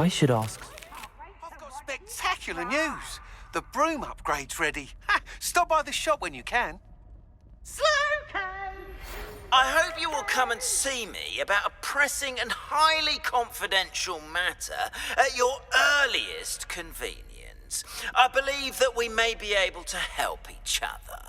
I should ask. I've got spectacular news. The broom upgrade's ready. Ha! Stop by the shop when you can. I hope you will come and see me about a pressing and highly confidential matter at your earliest convenience. I believe that we may be able to help each other.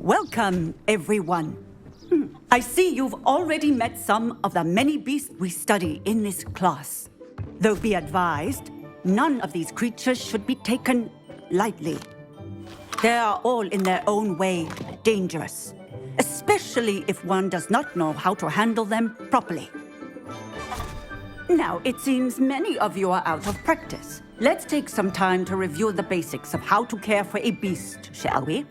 Welcome, everyone. I see you've already met some of the many beasts we study in this class. Though be advised, none of these creatures should be taken lightly. They are all in their own way dangerous, especially if one does not know how to handle them properly. Now, it seems many of you are out of practice. Let's take some time to review the basics of how to care for a beast, shall we?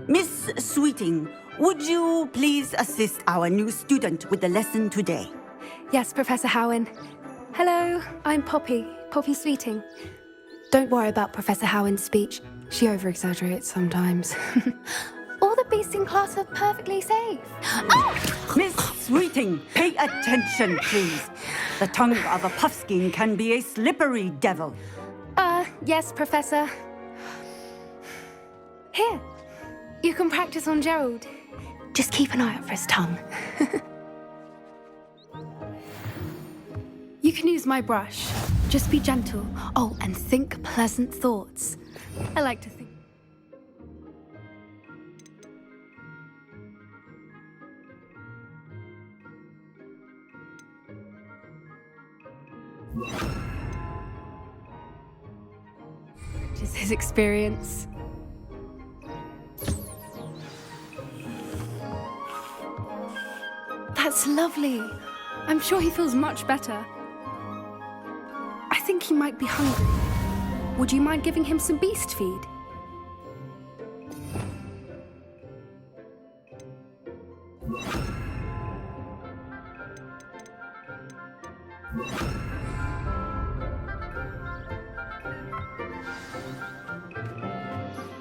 Miss Sweeting, would you please assist our new student with the lesson today? Yes, Professor Howen. Hello, I'm Poppy Sweeting. Don't worry about Professor Howen's speech. She over-exaggerates sometimes. All the beasts in class are perfectly safe. Oh! Miss Sweeting, pay attention, please. The tongue of a puffskein can be a slippery devil. Yes, Professor. Here, you can practice on Gerald. Just keep an eye out for his tongue. You can use my brush. Just be gentle. Oh, and think pleasant thoughts. I like to think. Just his experience. That's lovely. I'm sure he feels much better. I think he might be hungry. Would you mind giving him some beast feed?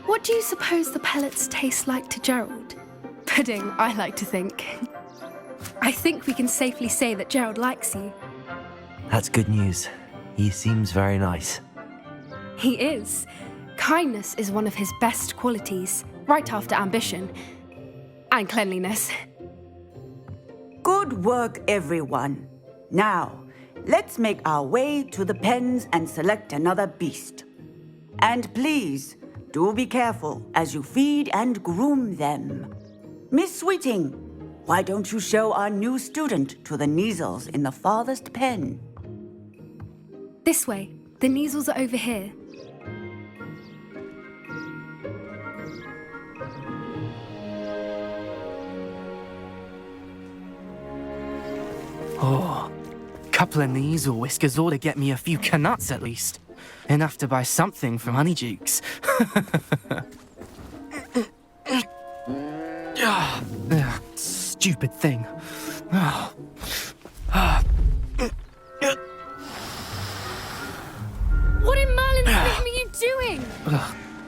What do you suppose the pellets taste like to Gerald? Pudding, I like to think. I think we can safely say that Gerald likes you. That's good news. He seems very nice. He is. Kindness is one of his best qualities, right after ambition. And cleanliness. Good work, everyone. Now, let's make our way to the pens and select another beast. And please, do be careful as you feed and groom them. Miss Sweeting, why don't you show our new student to the Neasels in the farthest pen? This way. The Neasels are over here. Oh, couple of Neasel whiskers ought to get me a few canuts at least. Enough to buy something from Honeydukes. Stupid thing. What in Merlin's name are you doing?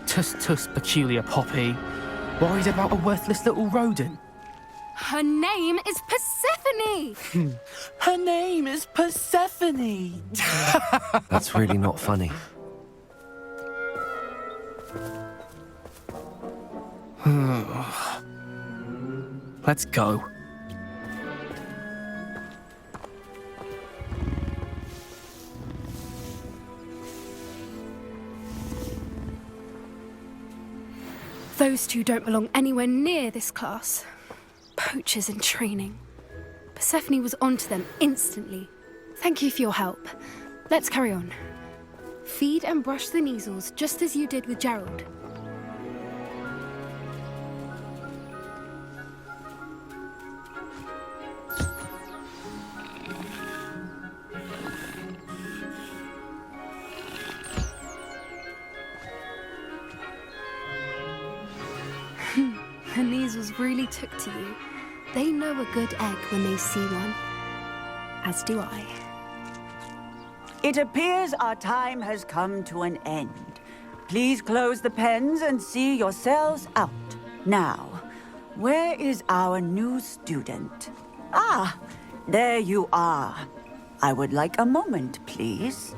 Tuss, peculiar Poppy. Worried about a worthless little rodent. Her name is Persephone! Her name is Persephone! That's really not funny. Let's go. Those two don't belong anywhere near this class. Poachers in training. Persephone was onto them instantly. Thank you for your help. Let's carry on. Feed and brush the Neasels just as you did with Gerald. The Neasels really took to you. They know a good egg when they see one. As do I. It appears our time has come to an end. Please close the pens and see yourselves out. Now, where is our new student? Ah, there you are. I would like a moment, please.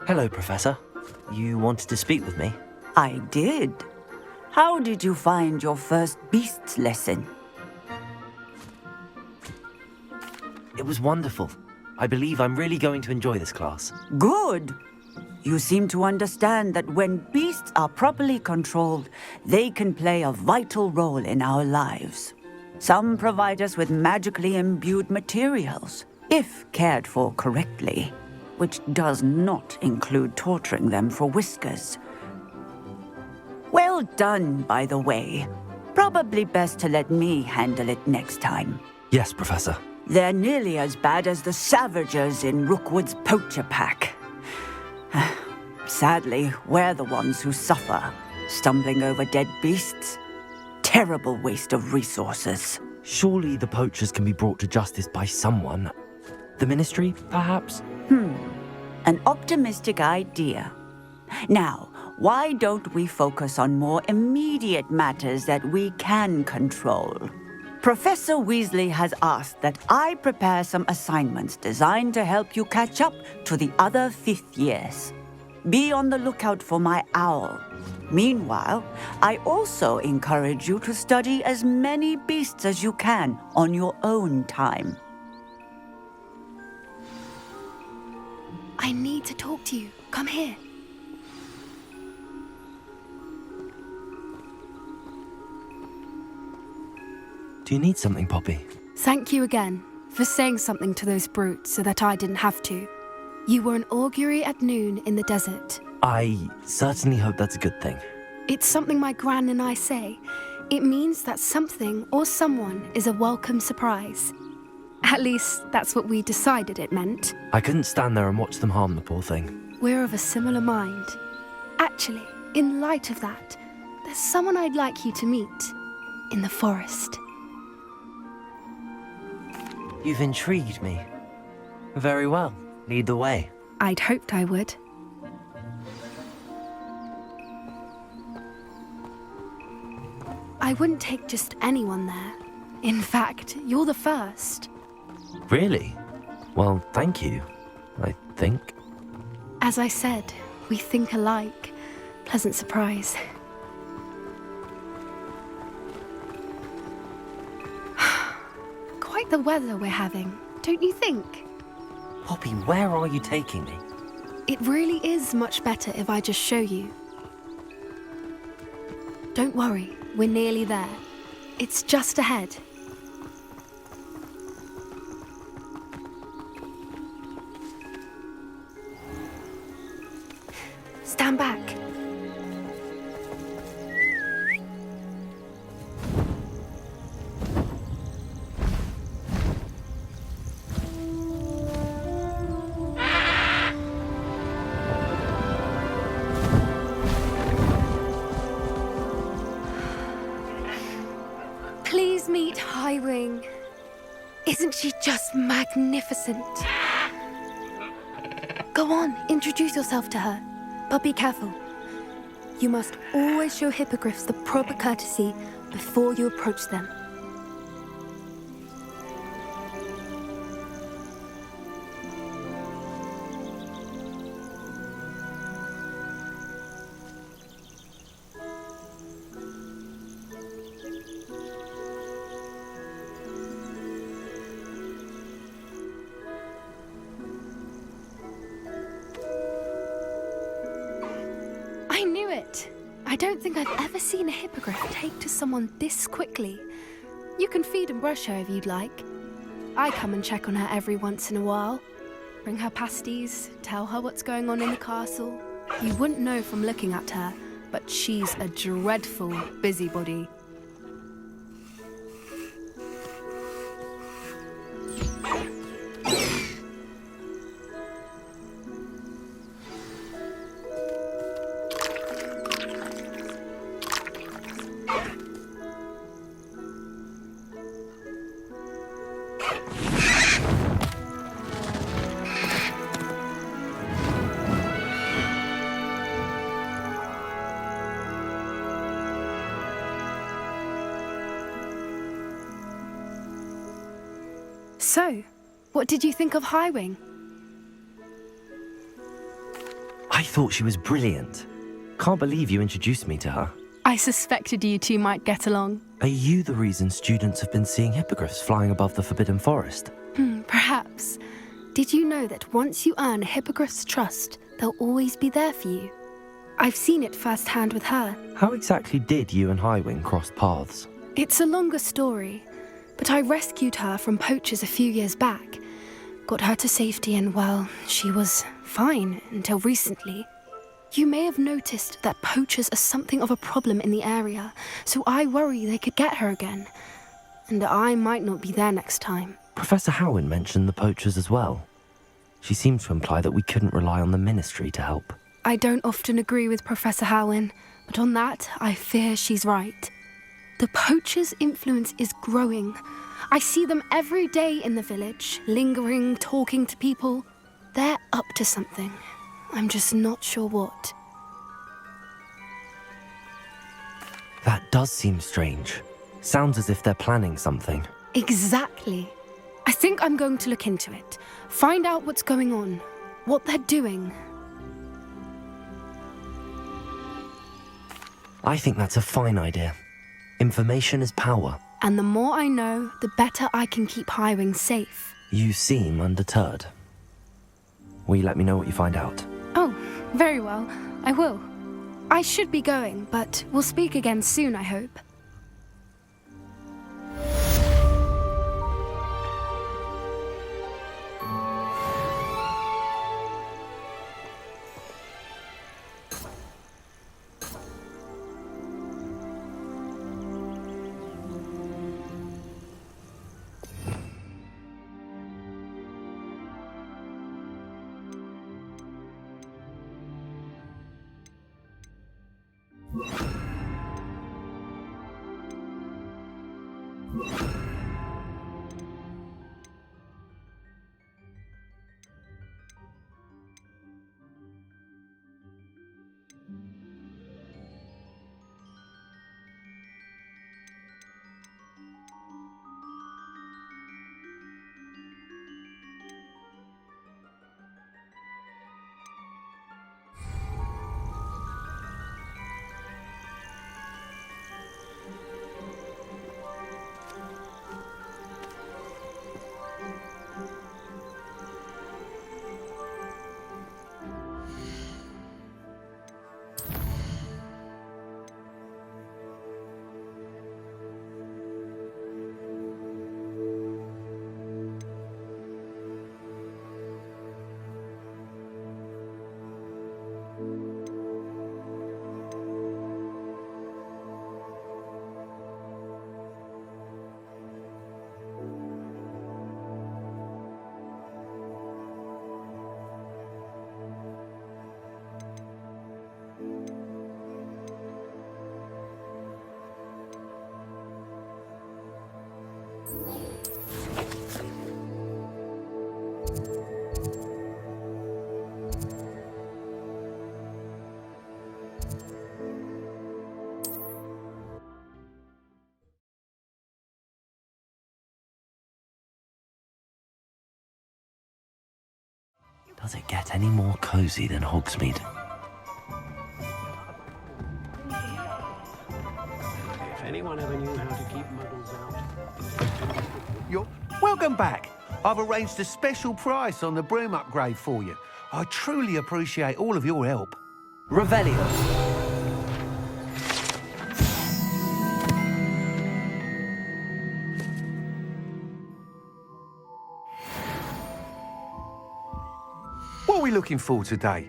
Hello, Professor. You wanted to speak with me? I did. How did you find your first beasts lesson? It was wonderful. I believe I'm really going to enjoy this class. Good. You seem to understand that when beasts are properly controlled, they can play a vital role in our lives. Some provide us with magically imbued materials, if cared for correctly, which does not include torturing them for whiskers. Well done, by the way. Probably best to let me handle it next time. Yes, Professor. They're nearly as bad as the Savagers in Rookwood's poacher pack. Sadly, we're the ones who suffer, stumbling over dead beasts. Terrible waste of resources. Surely the poachers can be brought to justice by someone. The Ministry, perhaps? An optimistic idea. Now, why don't we focus on more immediate matters that we can control? Professor Weasley has asked that I prepare some assignments designed to help you catch up to the other 5th years. Be on the lookout for my owl. Meanwhile, I also encourage you to study as many beasts as you can on your own time. I need to talk to you. Come here. Do you need something, Poppy? Thank you again for saying something to those brutes so that I didn't have to. You were an augury at noon in the desert. I certainly hope that's a good thing. It's something my gran and I say. It means that something or someone is a welcome surprise. At least, that's what we decided it meant. I couldn't stand there and watch them harm the poor thing. We're of a similar mind. Actually, in light of that, there's someone I'd like you to meet. In the forest. You've intrigued me. Very well. Lead the way. I'd hoped I would. I wouldn't take just anyone there. In fact, you're the first. Really? Well, thank you, I think. As I said, we think alike. Pleasant surprise. Quite the weather we're having, don't you think? Poppy, where are you taking me? It really is much better if I just show you. Don't worry, we're nearly there. It's just ahead. Stand back. Please meet Highwing. Isn't she just magnificent? Go on, introduce yourself to her. But be careful. You must always show hippogriffs the proper courtesy before you approach them. I knew it! I don't think I've ever seen a hippogriff take to someone this quickly. You can feed and brush her if you'd like. I come and check on her every once in a while. Bring her pasties, tell her what's going on in the castle. You wouldn't know from looking at her, but she's a dreadful busybody. So, what did you think of Highwing? I thought she was brilliant. Can't believe you introduced me to her. I suspected you two might get along. Are you the reason students have been seeing hippogriffs flying above the Forbidden Forest? Perhaps. Did you know that once you earn a hippogriff's trust, they'll always be there for you? I've seen it firsthand with her. How exactly did you and Highwing cross paths? It's a longer story, but I rescued her from poachers a few years back. Got her to safety and, well, she was fine until recently. You may have noticed that poachers are something of a problem in the area, so I worry they could get her again. And I might not be there next time. Professor Howin mentioned the poachers as well. She seemed to imply that we couldn't rely on the Ministry to help. I don't often agree with Professor Howin, but on that, I fear she's right. The poachers' influence is growing. I see them every day in the village, lingering, talking to people. They're up to something. I'm just not sure what. That does seem strange. Sounds as if they're planning something. Exactly. I think I'm going to look into it. Find out what's going on, what they're doing. I think that's a fine idea. Information is power. And the more I know, the better I can keep Highwing safe. You seem undeterred. Will you let me know what you find out? Oh, very well. I will. I should be going, but we'll speak again soon, I hope. Does it get any more cozy than Hogsmeade? If anyone ever knew how to keep muggles out. Welcome back. I've arranged a special price on the broom upgrade for you. I truly appreciate all of your help. Revelio. What are we looking for today?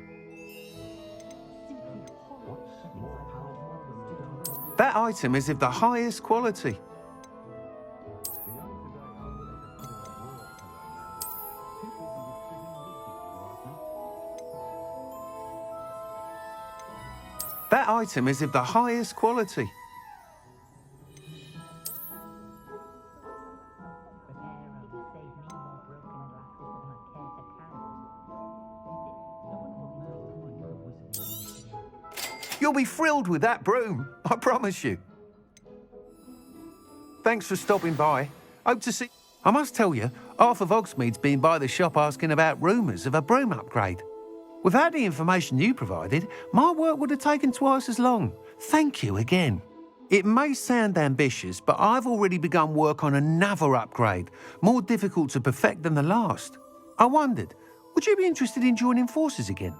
That item is of the highest quality. That item is of the highest quality. You'll be thrilled with that broom, I promise you. Thanks for stopping by. Hope to see... I must tell you, half of Hogsmeade's been by the shop asking about rumours of a broom upgrade. Without the information you provided, my work would have taken twice as long. Thank you again. It may sound ambitious, but I've already begun work on another upgrade, more difficult to perfect than the last. I wondered, would you be interested in joining forces again?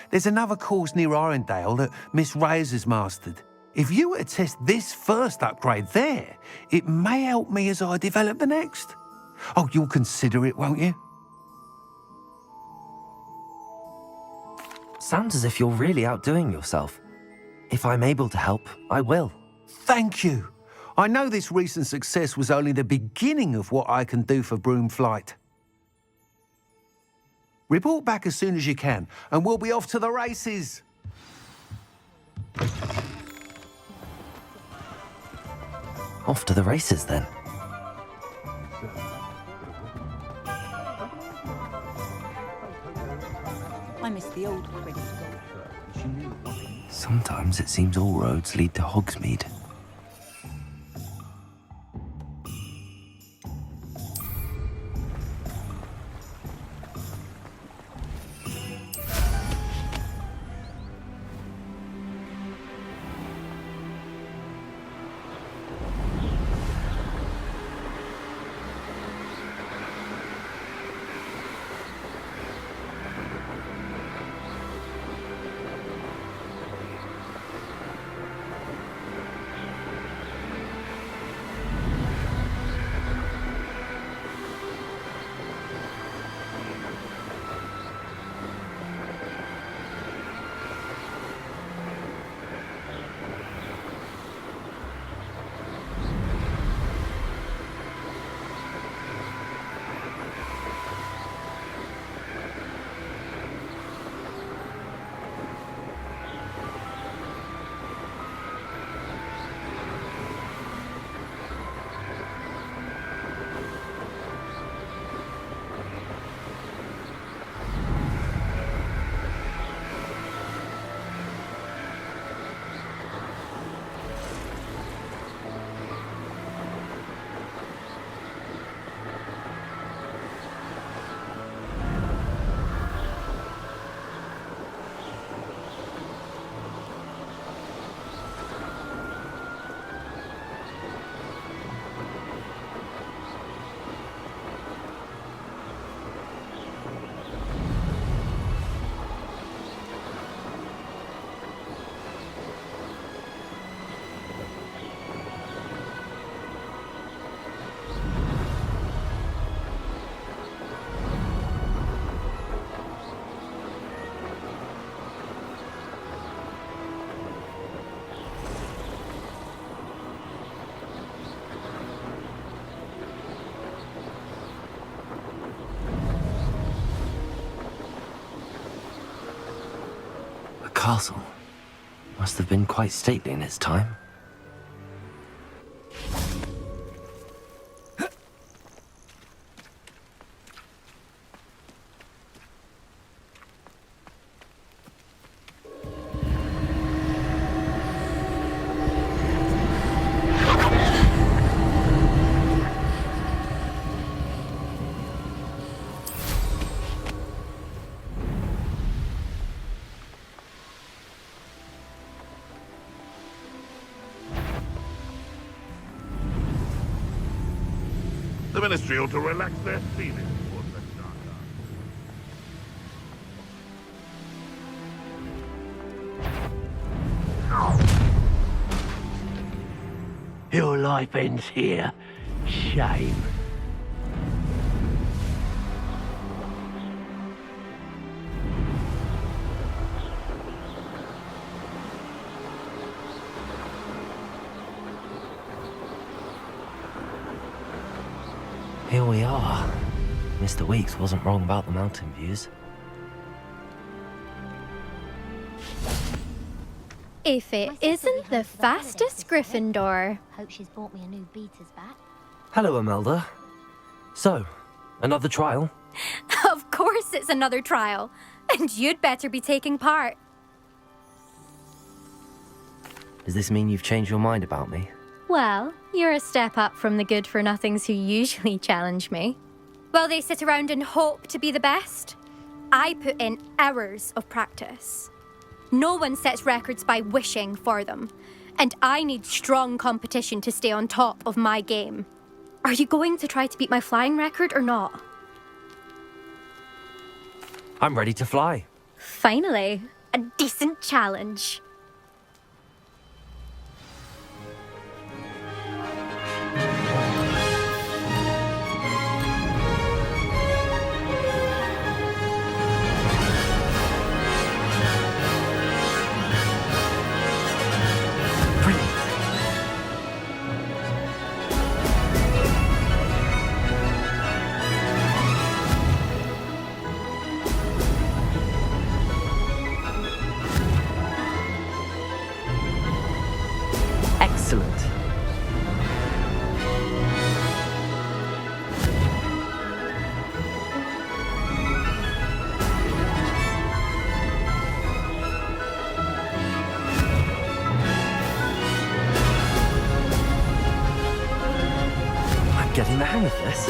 There's another course near Arendelle that Miss Reyes has mastered. If you were to test this first upgrade there, it may help me as I develop the next. Oh, you'll consider it, won't you? Sounds as if you're really outdoing yourself. If I'm able to help, I will. Thank you. I know this recent success was only the beginning of what I can do for Broomflight. Report back as soon as you can, and we'll be off to the races. Off to the races, then. I miss the old Gryffindor. Sometimes it seems all roads lead to Hogsmeade. Castle must have been quite stately in its time. The Ministry ought to relax their feelings towards the Dark Arts. Your life ends here. Shame. Here we are. Mr. Weeks wasn't wrong about the mountain views. If it isn't the fastest Gryffindor. Hope she's bought me a new beater's bat. Hello, Imelda. So, another trial? Of course it's another trial. And you'd better be taking part. Does this mean you've changed your mind about me? Well, you're a step up from the good-for-nothings who usually challenge me. While they sit around and hope to be the best, I put in hours of practice. No one sets records by wishing for them, and I need strong competition to stay on top of my game. Are you going to try to beat my flying record or not? I'm ready to fly. Finally, a decent challenge. Excellent. I'm getting the hang of this.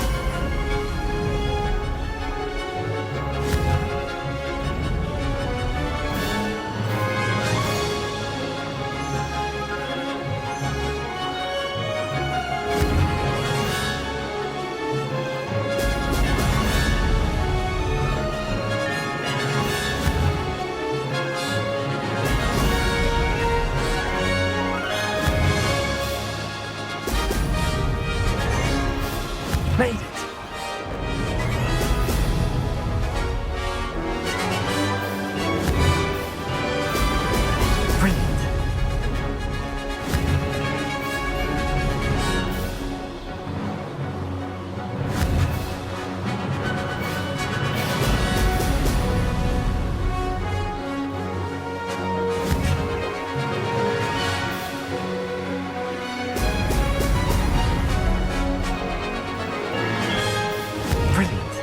Made it! Brilliant! Brilliant!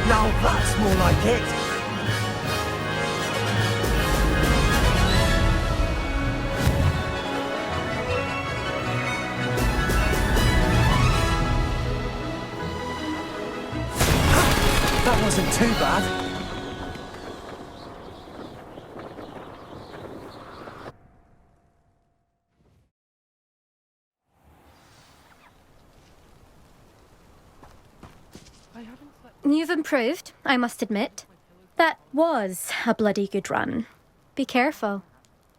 Now that's more like it! That wasn't too bad. You've improved, I must admit. That was a bloody good run. Be careful.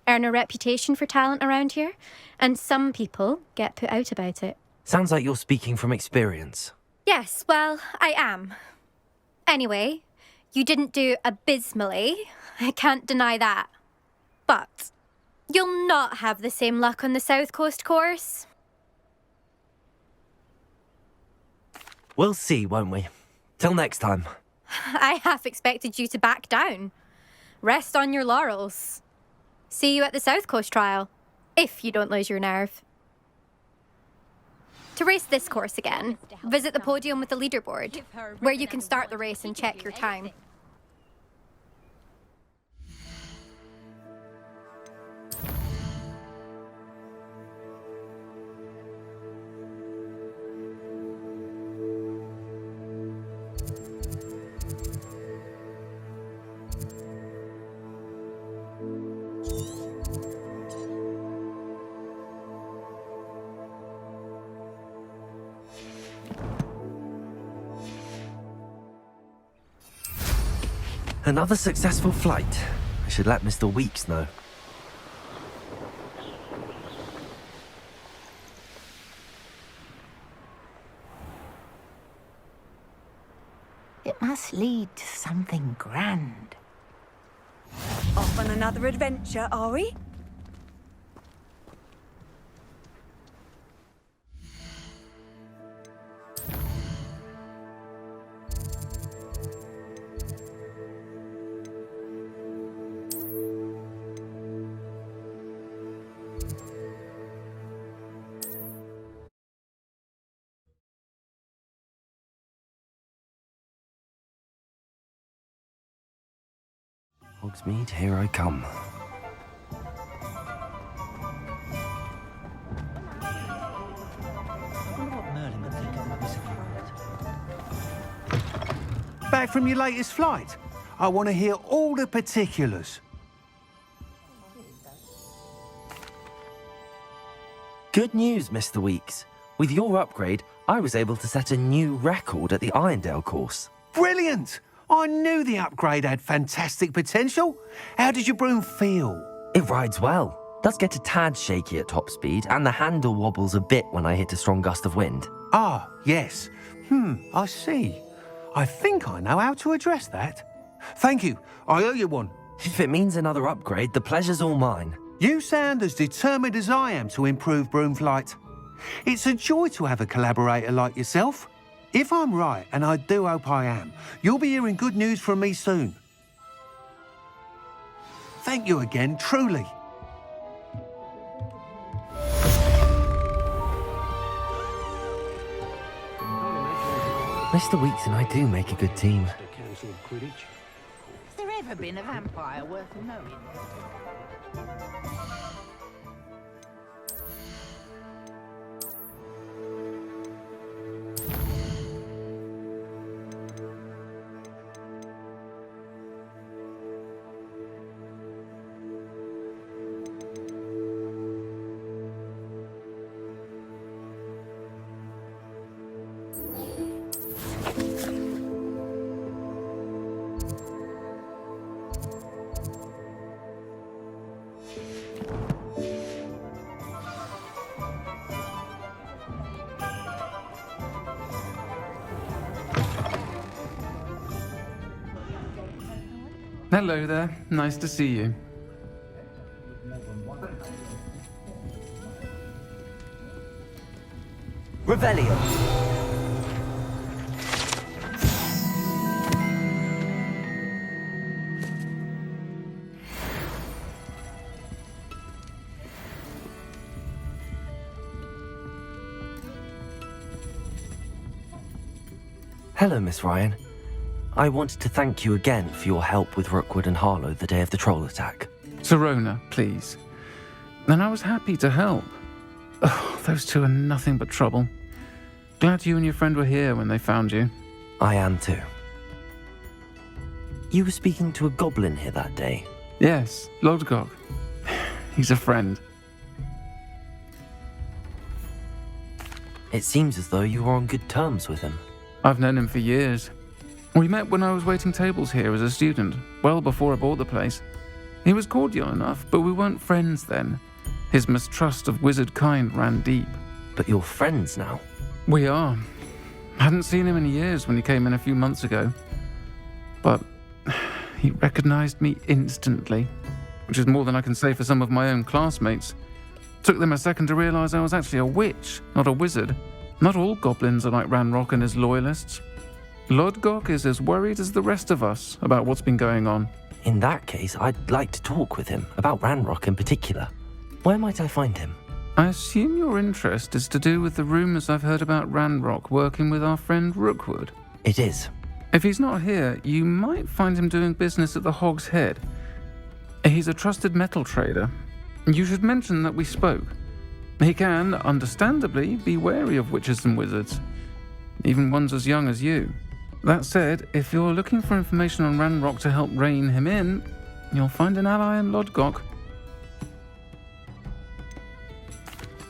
Earn a reputation for talent around here, and some people get put out about it. Sounds like you're speaking from experience. Yes, well, I am. Anyway, you didn't do abysmally. I can't deny that. But you'll not have the same luck on the South Coast course. We'll see, won't we? Till next time. I half expected you to back down. Rest on your laurels. See you at the South Coast trial, if you don't lose your nerve. To race this course again, visit the podium with the leaderboard, where you can start the race and check your time. Another successful flight. I should let Mr. Weeks know. It must lead to something grand. Off on another adventure, are we? Hogsmeade, here I come. Back from your latest flight? I want to hear all the particulars. Good news, Mr. Weeks. With your upgrade, I was able to set a new record at the Irondale course. Brilliant! I knew the upgrade had fantastic potential. How did your broom feel? It rides well. Does get a tad shaky at top speed, and the handle wobbles a bit when I hit a strong gust of wind. Ah, yes. I see. I think I know how to address that. Thank you. I owe you one. If it means another upgrade, the pleasure's all mine. You sound as determined as I am to improve broom flight. It's a joy to have a collaborator like yourself. If I'm right, and I do hope I am, you'll be hearing good news from me soon. Thank you again, truly. Mr. Weeks and I do make a good team. Cancelled Quidditch. Has there ever been a vampire worth knowing? Hello there. Nice to see you. Revelio. Hello, Miss Ryan. I wanted to thank you again for your help with Rookwood and Harlow the day of the troll attack. Serona, please. And I was happy to help. Oh, those two are nothing but trouble. Glad you and your friend were here when they found you. I am too. You were speaking to a goblin here that day. Yes, Lodgok. He's a friend. It seems as though you were on good terms with him. I've known him for years. We met when I was waiting tables here as a student, well before I bought the place. He was cordial enough, but we weren't friends then. His mistrust of wizard kind ran deep. But you're friends now? We are. Hadn't seen him in years when he came in a few months ago. But he recognized me instantly, which is more than I can say for some of my own classmates. Took them a second to realize I was actually a witch, not a wizard. Not all goblins are like Ranrock and his loyalists. Lodgok is as worried as the rest of us about what's been going on. In that case, I'd like to talk with him, about Ranrock in particular. Where might I find him? I assume your interest is to do with the rumours I've heard about Ranrock working with our friend Rookwood. It is. If he's not here, you might find him doing business at the Hog's Head. He's a trusted metal trader. You should mention that we spoke. He can, understandably, be wary of witches and wizards, even ones as young as you. That said, if you're looking for information on Ranrock to help rein him in, you'll find an ally in Lodgok.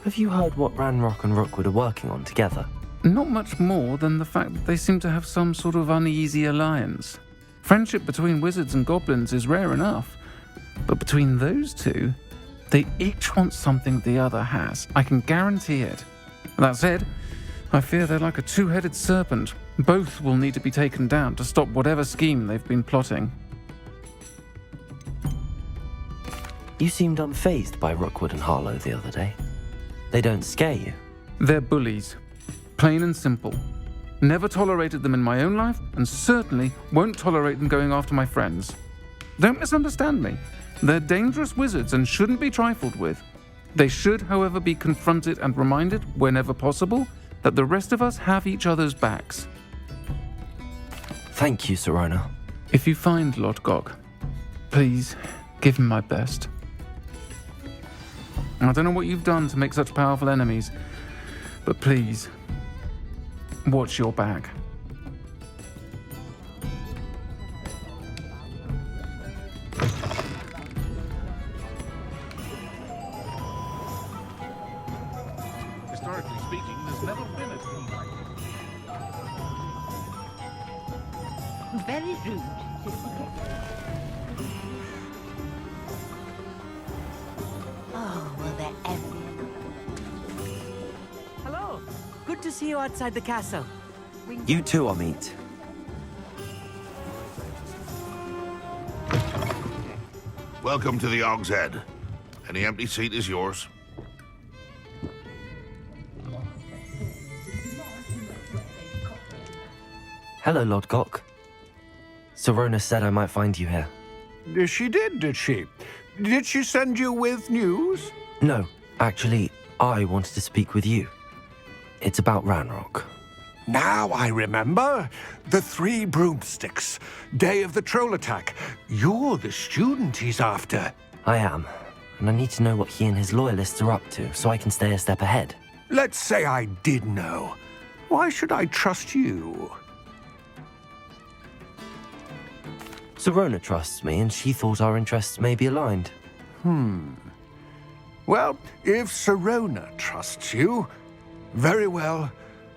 Have you heard what Ranrock and Rookwood are working on together? Not much more than the fact that they seem to have some sort of uneasy alliance. Friendship between wizards and goblins is rare enough. But between those two, they each want something the other has. I can guarantee it. That said, I fear they're like a two-headed serpent. Both will need to be taken down to stop whatever scheme they've been plotting. You seemed unfazed by Rookwood and Harlow the other day. They don't scare you. They're bullies. Plain and simple. Never tolerated them in my own life, and certainly won't tolerate them going after my friends. Don't misunderstand me. They're dangerous wizards and shouldn't be trifled with. They should, however, be confronted and reminded, whenever possible, that the rest of us have each other's backs. Thank you, Sirona. If you find Lord Gog, please give him my best. I don't know what you've done to make such powerful enemies, but please, watch your back. Historically speaking, there's never been a tea like it. Very rude, isn't it? Oh, well, they're everywhere. Hello. Good to see you outside the castle. You too, Amit. Welcome to the Og's Head. Any empty seat is yours. Hello, Lord Gok. Sirona said I might find you here. She did she? Did she send you with news? No, actually, I wanted to speak with you. It's about Ranrock. Now I remember. The 3 broomsticks. Day of the troll attack. You're the student he's after. I am, and I need to know what he and his loyalists are up to so I can stay a step ahead. Let's say I did know. Why should I trust you? Sirona trusts me, and she thought our interests may be aligned. Well, if Sirona trusts you, very well.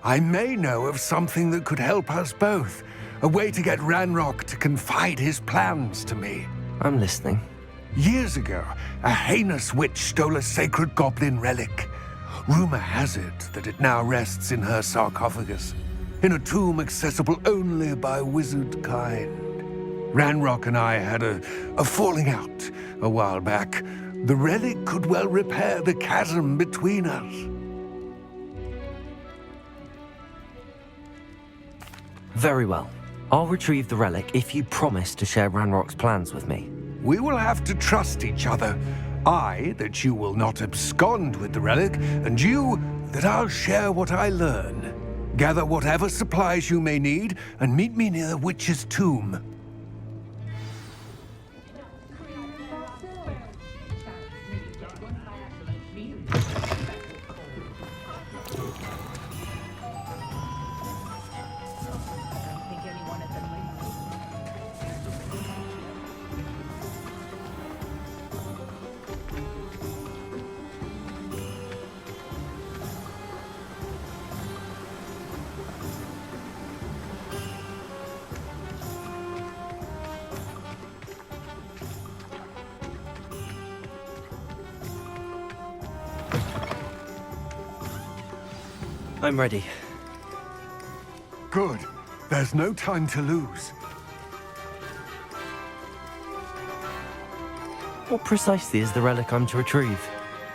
I may know of something that could help us both. A way to get Ranrock to confide his plans to me. I'm listening. Years ago, a heinous witch stole a sacred goblin relic. Rumor has it that it now rests in her sarcophagus, in a tomb accessible only by wizard kind. Ranrock and I had a falling out a while back. The relic could well repair the chasm between us. Very well. I'll retrieve the relic if you promise to share Ranrock's plans with me. We will have to trust each other. I, that you will not abscond with the relic, and you, that I'll share what I learn. Gather whatever supplies you may need, and meet me near the witch's tomb. I'm ready. Good. There's no time to lose. What precisely is the relic I'm to retrieve?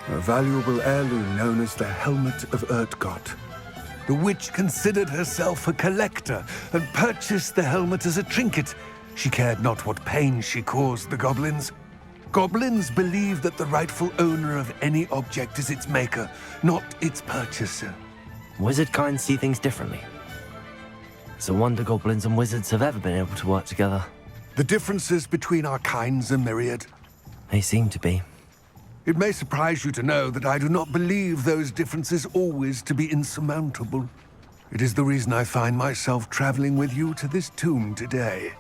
A valuable heirloom known as the Helmet of Urtkot. The witch considered herself a collector and purchased the helmet as a trinket. She cared not what pain she caused the goblins. Goblins believe that the rightful owner of any object is its maker, not its purchaser. Wizard kind see things differently. It's a wonder goblins and wizards have ever been able to work together. The differences between our kinds are myriad. They seem to be. It may surprise you to know that I do not believe those differences always to be insurmountable. It is the reason I find myself traveling with you to this tomb today.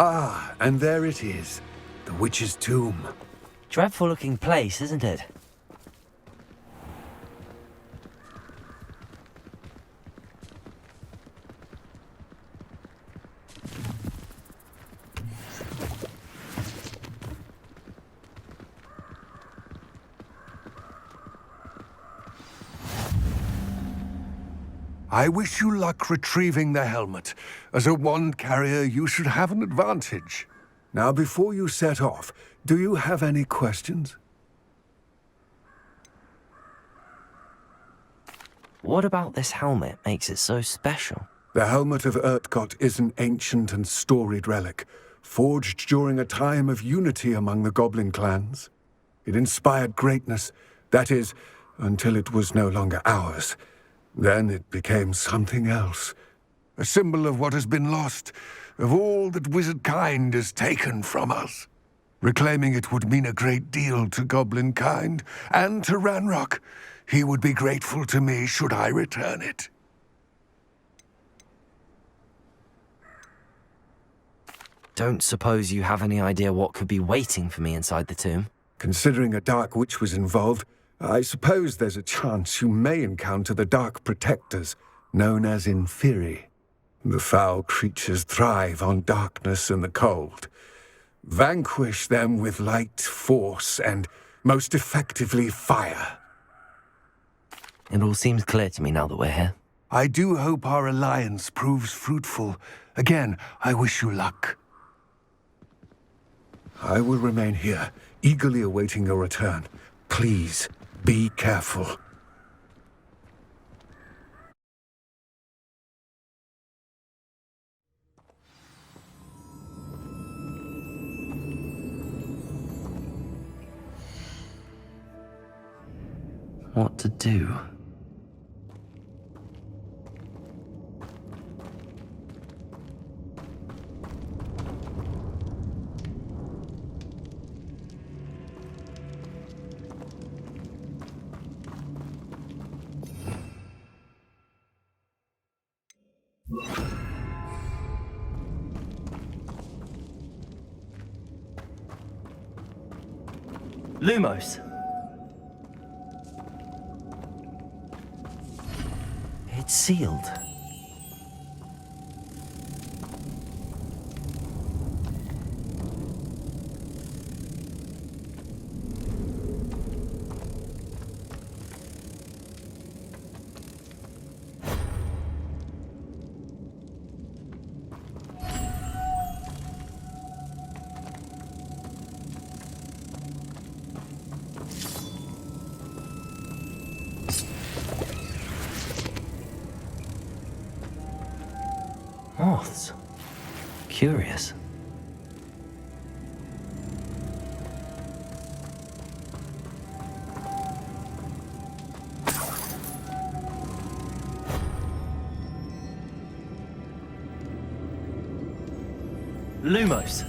Ah, and there it is. The witch's tomb. Dreadful looking place, isn't it? I wish you luck retrieving the helmet. As a wand carrier, you should have an advantage. Now, before you set off, do you have any questions? What about this helmet makes it so special? The Helmet of Urtkot is an ancient and storied relic, forged during a time of unity among the goblin clans. It inspired greatness, that is, until it was no longer ours. Then it became something else. A symbol of what has been lost, of all that wizard kind has taken from us. Reclaiming it would mean a great deal to goblin kind, and to Ranrock. He would be grateful to me should I return it. Don't suppose you have any idea what could be waiting for me inside the tomb? Considering a dark witch was involved, I suppose there's a chance you may encounter the Dark Protectors, known as Inferi. The foul creatures thrive on darkness and the cold. Vanquish them with light, force, and, most effectively, fire. It all seems clear to me now that we're here. I do hope our alliance proves fruitful. Again, I wish you luck. I will remain here, eagerly awaiting your return. Please, be careful. What to do? Lumos! It's sealed. Moths. Curious. Lumos.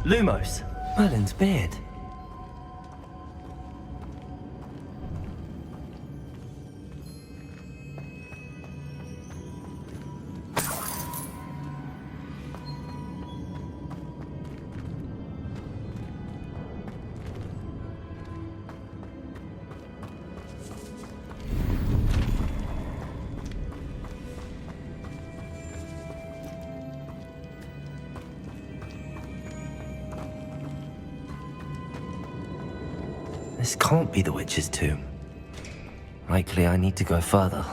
Lumos. Merlin's beard. This can't be the witch's tomb. Likely I need to go further.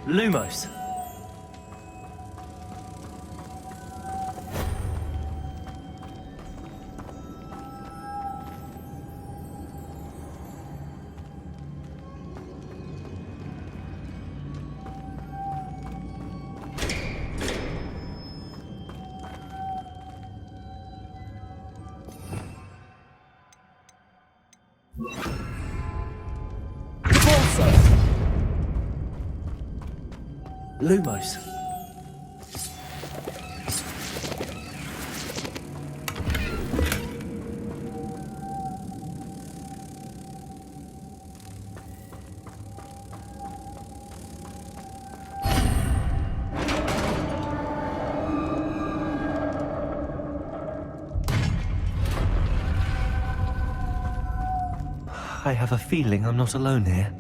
Lumos. Lumos. I have a feeling I'm not alone here.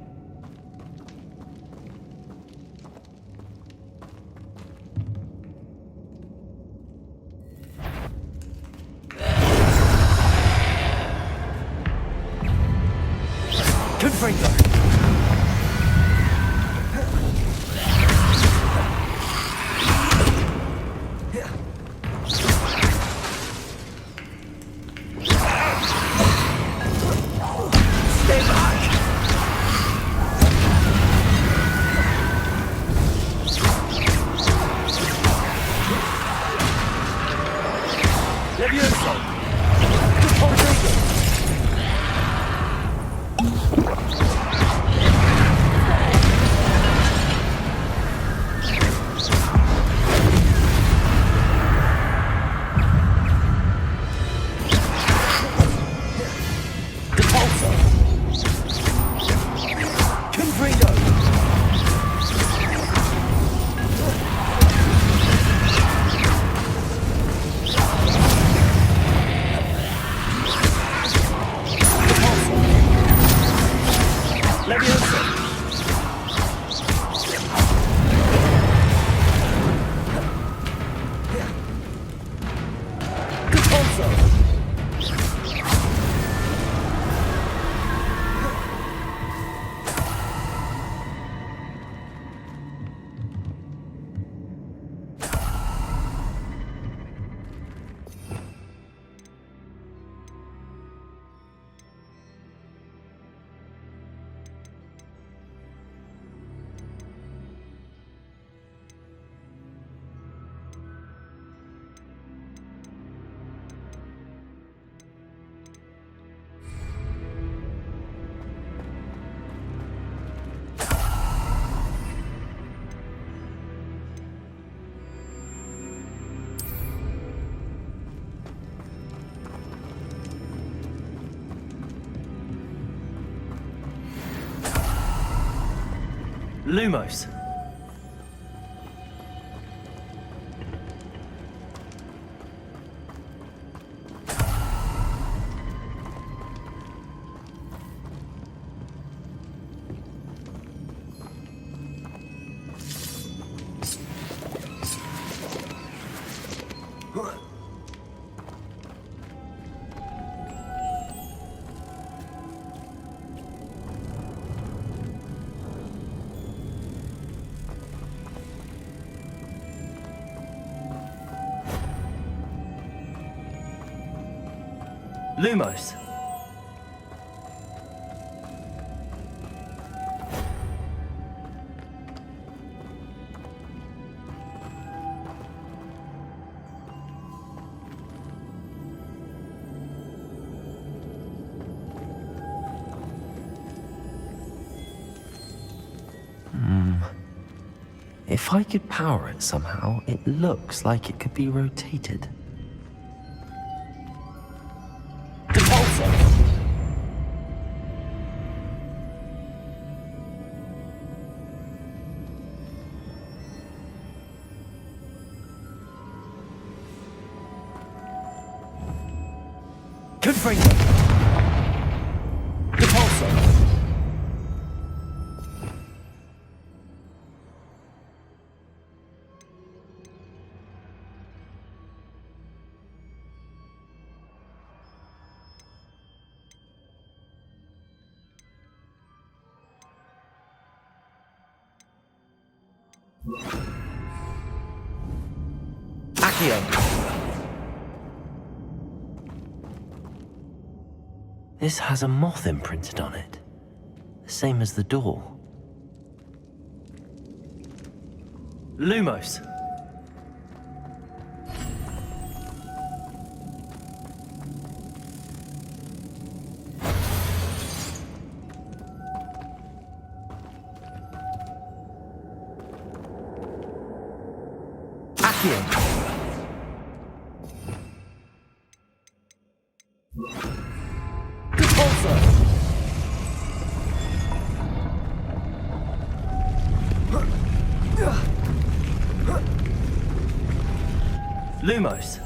Lumos. Lumos. If I could power it somehow, it looks like it could be rotated. This has a moth imprinted on it, the same as the door. Lumos! Lumos.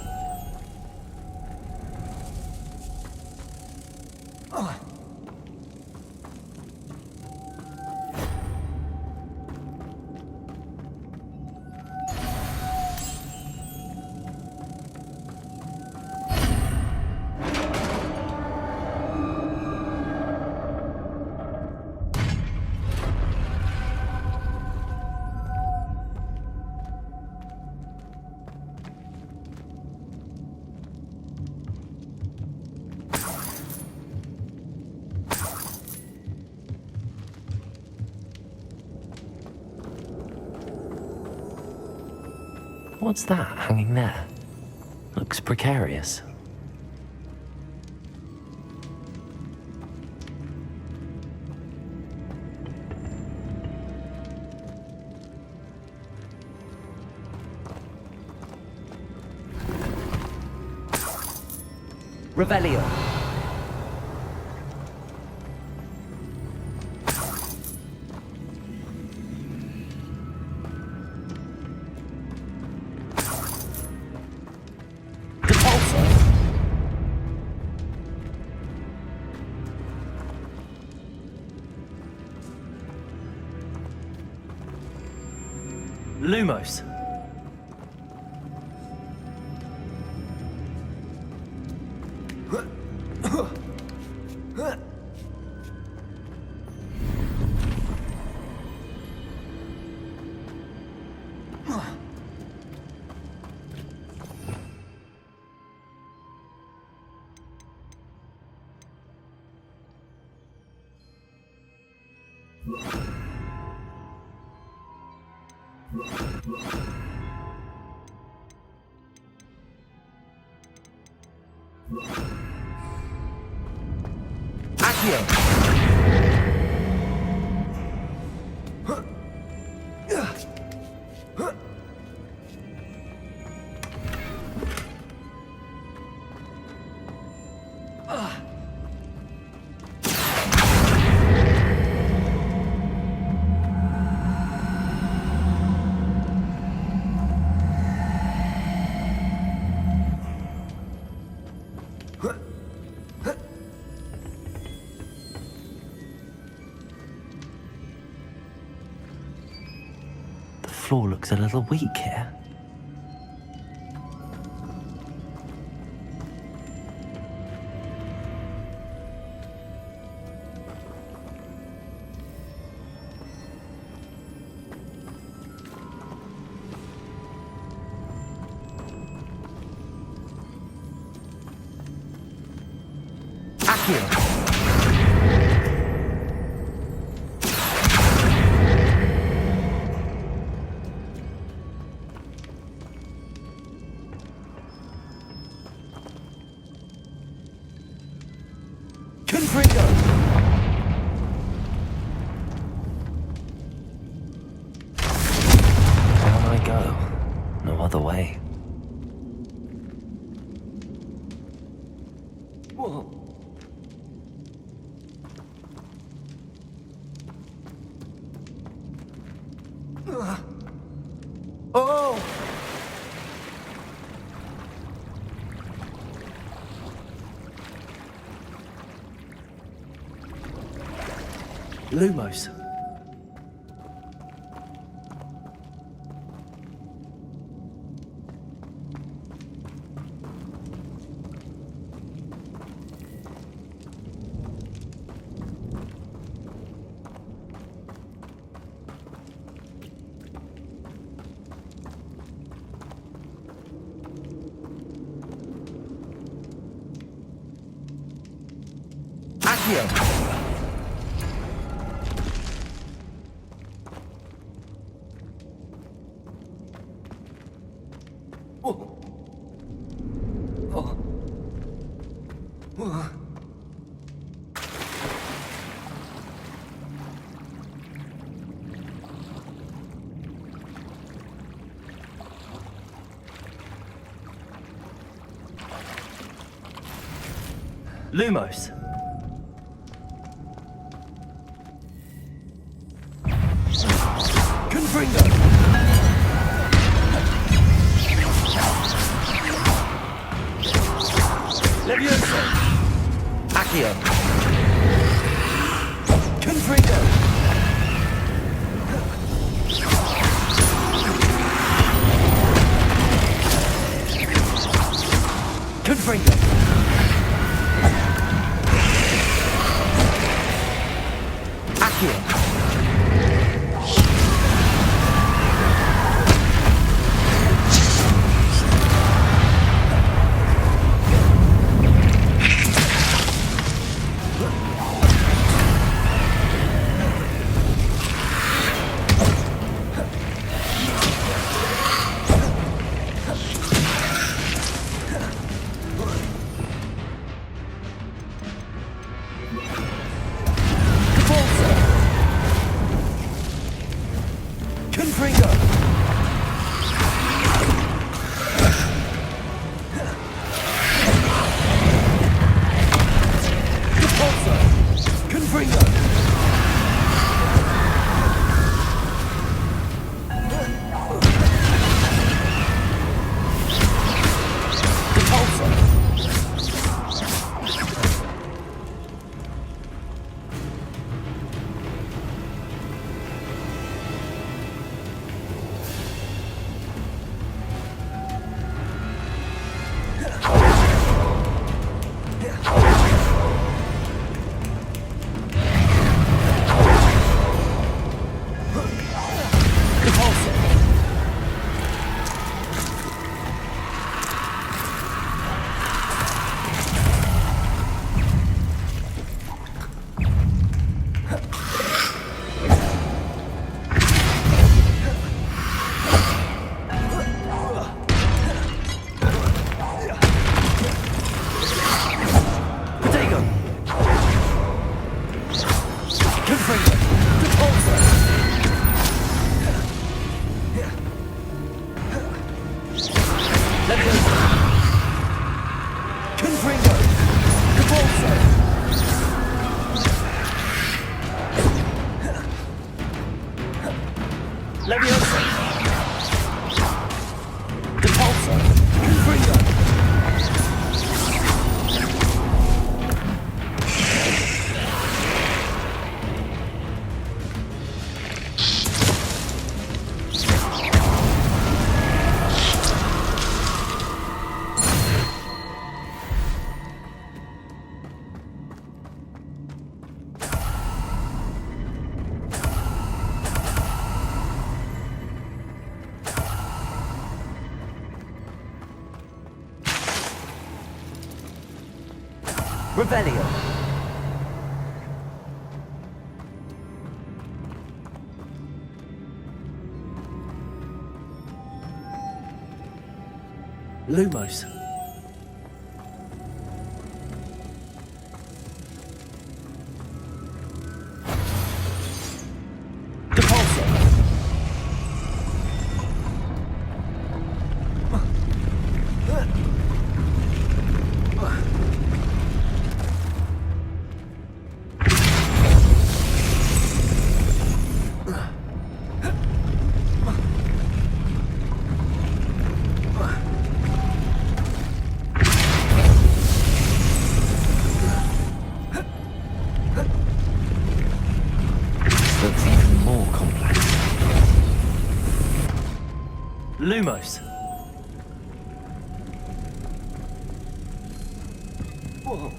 What's that hanging there? Looks precarious. Revelio. Lumos. The floor looks a little weak here. Down I go. No other way. Oh! Lumos. Accio. Lumos. Confringo. Levioso. Accio. Confringo. Confringo. Accio. Revelio. Lumos. Lumos. Whoa.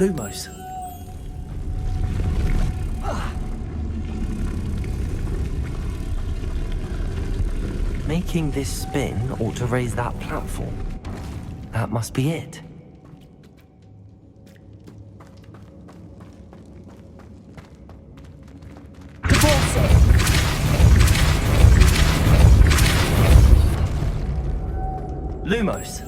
Lumos. Making this spin ought to raise that platform. That must be it. Lumos.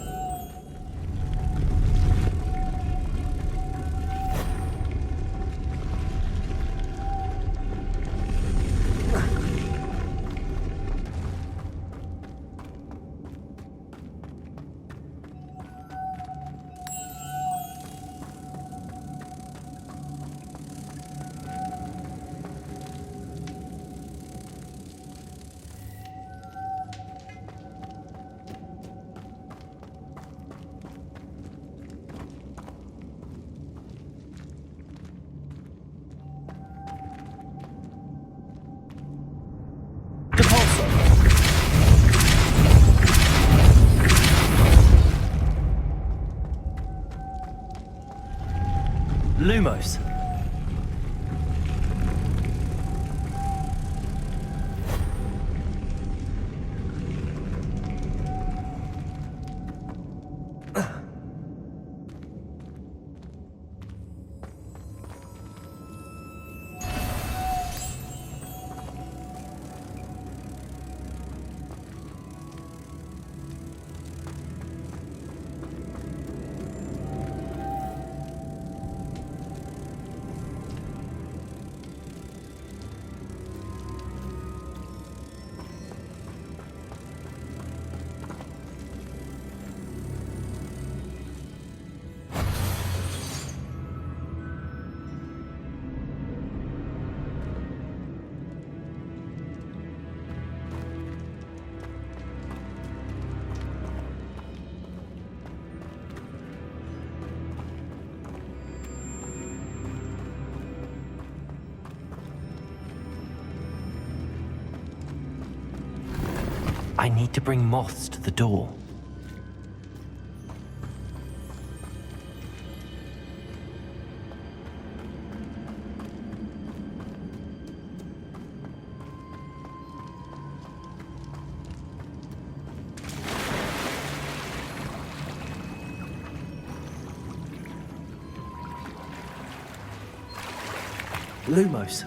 Lumos. I need to bring moths to the door. Lumos.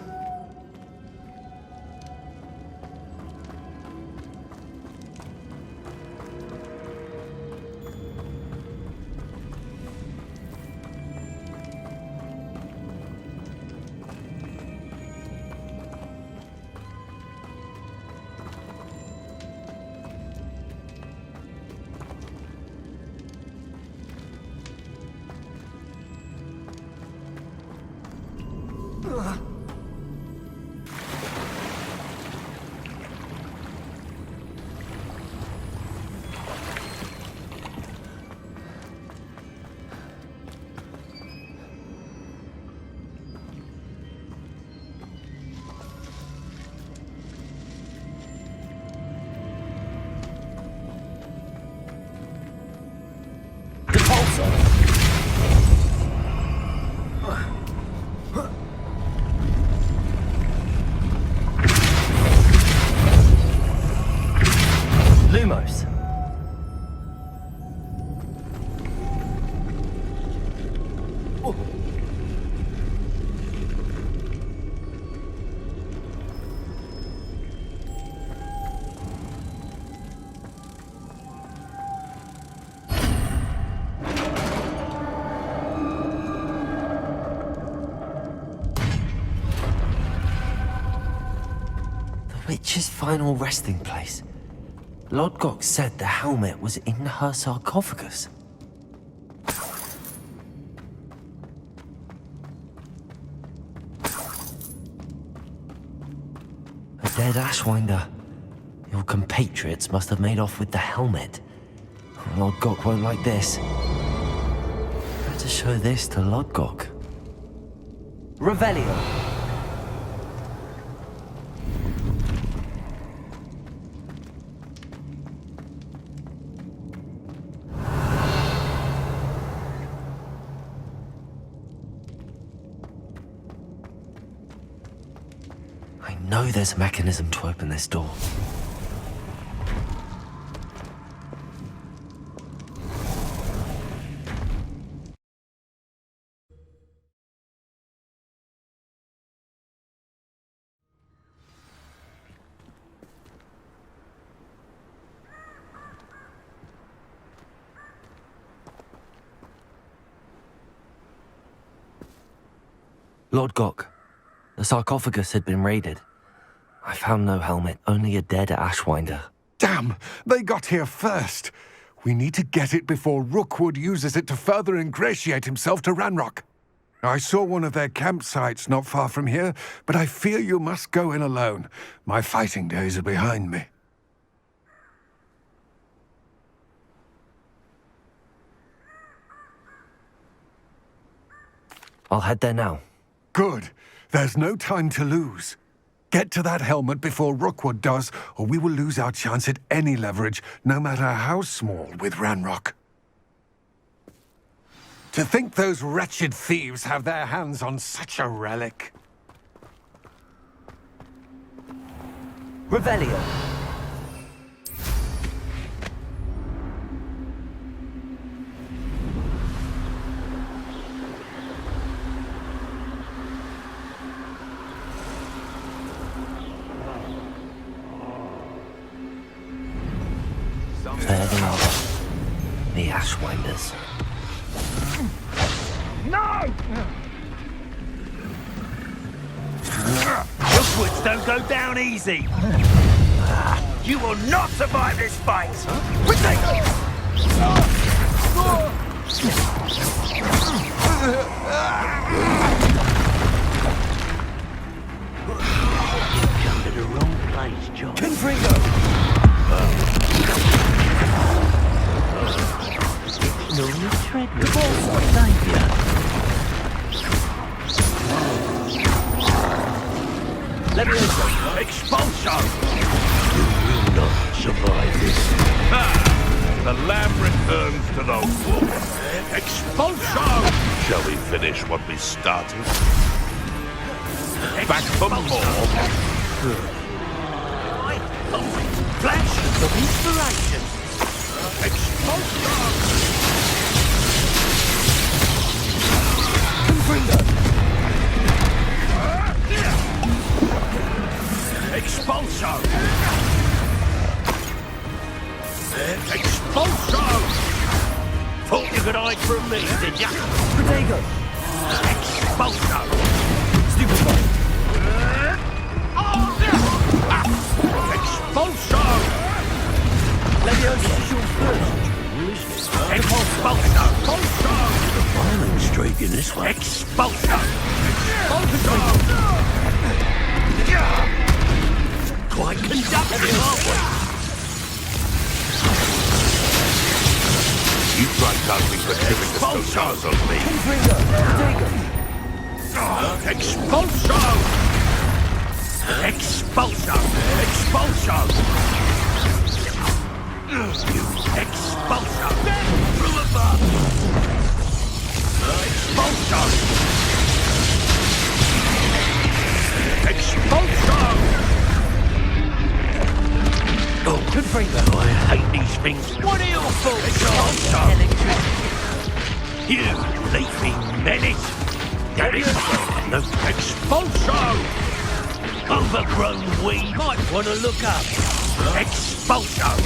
Lumos. The witch's final resting place. Lodgok said the helmet was in her sarcophagus. A dead Ashwinder. Your compatriots must have made off with the helmet. Lodgok won't like this. Better show this to Lodgok. Revelio. know there's a mechanism to open this door. Lord Gok, the sarcophagus had been raided. I found no helmet, only a dead Ashwinder. Damn! They got here first! We need to get it before Rookwood uses it to further ingratiate himself to Ranrock. I saw one of their campsites not far from here, but I fear you must go in alone. My fighting days are behind me. I'll head there now. Good. There's no time to lose. Get to that helmet before Rookwood does, or we will lose our chance at any leverage, no matter how small, with Ranrock. To think those wretched thieves have their hands on such a relic. Revelio. There they are. The Ashwinders. No! Hogwarts don't go down easy. You will not survive this fight. You've come to the wrong place, John. Confringo! No tread with thank you. Let me expulsion! You will not survive this. The lamb returns to the wolf. Expulsion! Shall we finish what we started? Back for more. Flash of inspiration! Expulsion! Confringo! Expulsion! Expulsion! Thought you could hide from me, did ya? Protego! Expulsion! Stupefy! Expulsion! Leviosa, your first duel, isn't it? Expulsion! Expulsion! The violent streak in this one. Expulsion! Expulsion! Quite conductive, aren't we? You tried casting Pacific stars on me. Expulsion! Expulsion! Expulsion! Expulsion! Through above! Expulsion! Expulsion! Oh, good for you. I hate these things. What are your faults? Expulsion! You leafy menace! Get it? No expulsion! Overgrown weed might want to look up. Expulsion!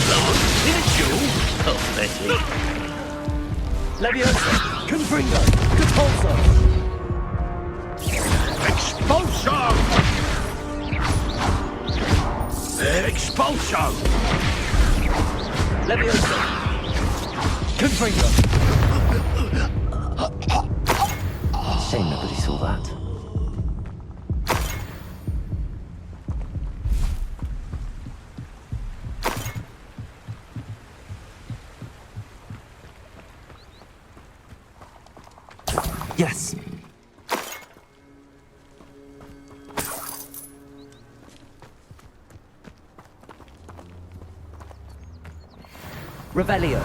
Lost in a duel? Pathetic. Leviosa! Confringo! Capulso! Expulsion! Expulsion! Leviosa! Confringo! Shame nobody saw that. Yes. Revelio!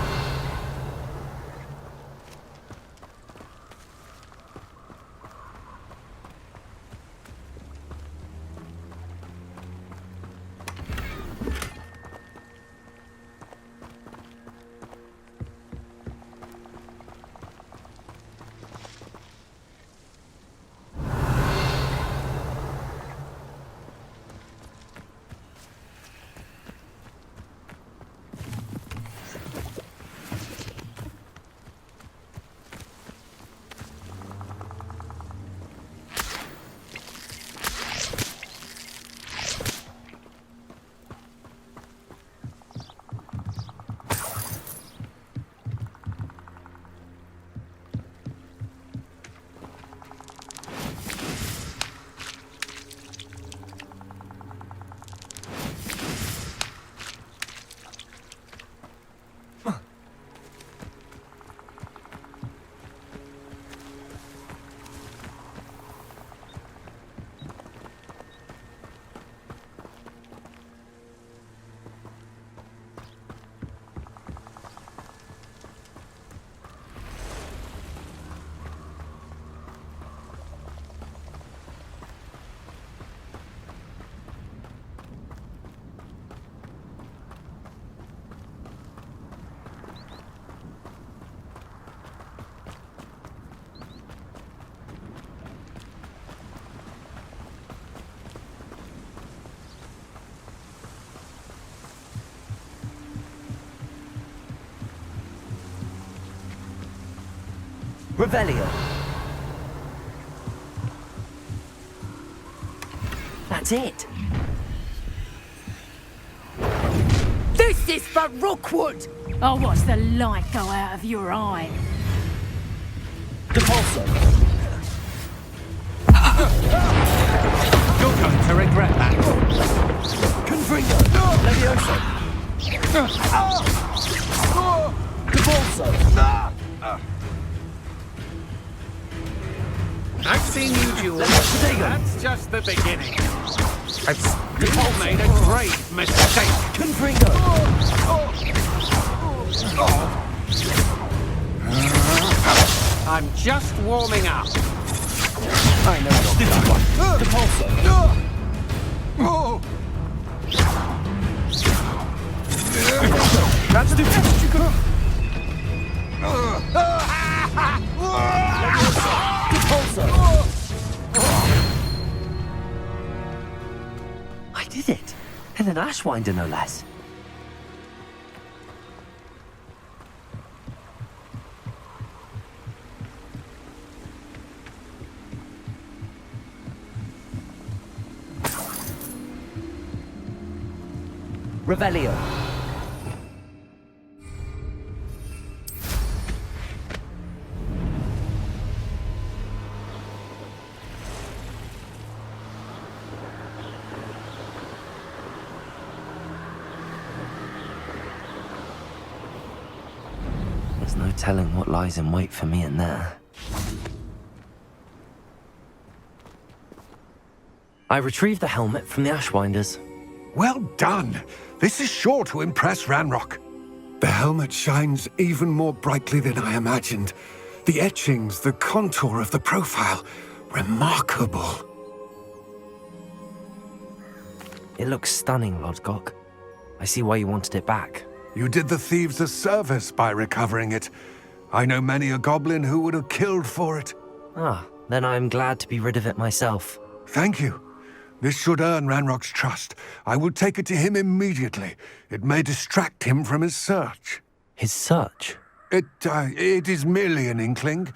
Revelio. That's it. This is for Rookwood! I'll watch the light go out of your eye. Depulso. You're going to regret that. Confringo. Levioso. Depulso. I've seen you duel. Caretaker. That's just the beginning. You've made a grave mistake. Confringo. I'm just warming up. I know you're one. Depulso. That's the best you can. Depulso. I did it. And an Ashwinder, no less. Revelio. There's no telling what lies in wait for me in there. I retrieved the helmet from the Ashwinders. Well done. This is sure to impress Ranrock. The helmet shines even more brightly than I imagined. The etchings, the contour of the profile, remarkable. It looks stunning, Lodgok. I see why you wanted it back. You did the thieves a service by recovering it. I know many a goblin who would have killed for it. Ah, then I am glad to be rid of it myself. Thank you. This should earn Ranrock's trust. I will take it to him immediately. It may distract him from his search. His search? It is merely an inkling.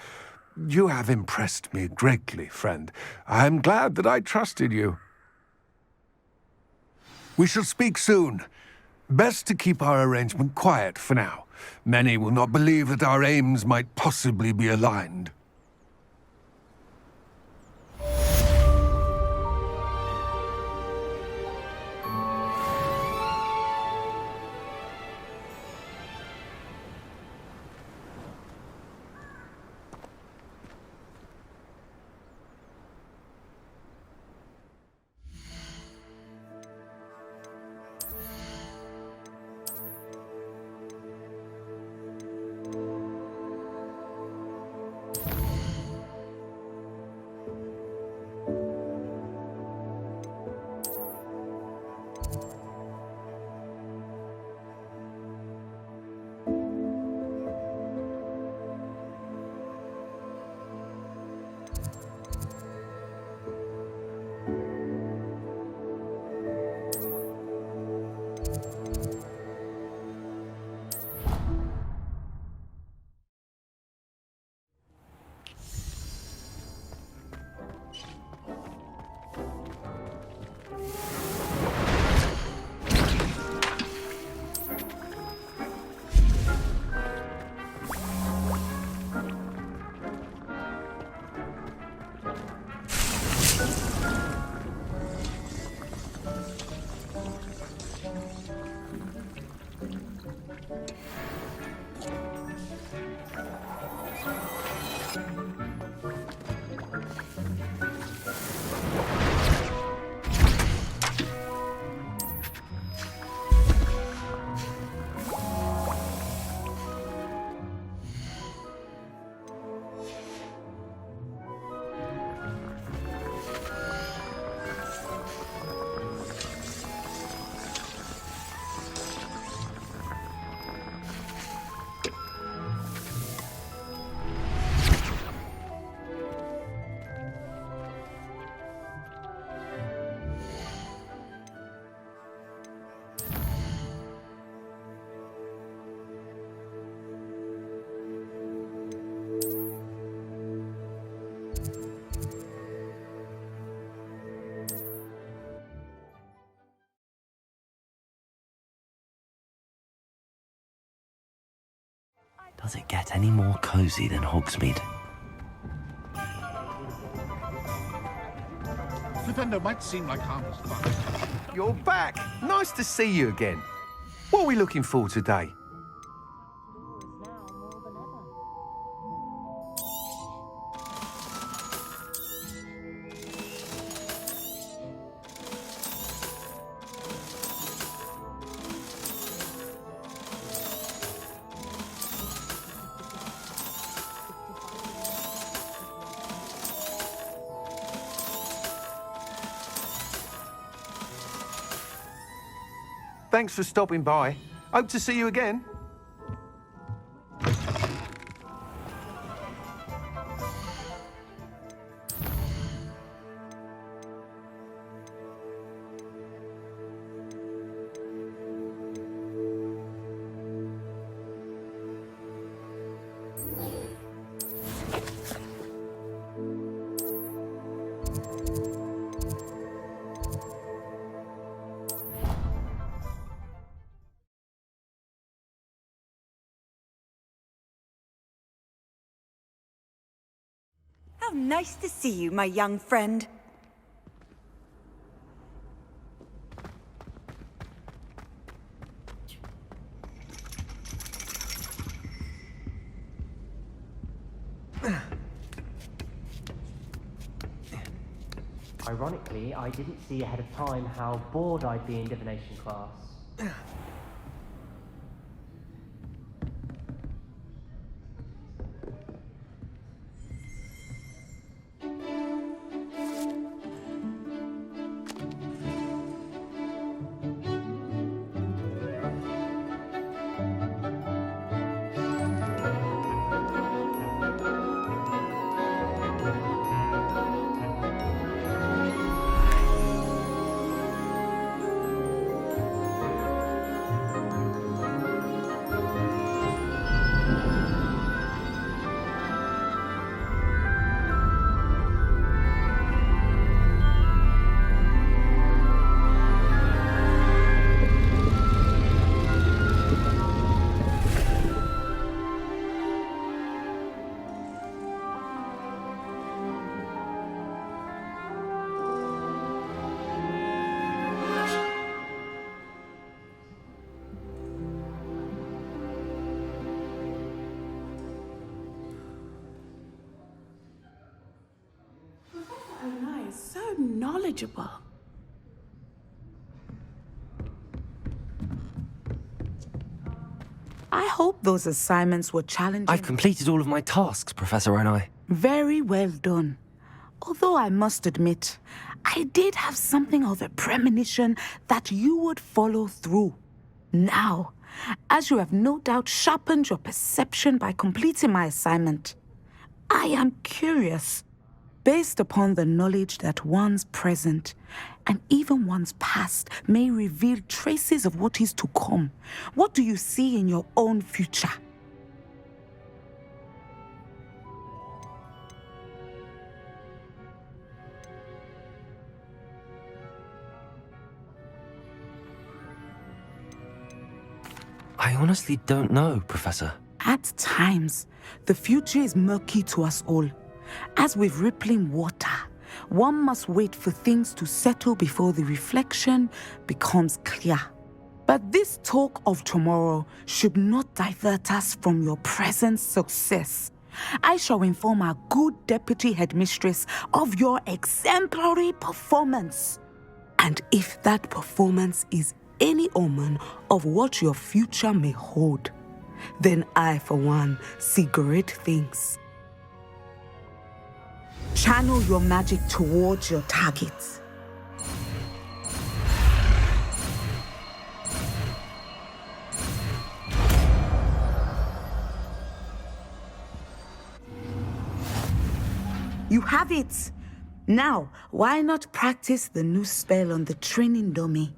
You have impressed me greatly, friend. I am glad that I trusted you. We shall speak soon. Best to keep our arrangement quiet for now. Many will not believe that our aims might possibly be aligned. Does it get any more cozy than Hogsmeade? Defender might seem like harmless fun. You're back. Nice to see you again. What are we looking for today? Thanks for stopping by. Hope to see you again. How nice to see you, my young friend. Ironically, I didn't see ahead of time how bored I'd be in divination class. Onai is so knowledgeable. I hope those assignments were challenging. I've completed all of my tasks, Professor Onai. Very well done. Although I must admit, I did have something of a premonition that you would follow through. Now, as you have no doubt sharpened your perception by completing my assignment, I am curious, based upon the knowledge that one's present and even one's past may reveal traces of what is to come. What do you see in your own future? I honestly don't know, Professor. At times, the future is murky to us all. As with rippling water, one must wait for things to settle before the reflection becomes clear. But this talk of tomorrow should not divert us from your present success. I shall inform our good deputy headmistress of your exemplary performance. And if that performance is any omen of what your future may hold, then I, for one, see great things. Channel your magic towards your targets. You have it! Now, why not practice the new spell on the training dummy?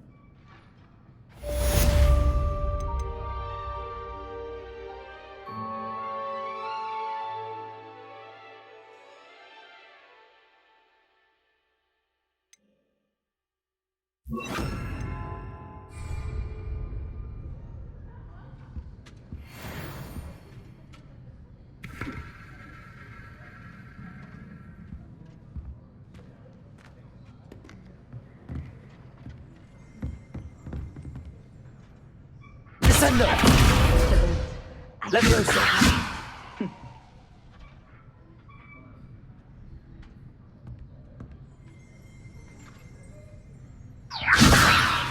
Leviosa!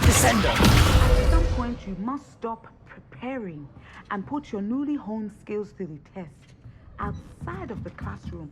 Descender! At some point, you must stop preparing and put your newly honed skills to the test outside of the classroom.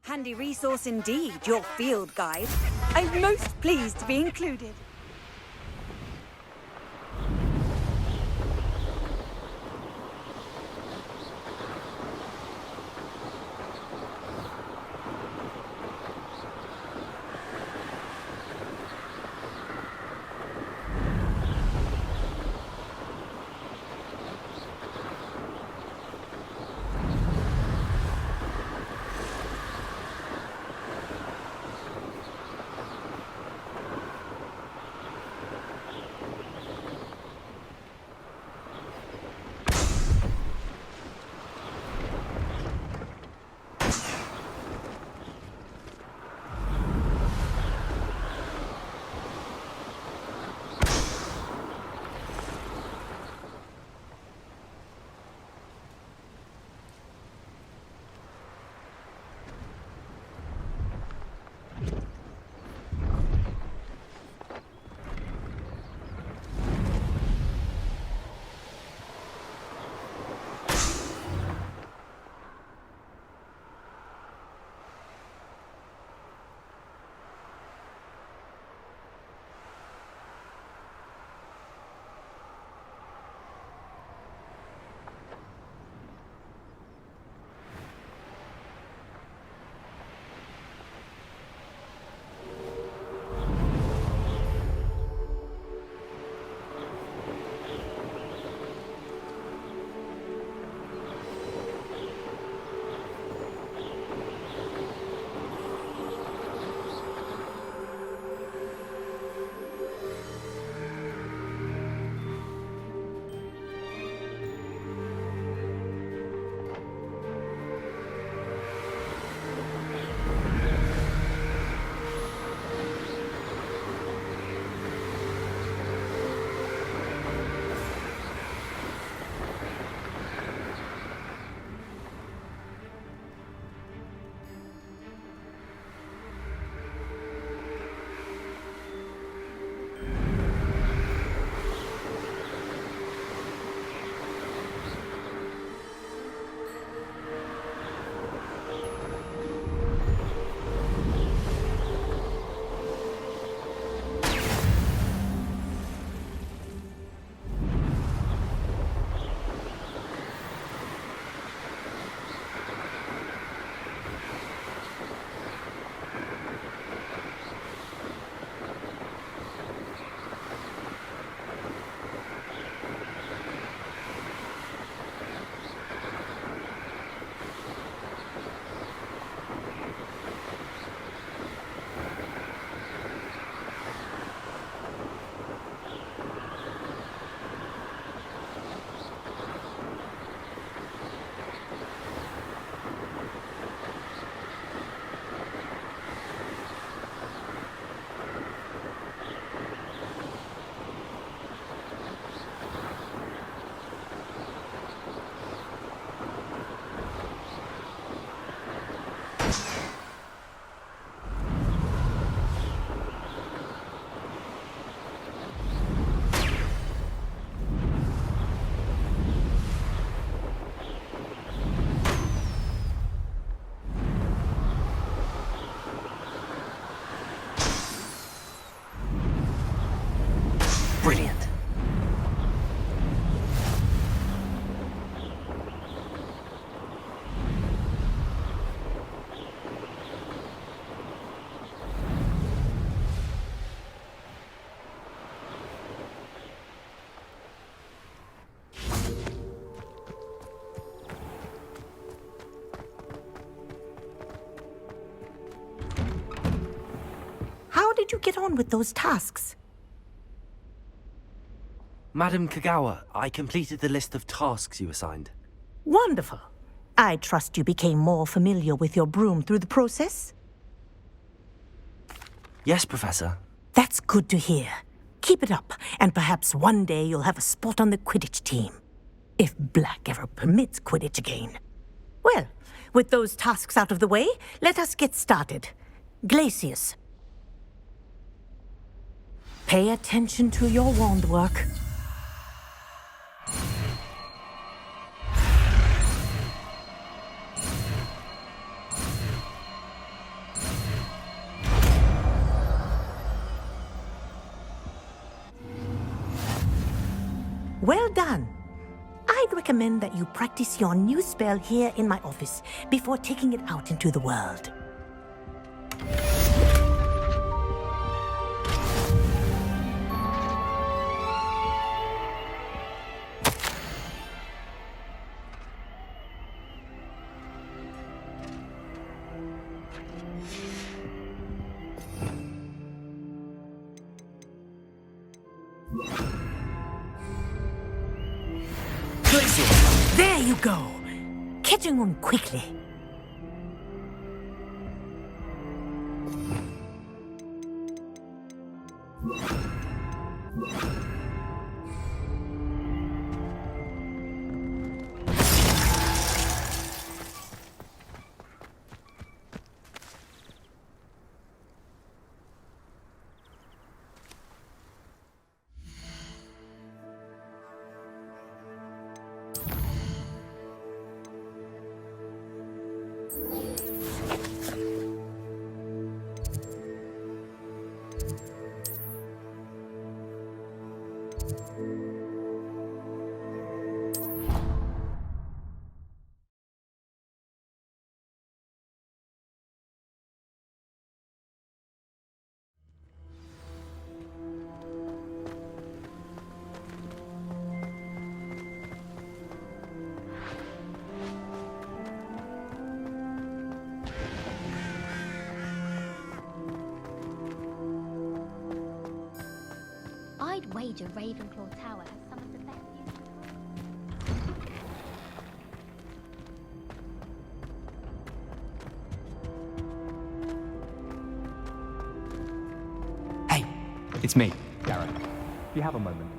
Handy resource indeed, your field guide. I'm most pleased to be included. Brilliant. How did you get on with those tasks? Madam Kogawa, I completed the list of tasks you assigned. Wonderful. I trust you became more familiar with your broom through the process? Yes, Professor. That's good to hear. Keep it up, and perhaps one day you'll have a spot on the Quidditch team. If Black ever permits Quidditch again. Well, with those tasks out of the way, let us get started. Glacius. Pay attention to your wand work. Well done. I'd recommend that you practice your new spell here in my office before taking it out into the world. There you go. Catching on quickly. I'd wager Ravenclaw Tower has some of the best Hey, it's me, Garrett. Do you have a moment?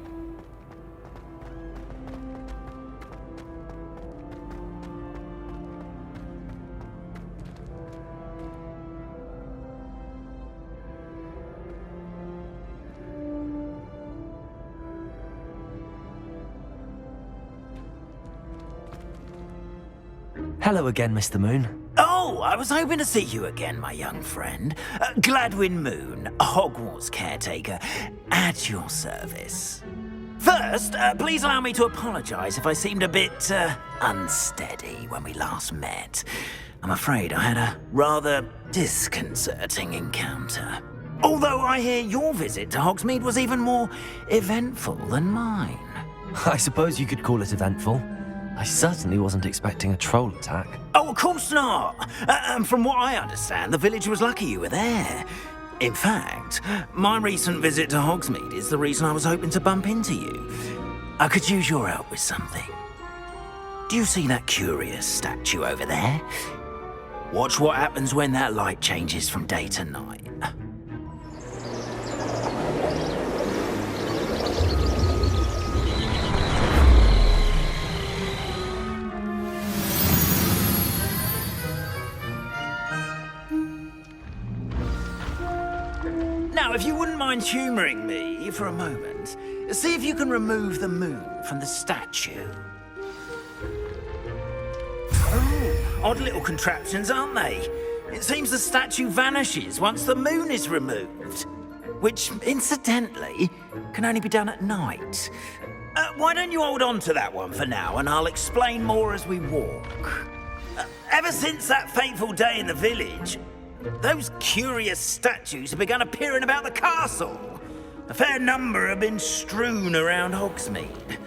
Hello again, Mr. Moon. Oh, I was hoping to see you again, my young friend. Gladwin Moon, Hogwarts Caretaker, at your service. First, please allow me to apologise if I seemed a bit unsteady when we last met. I'm afraid I had a rather disconcerting encounter. Although I hear your visit to Hogsmeade was even more eventful than mine. I suppose you could call it eventful. I certainly wasn't expecting a troll attack. Oh, of course not. From what I understand, the village was lucky you were there. In fact, my recent visit to Hogsmeade is the reason I was hoping to bump into you. I could use your help with something. Do you see that curious statue over there? Watch what happens when that light changes from day to night. Now, if you wouldn't mind humouring me for a moment, see if you can remove the moon from the statue. Oh, odd little contraptions, aren't they? It seems the statue vanishes once the moon is removed. which, incidentally, can only be done at night. Why don't you hold on to that one for now, and I'll explain more as we walk. Ever since that fateful day in the village, those curious statues have begun appearing about the castle. A fair number have been strewn around Hogsmeade.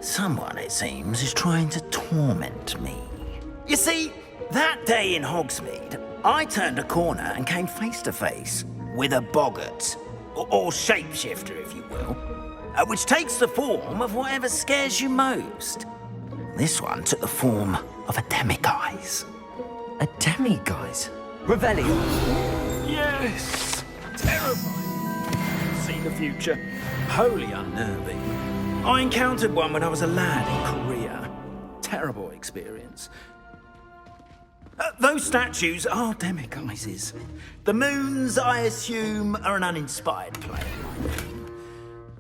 Someone, it seems, is trying to torment me. You see, that day in Hogsmeade, I turned a corner and came face to face with a boggart, or shapeshifter, if you will, which takes the form of whatever scares you most. This one took the form of a demiguise. A demiguise? Revelio! Yes! Terrifying. See the future. Wholly unnerving. I encountered one when I was a lad in Korea. Terrible experience. Those statues are demiguises. The moons, I assume, are an uninspired play of my name.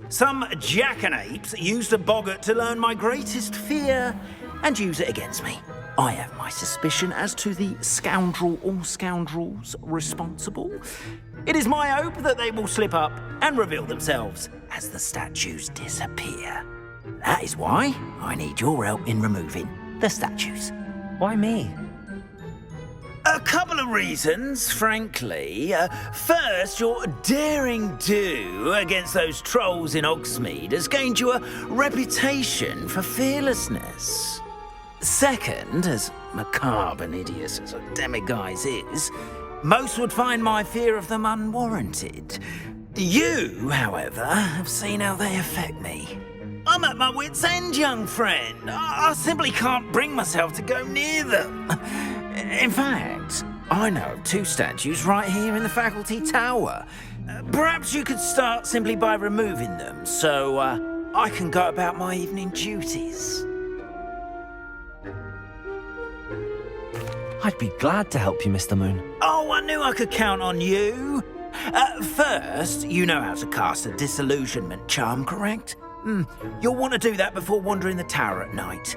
Some jackanapes used a boggart to learn my greatest fear and use it against me. I have my suspicion as to the scoundrel or scoundrels responsible. It is my hope that they will slip up and reveal themselves as the statues disappear. That is why I need your help in removing the statues. Why me? A couple of reasons, frankly. First, your daring do against those trolls in Hogsmeade has gained you a reputation for fearlessness. Second, as macabre and hideous as a demiguise is, most would find my fear of them unwarranted. You, however, have seen how they affect me. I'm at my wit's end, young friend. I simply can't bring myself to go near them. In fact, I know of 2 statues right here in the faculty tower. Perhaps you could start simply by removing them, so I can go about my evening duties. I'd be glad to help you, Mr. Moon. Oh, I knew I could count on you. First, you know how to cast a disillusionment charm, correct? You'll want to do that before wandering the tower at night.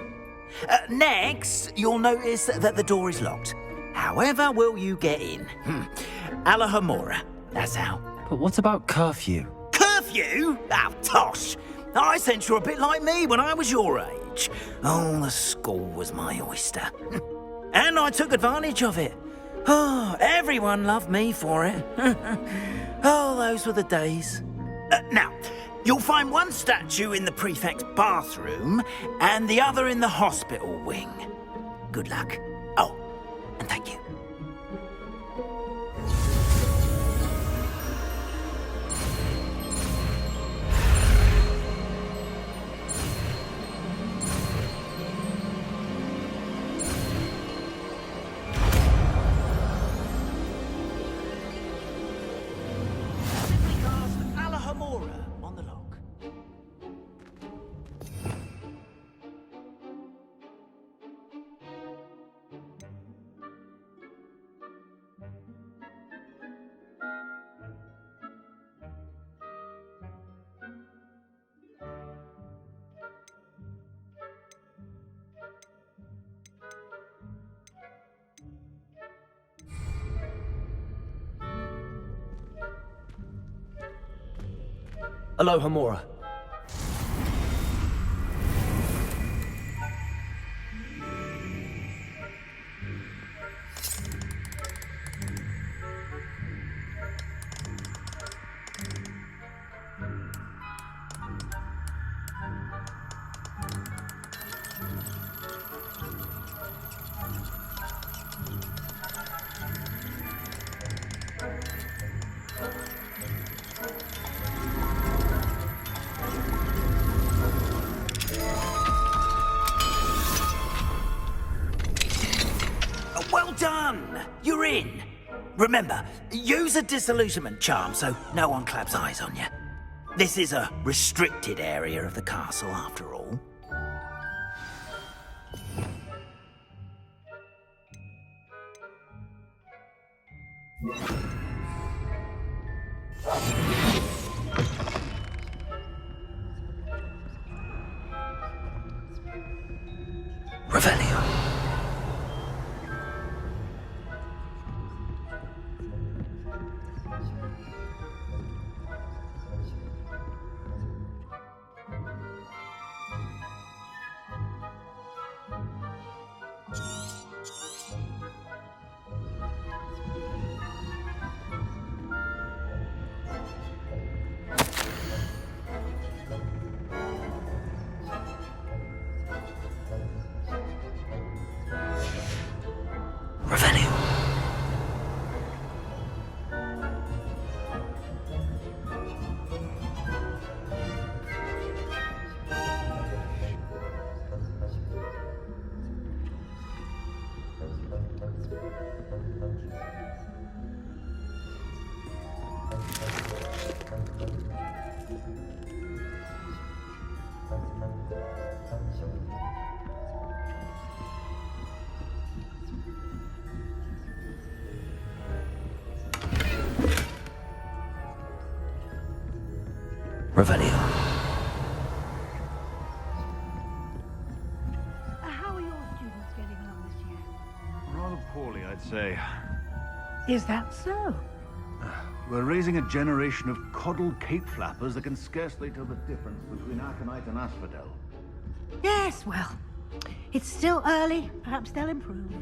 Next, you'll notice that the door is locked. However will you get in? Alahomora, that's how. But what about curfew? Curfew? Oh, tosh. I sense you're a bit like me when I was your age. Oh, the school was my oyster. And I took advantage of it. Oh, everyone loved me for it. Oh, those were the days. Now, you'll find one statue in the prefect's bathroom and the other in the hospital wing. Good luck. Oh, and thank you. Alohomora. Well done! You're in. Remember, use a disillusionment charm so no one claps eyes on you. This is a restricted area of the castle, after all. Revelio. Revelio. How are your students getting along this year? Rather poorly, I'd say. Is that so? We're raising a generation of coddled cape flappers that can scarcely tell the difference between aconite and asphodel. Yes, well, it's still early. Perhaps they'll improve.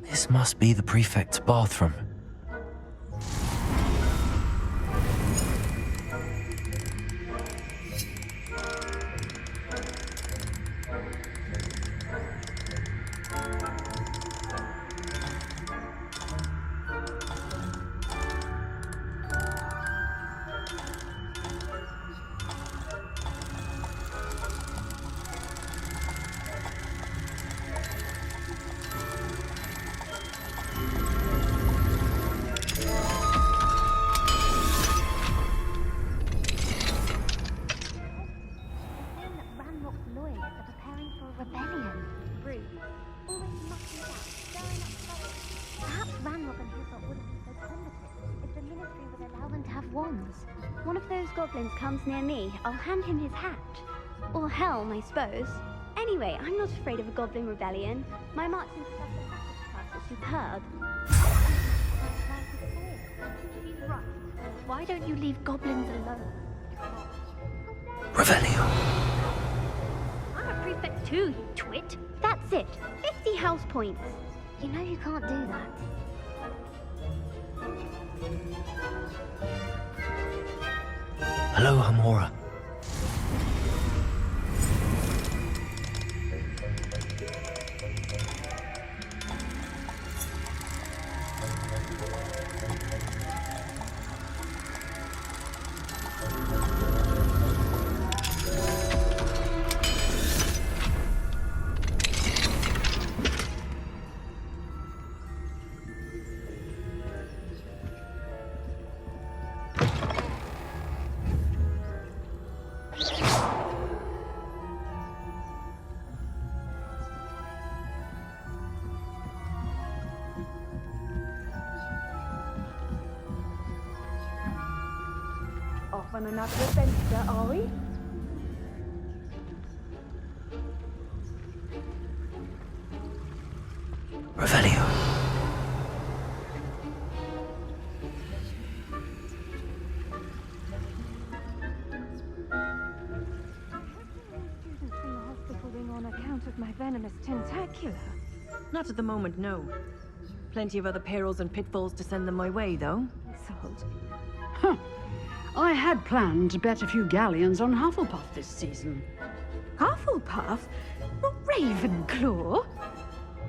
This must be the prefect's bathroom. Goblins comes near me, I'll hand him his hat. Or Helm, I suppose. Anyway, I'm not afraid of a goblin rebellion. My marks in class are superb. She's right. Why don't you leave goblins alone? Revelio. I'm a prefect too, you twit. That's it. 50 house points. You know you can't do that. Hello, Hamora. Off on another adventure, are we? Revelio. Students in the hospital wing on account of my venomous tentacular. Not at the moment, no. Plenty of other perils and pitfalls to send them my way, though. Insult. Huh. I had planned to bet a few galleons on Hufflepuff this season. Hufflepuff? Not Ravenclaw?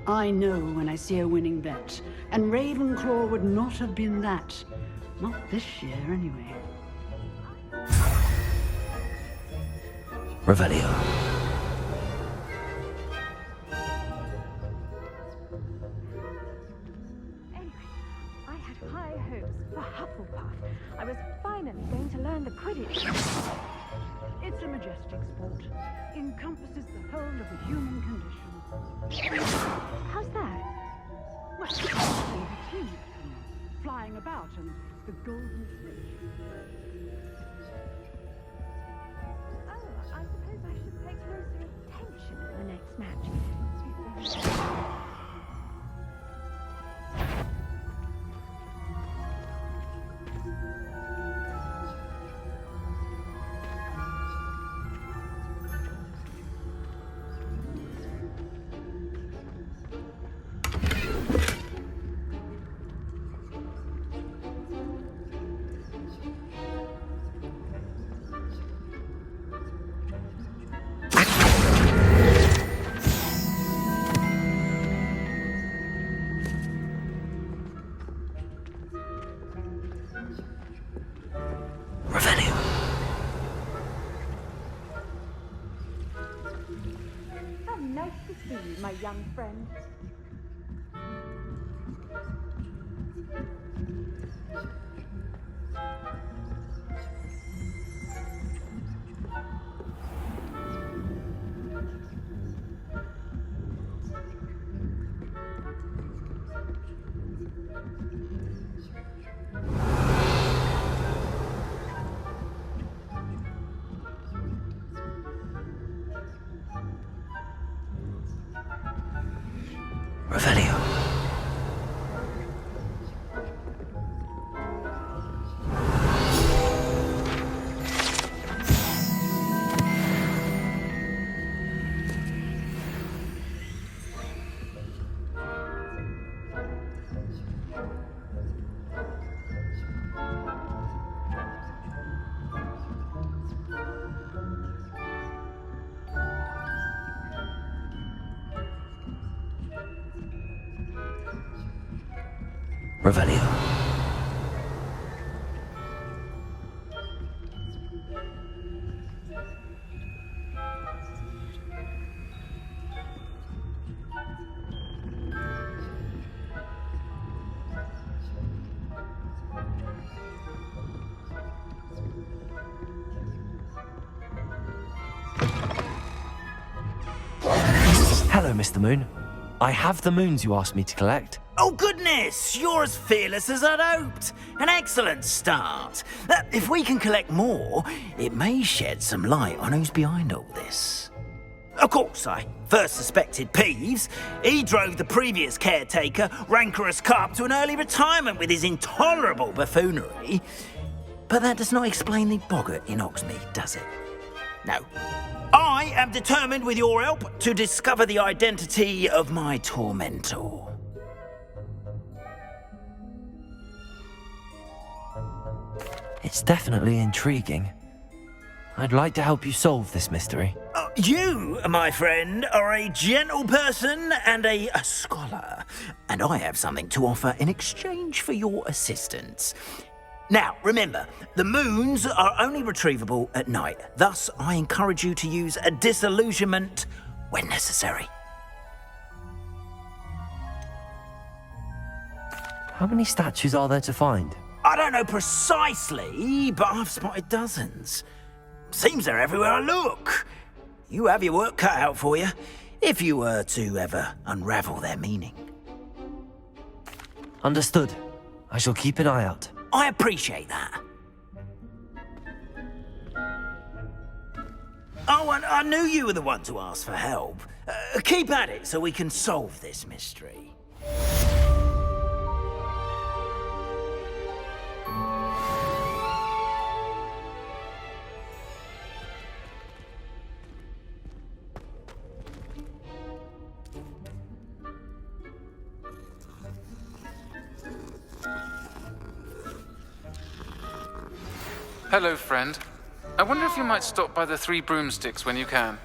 I know when I see a winning bet, and Ravenclaw would not have been that. Not this year, anyway. Revelio. Anyway, I had had high hopes for Hufflepuff. I was finally going to learn the Quidditch. It's a majestic sport. Encompasses the whole of the human condition. How's that? Well, the team flying about and the golden snitch. Oh, I suppose I should pay closer attention at the next match. My young friend. Revelio. Hello, Mr. Moon. I have the moons you asked me to collect. Oh, goodness! You're as fearless as I'd hoped. An excellent start. If we can collect more, it may shed some light on who's behind all this. Of course, I first suspected Peeves. He drove the previous caretaker, Rancorous Carp, to an early retirement with his intolerable buffoonery. But that does not explain the boggart in Hogsmeade, does it? No. I am determined, with your help, to discover the identity of my tormentor. It's definitely intriguing. I'd like to help you solve this mystery. You, my friend, are a gentle person and a scholar, and I have something to offer in exchange for your assistance. Now, remember, the moons are only retrievable at night. Thus, I encourage you to use a disillusionment when necessary. How many statues are there to find? I don't know precisely, but I've spotted dozens. Seems they're everywhere I look. You have your work cut out for you, if you were to ever unravel their meaning. Understood. I shall keep an eye out. I appreciate that. Oh, and I knew you were the one to ask for help. Keep at it so we can solve this mystery. Hello, friend. I wonder if you might stop by the Three Broomsticks when you can.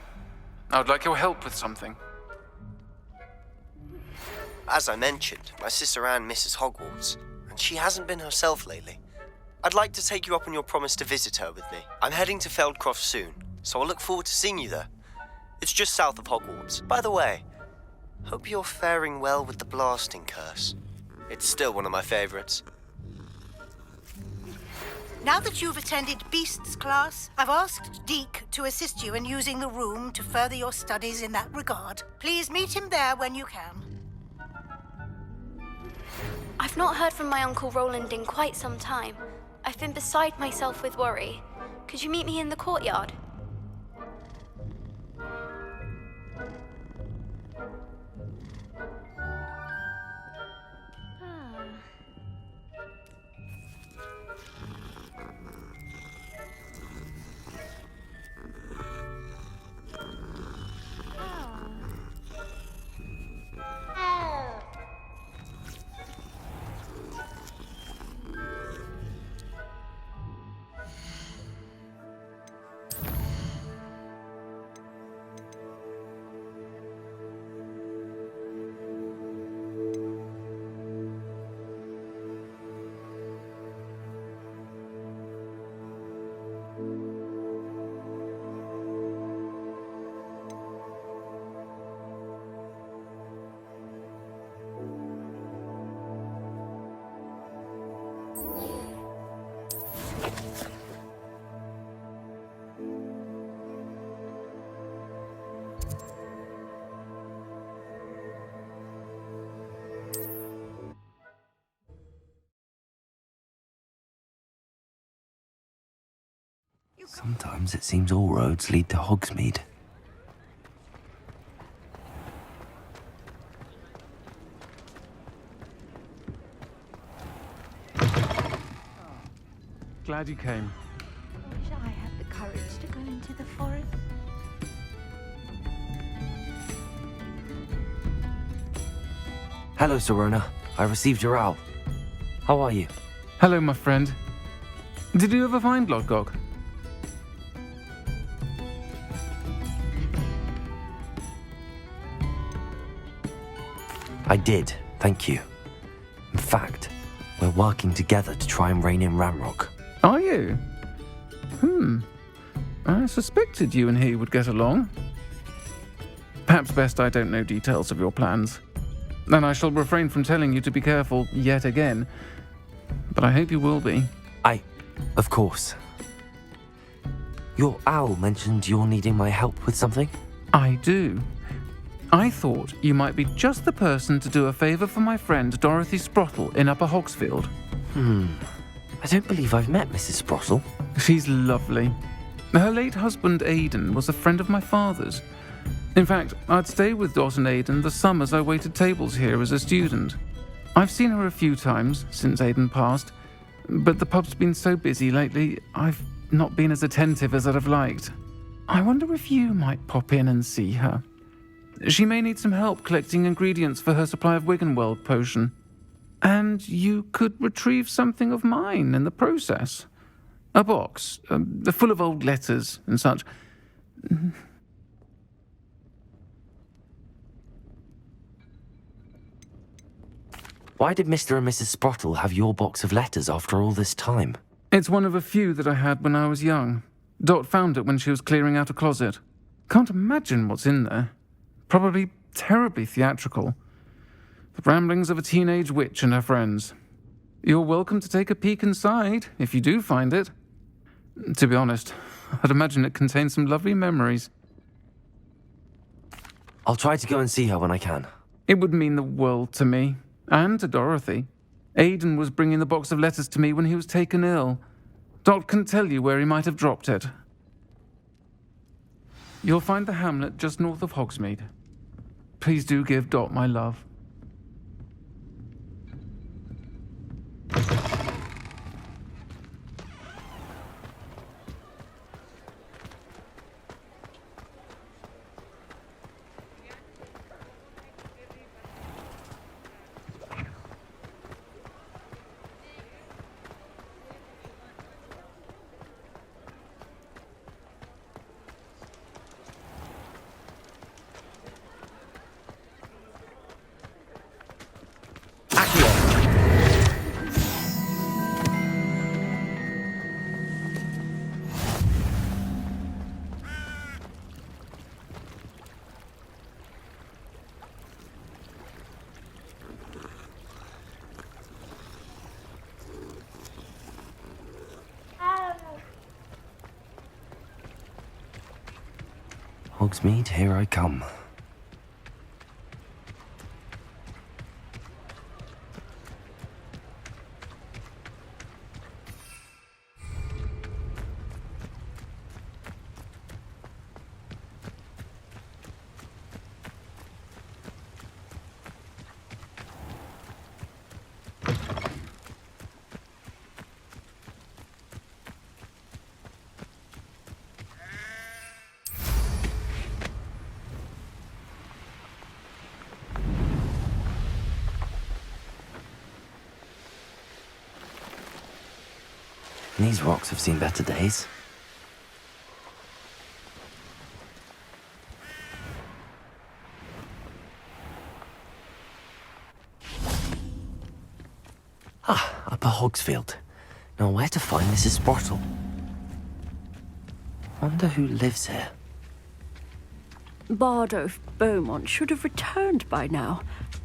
I would like your help with something. As I mentioned, my sister Anne misses Hogwarts, and she hasn't been herself lately. I'd like to take you up on your promise to visit her with me. I'm heading to Feldcroft soon, so I look forward to seeing you there. It's just south of Hogwarts. By the way, hope you're faring well with the blasting curse. It's still one of my favorites. Now that you've attended Beasts class, I've asked Deke to assist you in using the room to further your studies in that regard. Please meet him there when you can. I've not heard from my Uncle Rowland in quite some time. I've been beside myself with worry. Could you meet me in the courtyard? Sometimes it seems all roads lead to Hogsmeade. Glad you came. I wish I had the courage to go into the forest. Hello, Serona. I received your owl. How are you? Hello, my friend. Did you ever find Lodgok? I did, thank you. In fact, we're working together to try and rein in Ramrock. Are you? I suspected you and he would get along. Perhaps best I don't know details of your plans. And I shall refrain from telling you to be careful yet again. But I hope you will be. Of course. Your owl mentioned you're needing my help with something? I do. I thought you might be just the person to do a favour for my friend Dorothy Sprottle in Upper Hogsfield. I don't believe I've met Mrs. Sprottle. She's lovely. Her late husband Aidan was a friend of my father's. In fact, I'd stay with Dot and Aidan the summers I waited tables here as a student. I've seen her a few times since Aidan passed, but the pub's been so busy lately, I've not been as attentive as I'd have liked. I wonder if you might pop in and see her. She may need some help collecting ingredients for her supply of Wiggenweld potion. And you could retrieve something of mine in the process. A box, full of old letters and such. Why did Mr. and Mrs. Sprottle have your box of letters after all this time? It's one of a few that I had when I was young. Dot found it when she was clearing out a closet. Can't imagine what's in there. Probably terribly theatrical. The ramblings of a teenage witch and her friends. You're welcome to take a peek inside, if you do find it. To be honest, I'd imagine it contains some lovely memories. I'll try to go and see her when I can. It would mean the world to me, and to Dorothy. Aidan was bringing the box of letters to me when he was taken ill. Dot can tell you where he might have dropped it. You'll find the hamlet just north of Hogsmeade. Please do give Dot my love. Hogsmeade, here I come. These rocks have seen better days. Ah, Upper Hogsfield. Now where to find Mrs. Sprottle? Wonder who lives here. Bardolph Beaumont should have returned by now.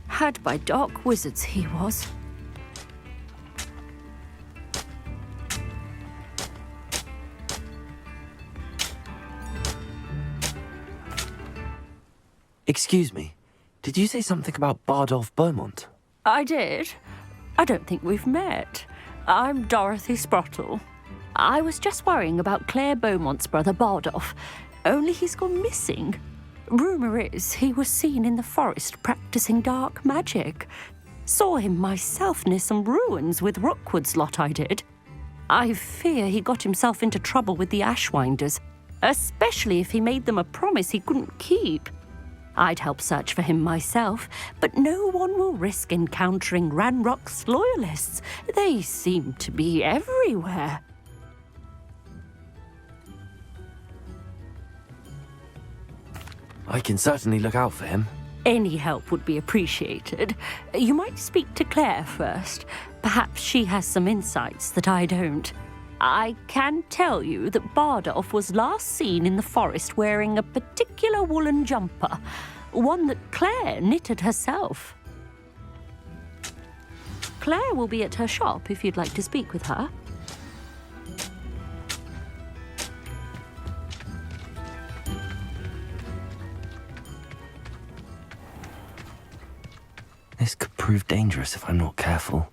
Had by dark wizards he was. Excuse me, did you say something about Bardolph Beaumont? I did. I don't think we've met. I'm Dorothy Sprottle. I was just worrying about Claire Beaumont's brother Bardolph, only he's gone missing. Rumour is he was seen in the forest practicing dark magic. Saw him myself near some ruins with Rookwood's lot I did. I fear he got himself into trouble with the Ashwinders, especially if he made them a promise he couldn't keep. I'd help search for him myself, but no one will risk encountering Ranrock's loyalists. They seem to be everywhere. I can certainly look out for him. Any help would be appreciated. You might speak to Claire first. Perhaps she has some insights that I don't. I can tell you that Bardolph was last seen in the forest wearing a particular woolen jumper, one that Claire knitted herself. Claire will be at her shop if you'd like to speak with her. This could prove dangerous if I'm not careful.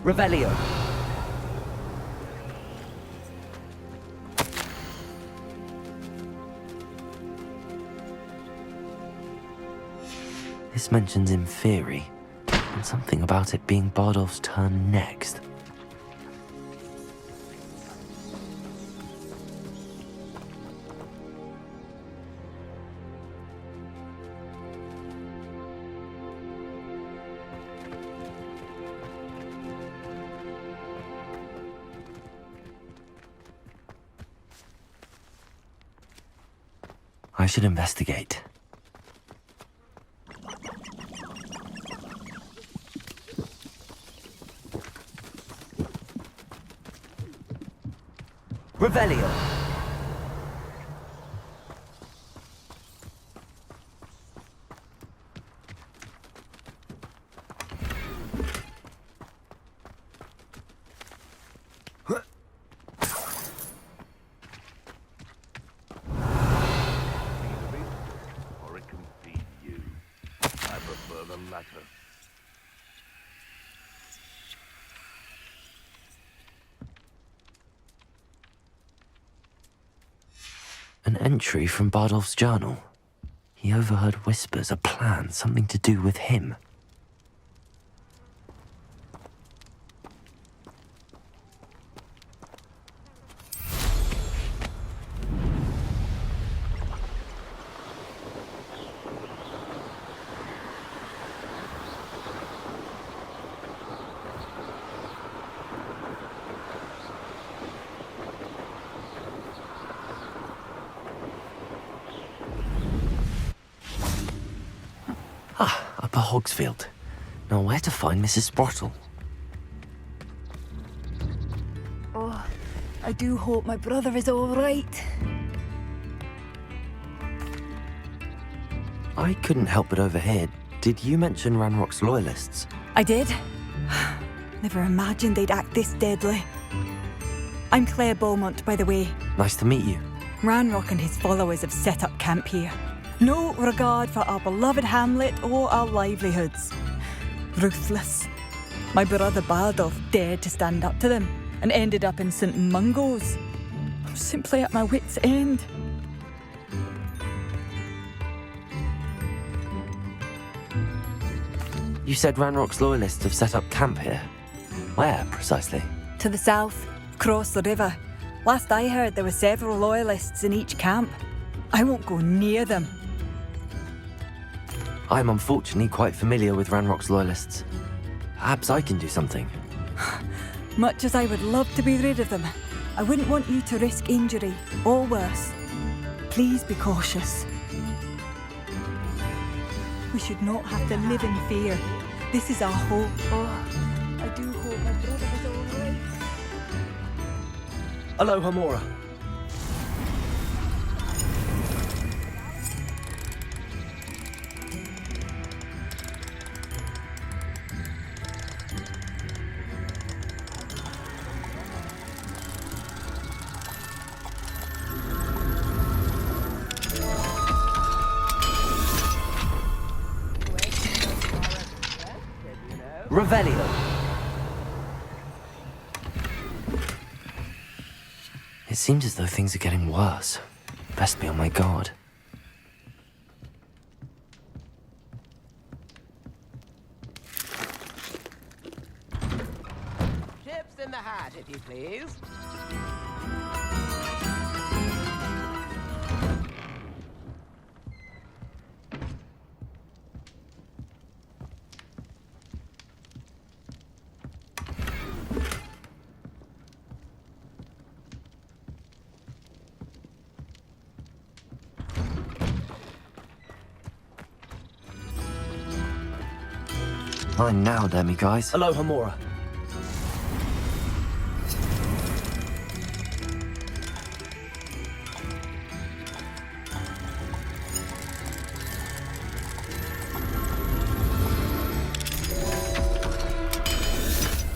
Revelio. This mentions in theory, and something about it being Bardolph's turn next. I should investigate. Revelio. Or it can feed you. I prefer the latter. An entry from Bardolph's journal. He overheard whispers, a plan, something to do with him. Upper Hogsfield. Now where to find Mrs. Sprottle? Oh, I do hope my brother is all right. I couldn't help but overhear. Did you mention Ranrock's loyalists? I did. Never imagined they'd act this deadly. I'm Claire Beaumont, by the way. Nice to meet you. Ranrock and his followers have set up camp here. No regard for our beloved hamlet or our livelihoods. Ruthless. My brother Bardolph dared to stand up to them and ended up in St. Mungo's. I'm simply at my wit's end. You said Ranrock's loyalists have set up camp here. Where, precisely? To the south, across the river. Last I heard, there were several loyalists in each camp. I won't go near them. I'm unfortunately quite familiar with Ranrock's loyalists. Perhaps I can do something. Much as I would love to be rid of them, I wouldn't want you to risk injury, or worse. Please be cautious. We should not have to live in fear. This is our hope. Oh, I do hope my brother is all right. Aloha, Mora. Revelio. It seems as though things are getting worse. Best be on my guard. Chips in the hat, if you please. Fine now, Demi guys. Aloha, Mora.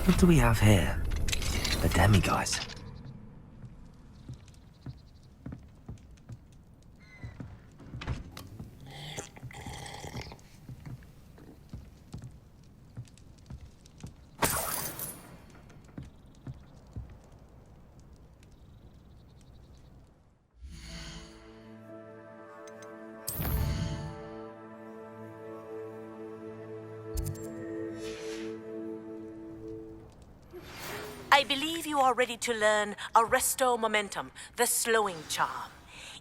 What do we have here? The Demi guys. I believe you are ready to learn Arresto Momentum, the slowing charm.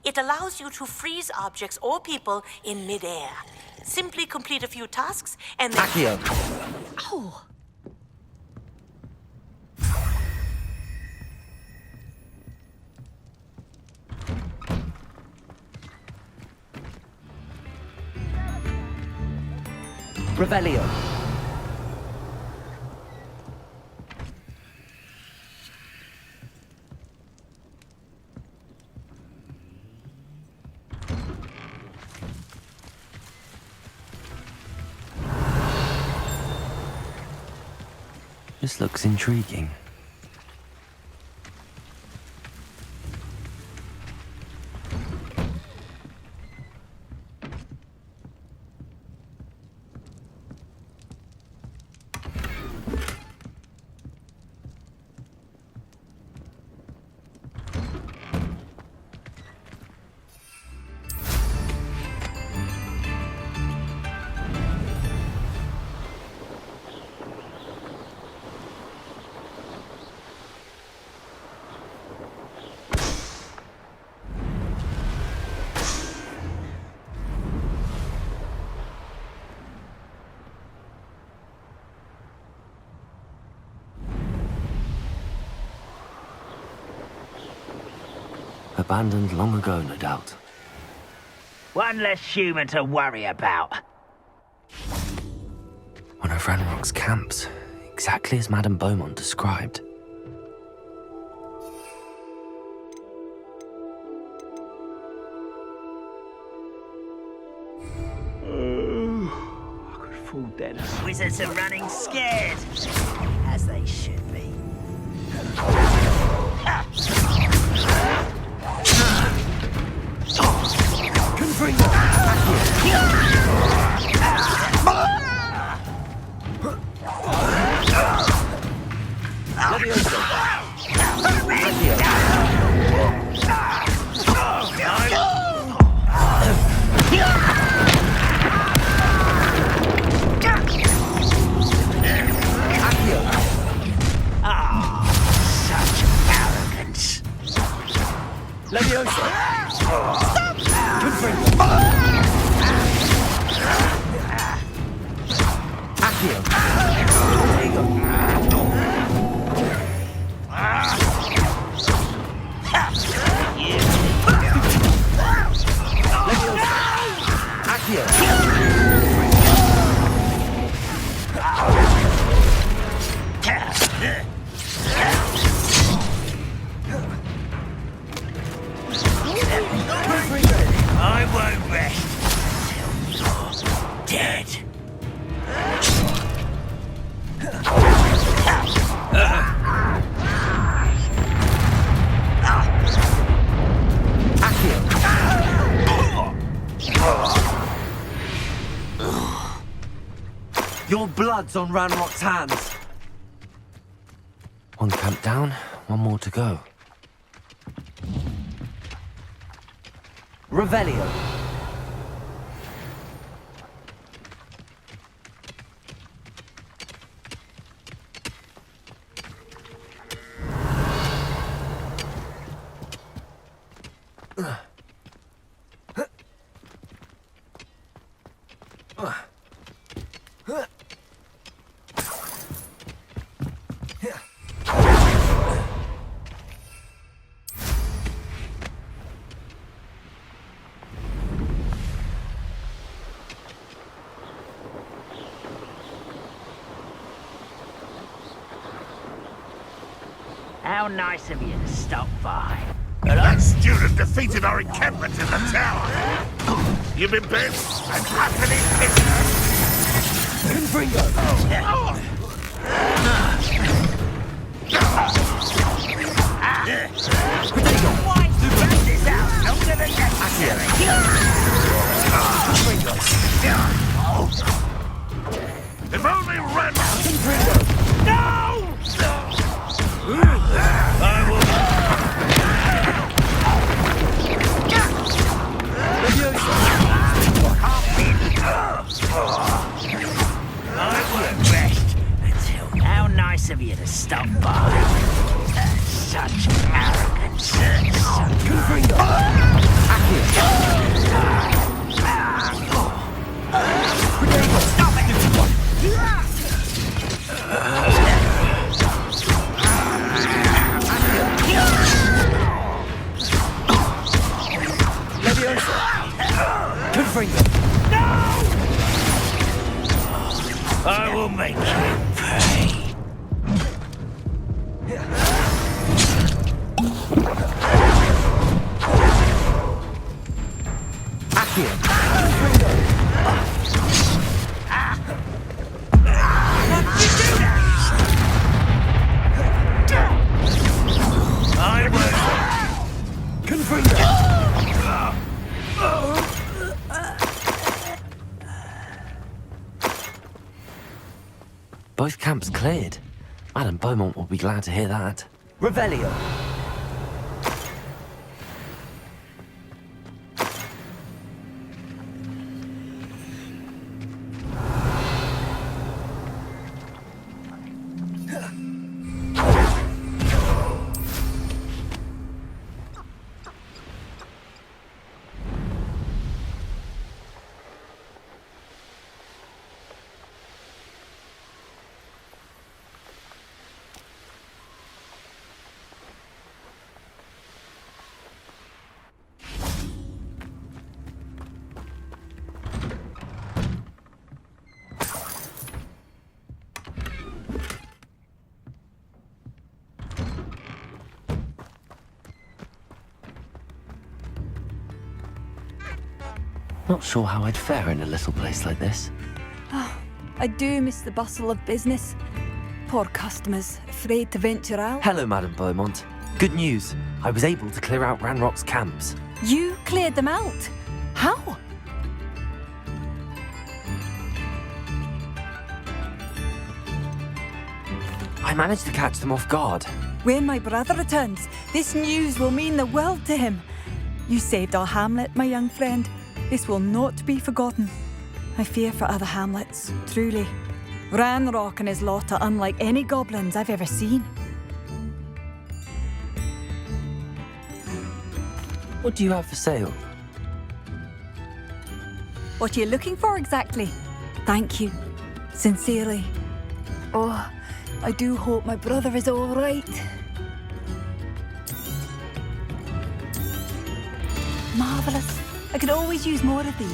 It allows you to freeze objects or people in midair. Simply complete a few tasks and then... Accio. Oh. Revelio. This looks intriguing. Abandoned long ago, no doubt. One less human to worry about. One of Ranrock's camps, exactly as Madame Beaumont described. I could fall dead. Wizards are running scared, as they should be. I won't rest till you're dead. Your blood's on Ranrock's hands. One camp down, one more to go. Revelio. How nice of you to stop by. That student defeated our encampment in the tower. You've been bent and happily kissed. Gryffindor! If only Red... No! I will... I won't rest until... How nice of you to stop by. Such arrogance. Stop it! No! I will make you pay. Both camps cleared. Madame Beaumont will be glad to hear that. Revelio! Not sure how I'd fare in a little place like this. I do miss the bustle of business. Poor customers, afraid to venture out. Hello, Madame Beaumont. Good news. I was able to clear out Ranrock's camps. You cleared them out? How? I managed to catch them off guard. When my brother returns, this news will mean the world to him. You saved our hamlet, my young friend. This will not be forgotten. I fear for other hamlets, truly. Ranrock and his lot are unlike any goblins I've ever seen. What do you have for sale? What are you looking for exactly? Thank you. Sincerely. Oh, I do hope my brother is all right. Marvellous. I could always use more of these.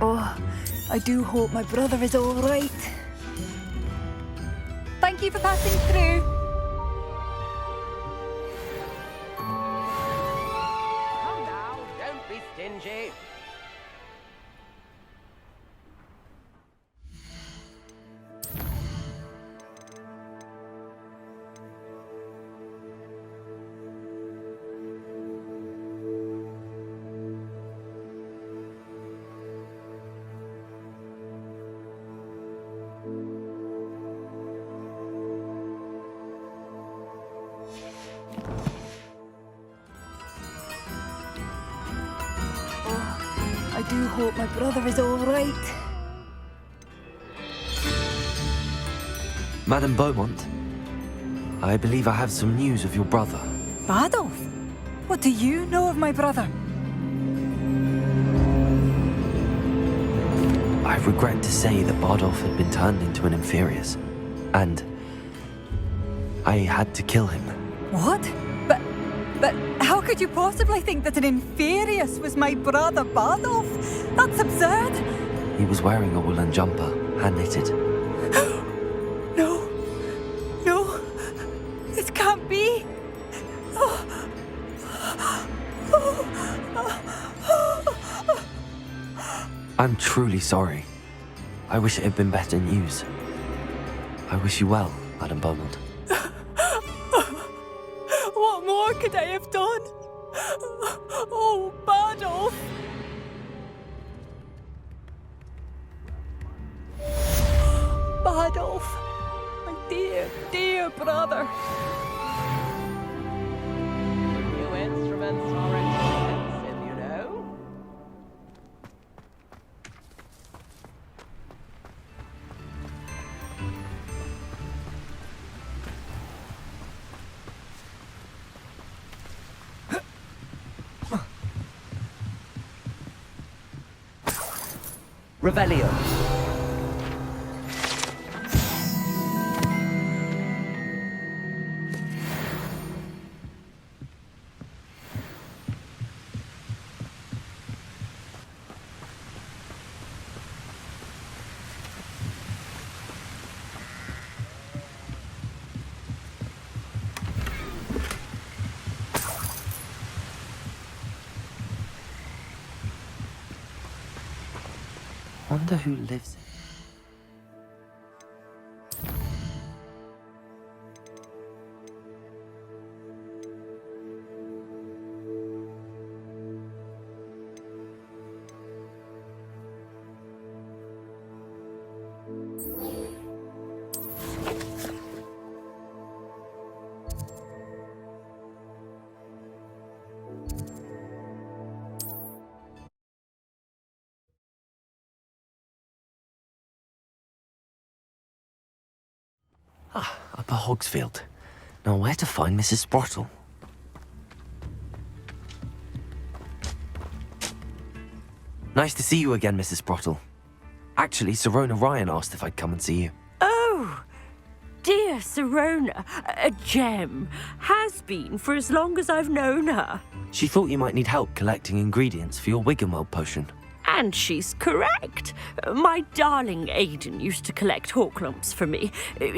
Oh, I do hope my brother is all right. Thank you for passing through. Come now, don't be stingy. I do hope my brother is all right. Madame Beaumont, I believe I have some news of your brother. Badolf? What do you know of my brother? I regret to say that Bardolph had been turned into an Inferius, and I had to kill him. What? But how could you possibly think that an Inferius was my brother Bardolph? That's absurd. He was wearing a woolen jumper, hand-knitted. No, this can't be. I'm truly sorry. I wish it had been better news. I wish you well, Madame Beaumont. What more could I have done? Oh, Bardolph! Bardolph, my dear, dear brother. New instruments are expensive, you know. Revelio. Wonder who lives in. Upper Hogsfield. Now, where to find Mrs. Sprottle? Nice to see you again, Mrs. Sprottle. Actually, Sirona Ryan asked if I'd come and see you. Oh, dear Sirona, a gem. Has been for as long as I've known her. She thought you might need help collecting ingredients for your Wiggenweld potion. And she's correct. My darling Aidan used to collect Horklumps for me.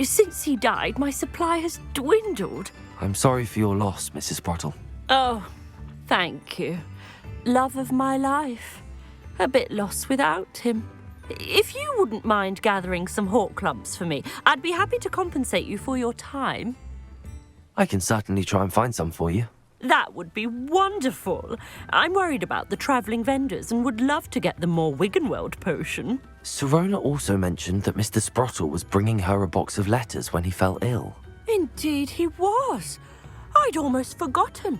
Since he died, my supply has dwindled. I'm sorry for your loss, Mrs. Sprottle. Oh, thank you. Love of my life. A bit lost without him. If you wouldn't mind gathering some Horklumps for me, I'd be happy to compensate you for your time. I can certainly try and find some for you. That would be wonderful. I'm worried about the travelling vendors and would love to get them more Wiggenweld potion. Sirona also mentioned that Mr. Sprottle was bringing her a box of letters when he fell ill. Indeed he was. I'd almost forgotten.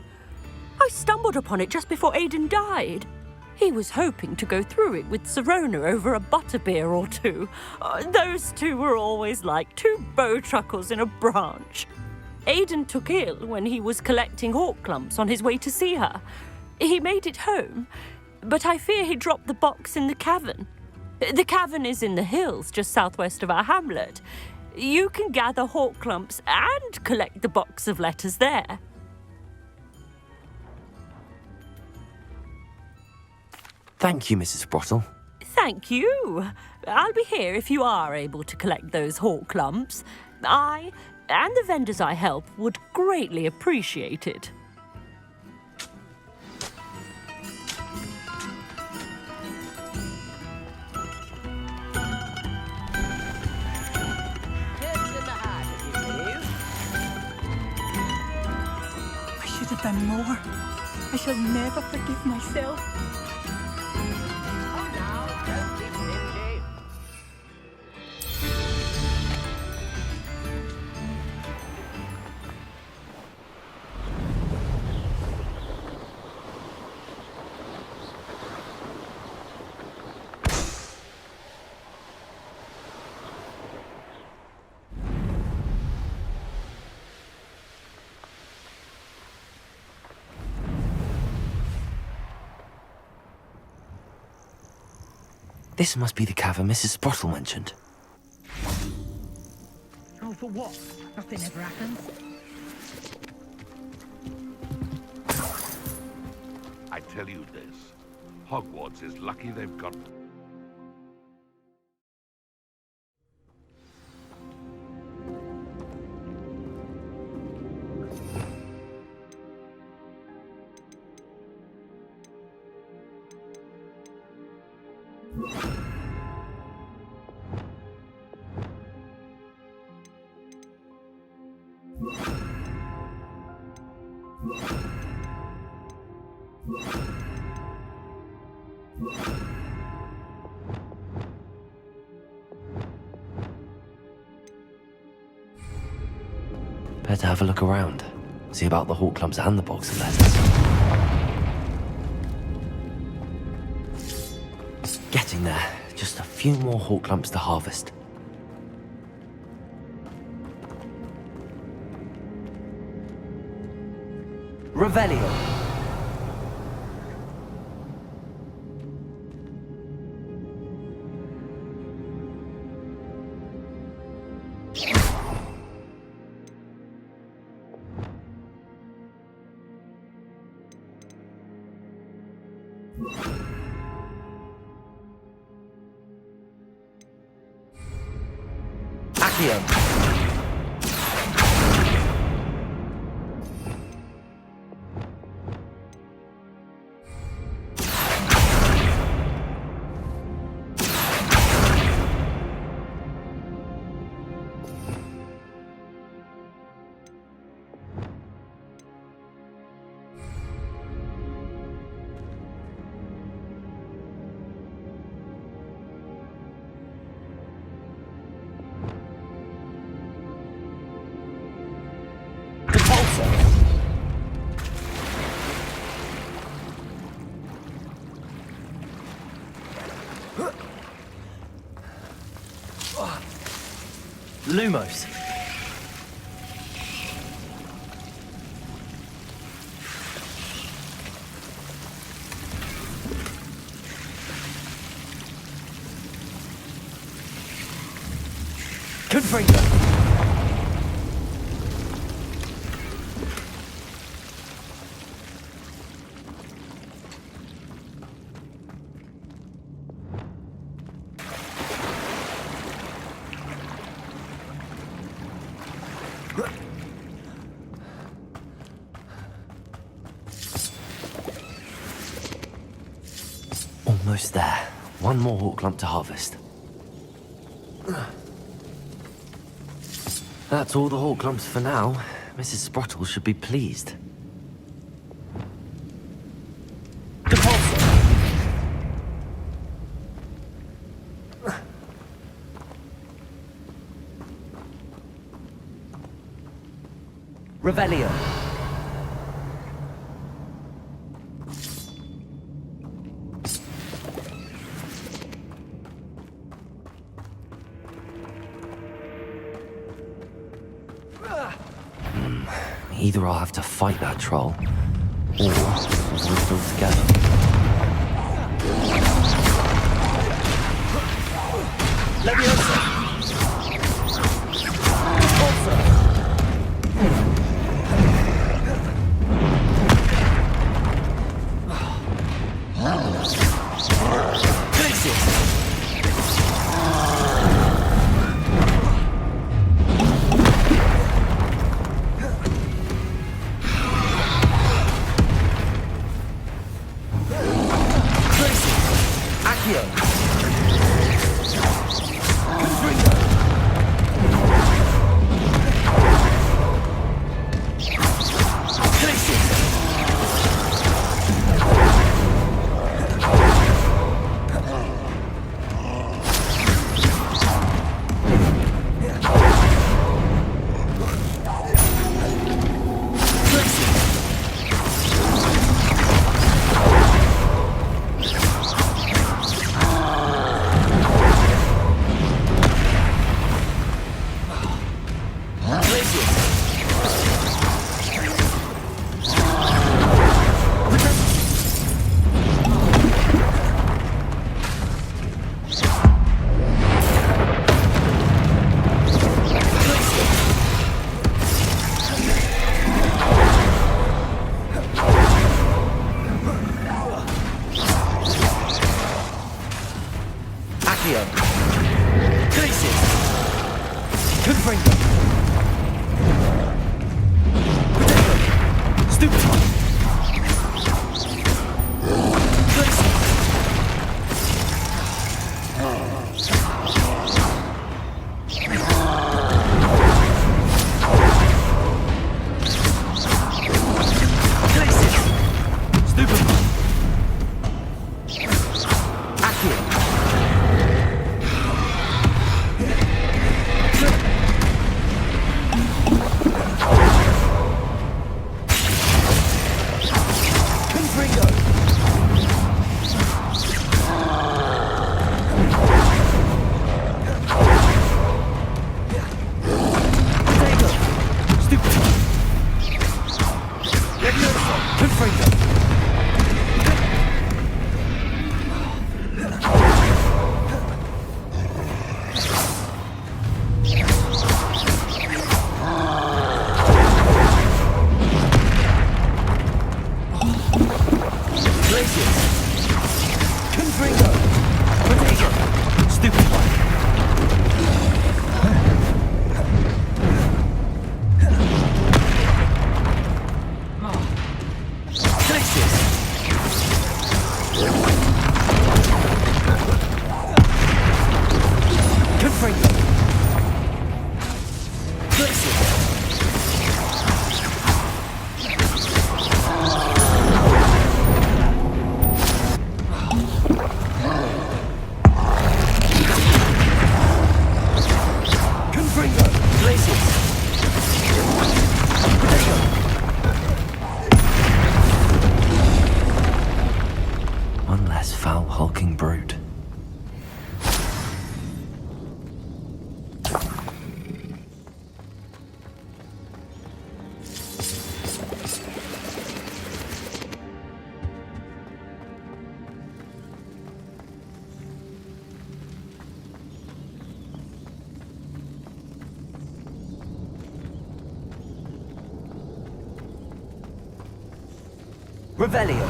I stumbled upon it just before Aidan died. He was hoping to go through it with Sirona over a butterbeer or two. Those two were always like two bowtruckles in a branch. Aidan took ill when he was collecting Horklumps on his way to see her. He made it home, but I fear he dropped the box in the cavern. The cavern is in the hills just southwest of our hamlet. You can gather Horklumps and collect the box of letters there. Thank you, Mrs. Sprottle. Thank you. I'll be here if you are able to collect those Horklumps. I and the vendors I help would greatly appreciate it. I should have done more. I shall never forgive myself. Oh, now, don't be stingy. This must be the cavern Mrs. Sprottle mentioned. Oh, for what? Nothing ever happens. I tell you this, Hogwarts is lucky they've got... Better have a look around. See about the Horklumps and the box of letters. Getting there. Just a few more Horklumps to harvest. Revelio. Accio. Lumos. Confringo! Almost there. One more hawk lump to harvest. That's all the hawk lumps for now. Mrs. Sprottle should be pleased. Revelio. Either I'll have to fight that troll, or avoid it altogether. Leviosa! Revelio.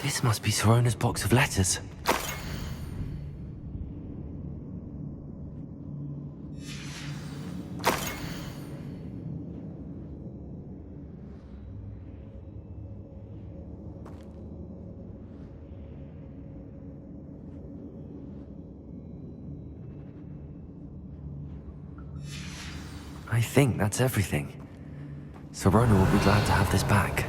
This must be Sorona's box of letters. I think that's everything. Sorona will be glad to have this back.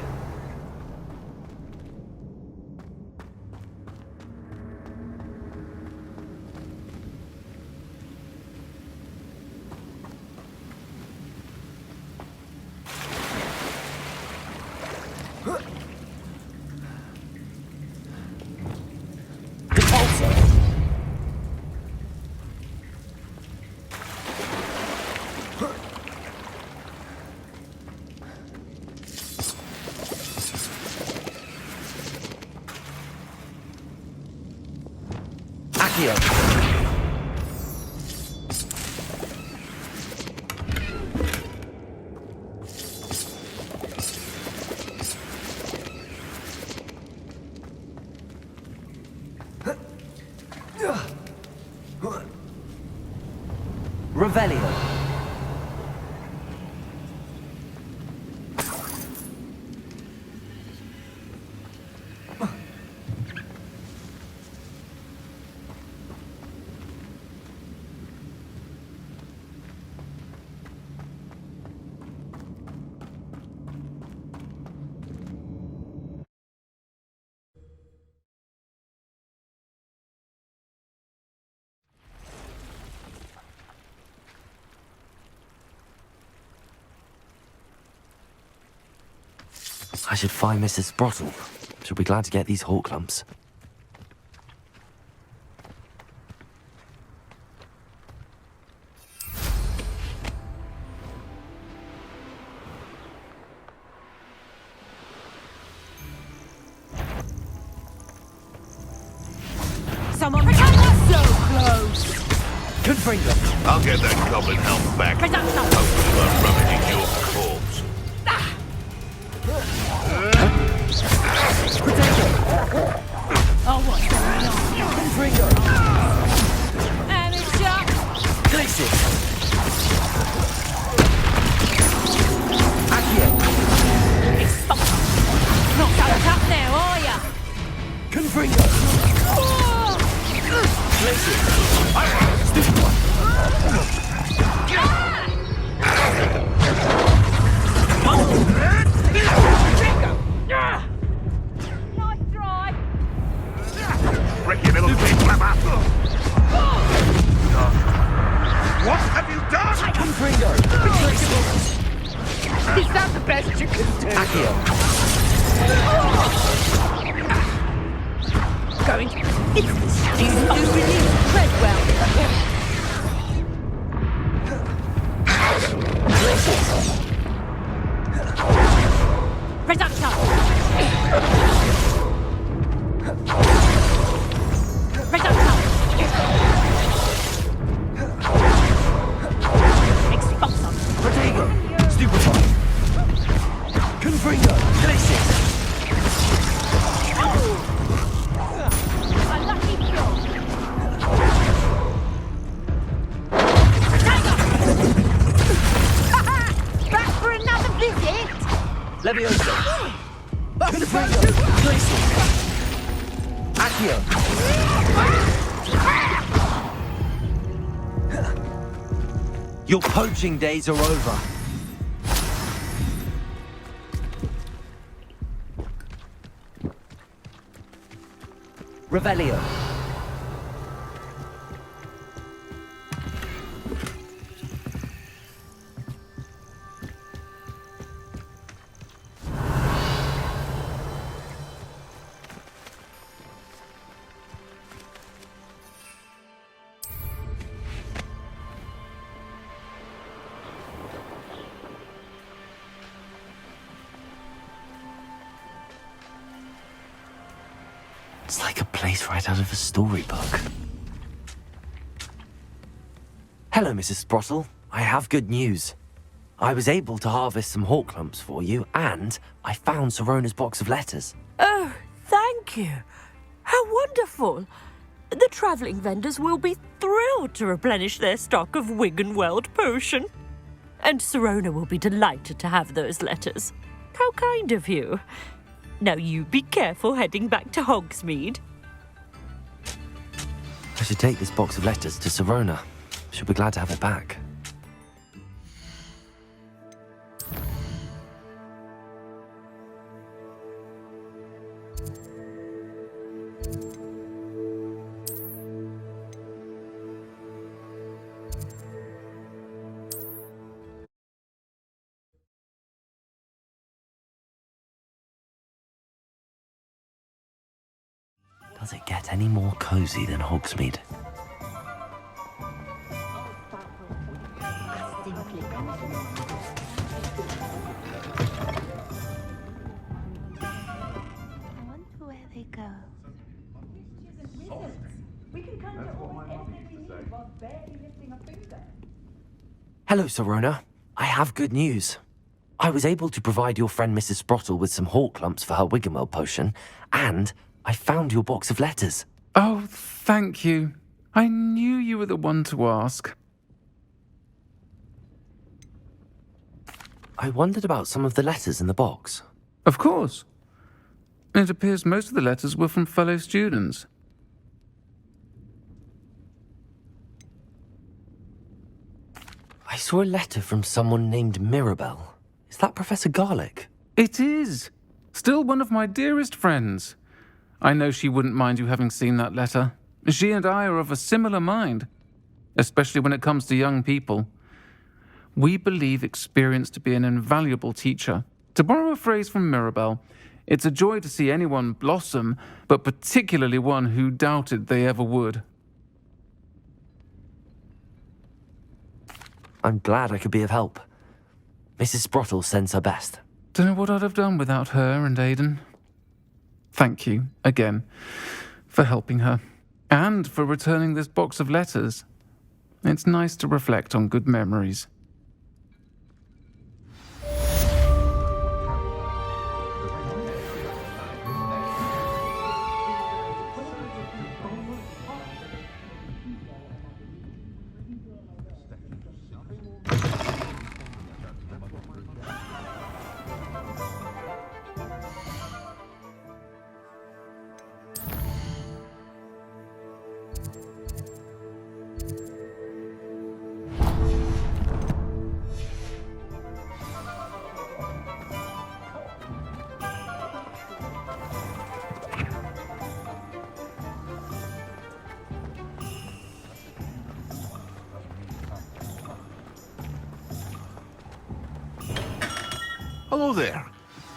Revelio. I should find Mrs. Sprottle. She'll be glad to get these hawk lumps. Someone pretend us so close! Confringo. I'll get that goblin helm back. Hopefully we're rummaging your corpse. Oh, what's going on? Confringo. And it's up! Glacier. Accio. Not so tough now, are ya? Confringo. Glacier. Stupid one. Nice try! Ricky, little bit clever. What have you done? Confringo. Is that the best you can do? Accio. Going to... It's the stupid tread well. Reduction! Reduction! Expulsum! Levioso! Accio! Your poaching days are over. Revelio. It's like a place right out of a storybook. Hello, Mrs. Sprottle. I have good news. I was able to harvest some hawk clumps for you, and I found Sirona's box of letters. Oh, thank you. How wonderful. The travelling vendors will be thrilled to replenish their stock of Wiggenweld potion. And Sirona will be delighted to have those letters. How kind of you. Now you be careful heading back to Hogsmeade. I should take this box of letters to Sirona. She'll be glad to have it back. Does it get any more cozy than Hogsmeade? Hello, Sirona. I have good news. I was able to provide your friend Mrs. Sprottle with some hawk clumps for her Wiggenweld potion, and I found your box of letters. Oh, thank you. I knew you were the one to ask. I wondered about some of the letters in the box. Of course. It appears most of the letters were from fellow students. I saw a letter from someone named Mirabelle. Is that Professor Garlick? It is. Still one of my dearest friends. I know she wouldn't mind you having seen that letter. She and I are of a similar mind, especially when it comes to young people. We believe experience to be an invaluable teacher. To borrow a phrase from Mirabelle, it's a joy to see anyone blossom, but particularly one who doubted they ever would. I'm glad I could be of help. Mrs. Sprottle sends her best. Don't know what I'd have done without her and Aidan. Thank you, again, for helping her, and for returning this box of letters. It's nice to reflect on good memories. Hello there.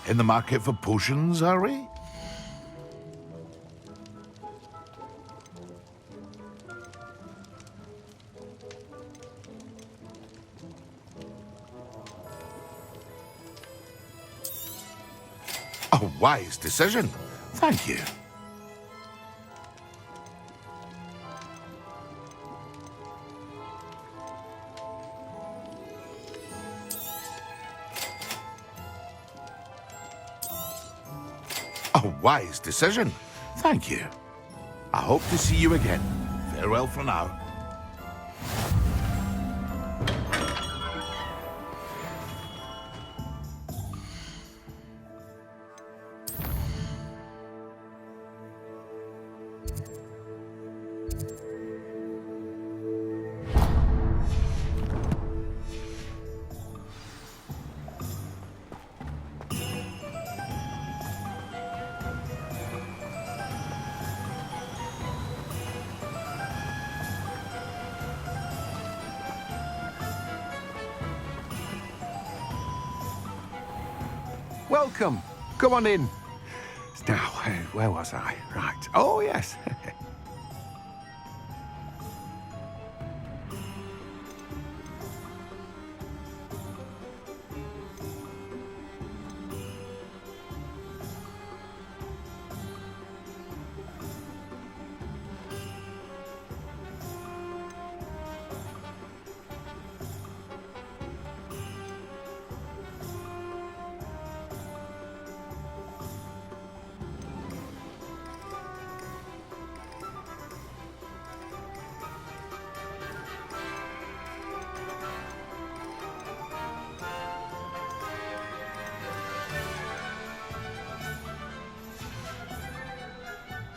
In the market for potions, are we? A wise decision. Thank you. A wise decision. Thank you. I hope to see you again. Farewell for now. welcome. Come on in. Now, where was I? Right. Oh, yes.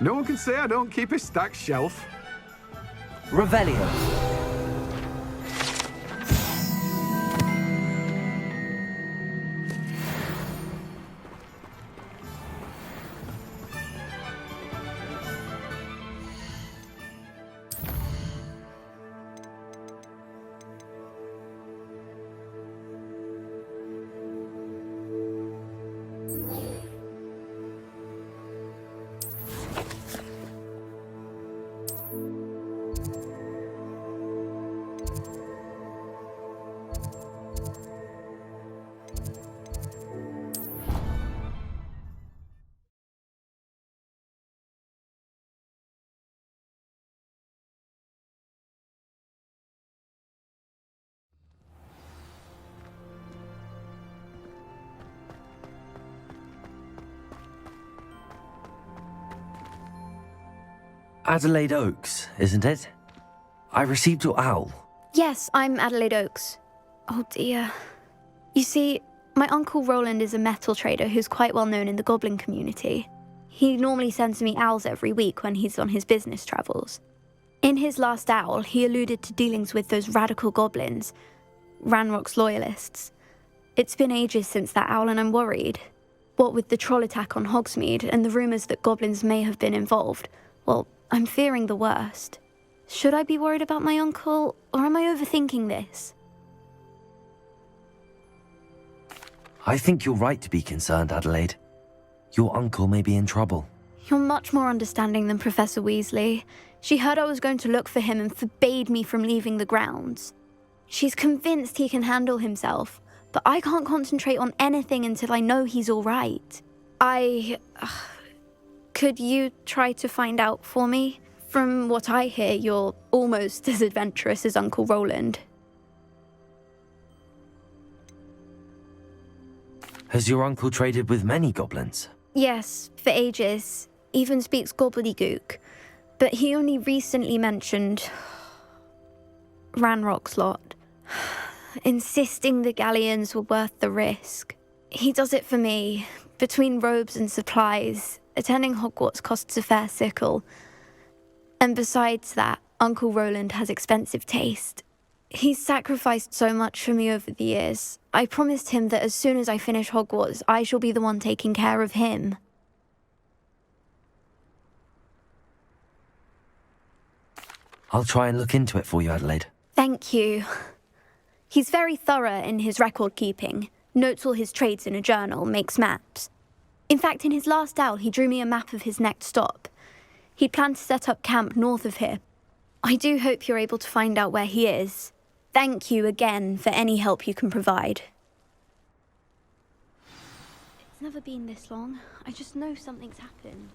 No one can say I don't keep a stacked shelf. Revelio. Adelaide Oaks, isn't it? I received your owl. Yes, I'm Adelaide Oaks. Oh dear. You see, my uncle Rowland is a metal trader who's quite well known in the goblin community. He normally sends me owls every week when he's on his business travels. In his last owl, he alluded to dealings with those radical goblins, Ranrock's loyalists. It's been ages since that owl and I'm worried. What with the troll attack on Hogsmeade and the rumours that goblins may have been involved, well, I'm fearing the worst. Should I be worried about my uncle, or am I overthinking this? I think you're right to be concerned, Adelaide. Your uncle may be in trouble. You're much more understanding than Professor Weasley. She heard I was going to look for him and forbade me from leaving the grounds. She's convinced he can handle himself, but I can't concentrate on anything until I know he's all right. Could you try to find out for me? From what I hear, you're almost as adventurous as Uncle Rowland. Has your uncle traded with many goblins? Yes, for ages. Even speaks gobbledygook. But he only recently mentioned Ranrock's lot, insisting the galleons were worth the risk. He does it for me. Between robes and supplies, attending Hogwarts costs a fair sickle. And besides that, Uncle Rowland has expensive taste. He's sacrificed so much for me over the years. I promised him that as soon as I finish Hogwarts, I shall be the one taking care of him. I'll try and look into it for you, Adelaide. Thank you. He's very thorough in his record keeping. Notes all his trades in a journal, makes maps. In fact, in his last owl, he drew me a map of his next stop. He'd planned to set up camp north of here. I do hope you're able to find out where he is. Thank you again for any help you can provide. It's never been this long. I just know something's happened.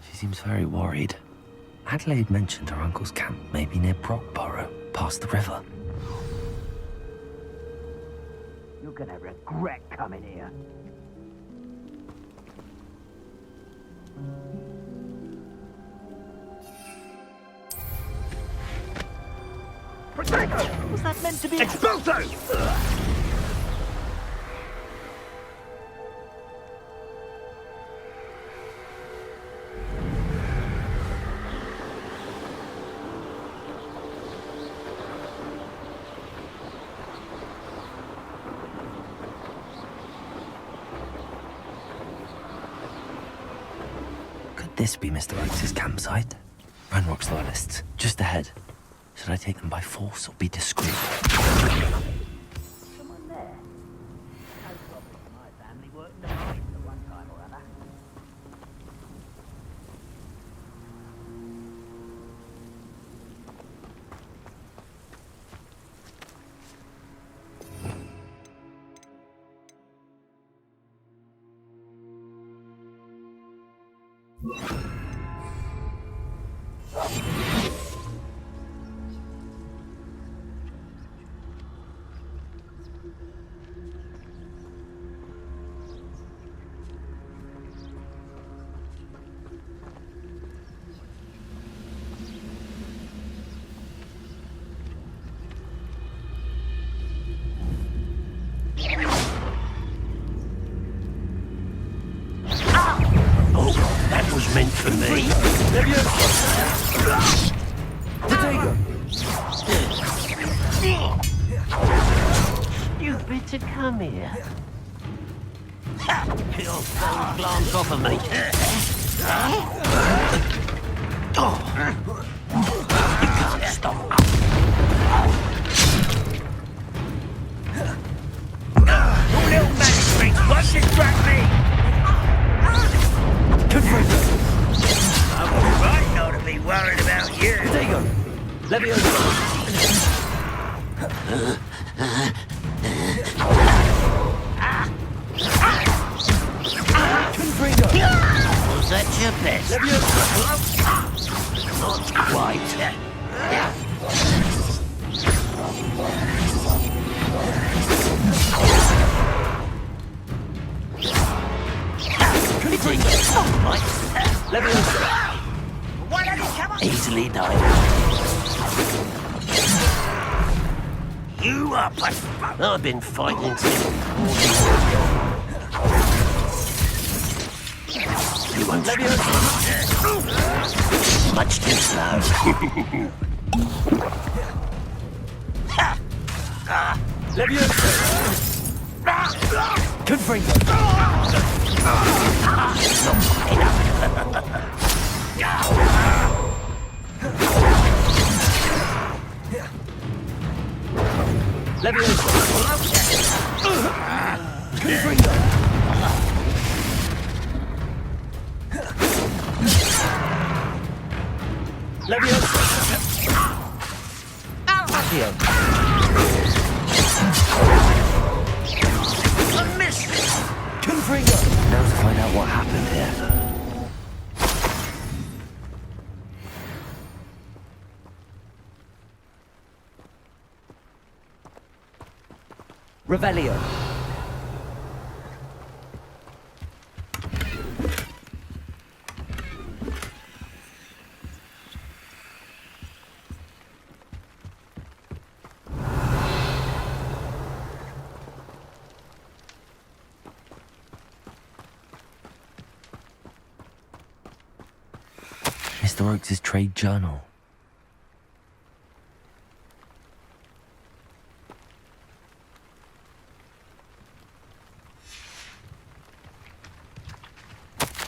She seems very worried. Adelaide mentioned her uncle's camp may be near Brockborough, past the river. You're gonna regret coming here. Was that meant to be? Expulso! Could this be Mr. Oakes' campsite? Ranrock's loyalists, just ahead. Should I take them by force or be discreet? Someone there. No problem. My family worked the mines at one time or other. That was meant for me. Stupid to come here. Your phone glance off of me. You can't stop. Your little magistrate won't distract me. I'm right not to be worried about you. Was that your best? Not quite. Easily done. You up? I've been fighting since. You won't much too slow. Now to find out what happened here. Revelio. Mr. Oakes' trade journal.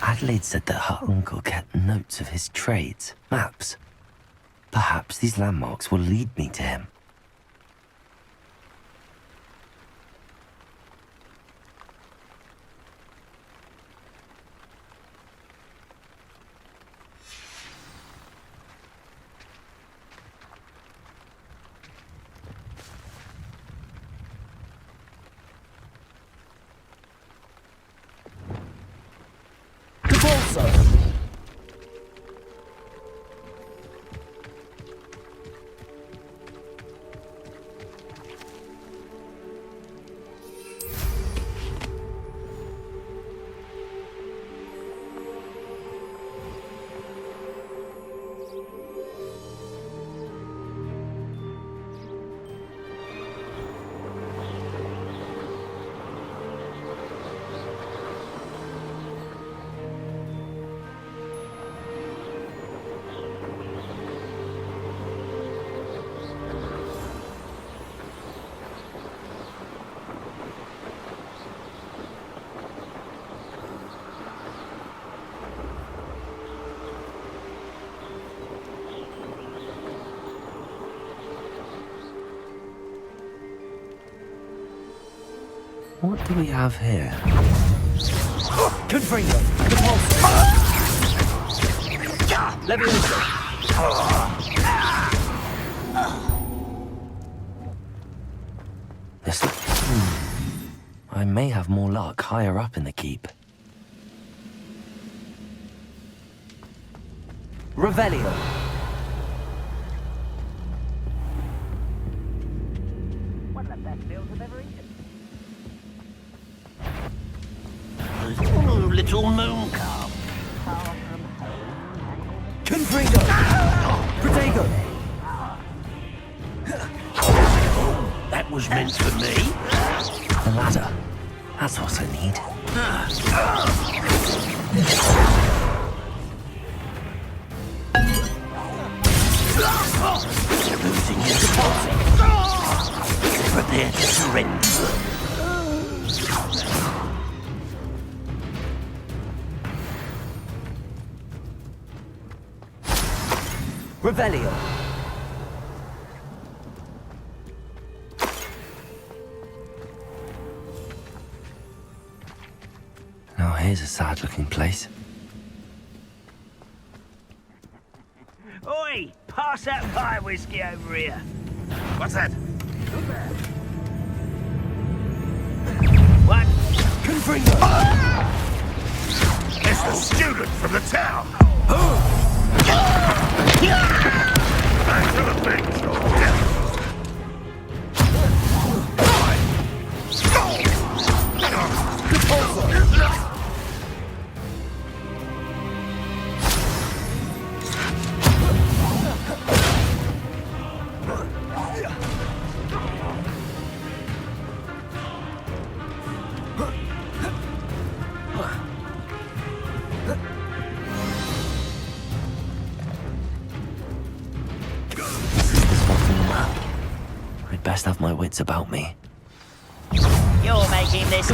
Adelaide said that her uncle kept notes of his trades, maps. Perhaps these landmarks will lead me to him. What do we have here? Confringo! Levioso! This... I may have more luck higher up in the keep. Revelio! One of the best meals I've ever eaten. Little moon calf. Far from home. Confringo! Protego! That was meant for me. The ladder. That's what I need. Losing your deposit. Prepare to surrender. Revelio! Now here's a sad-looking place. Oi! Pass that fire whiskey over here. What's that? What? Confringo! It's the student from the town. Back to the bench, or death. I'd best have my wits about me. You're making this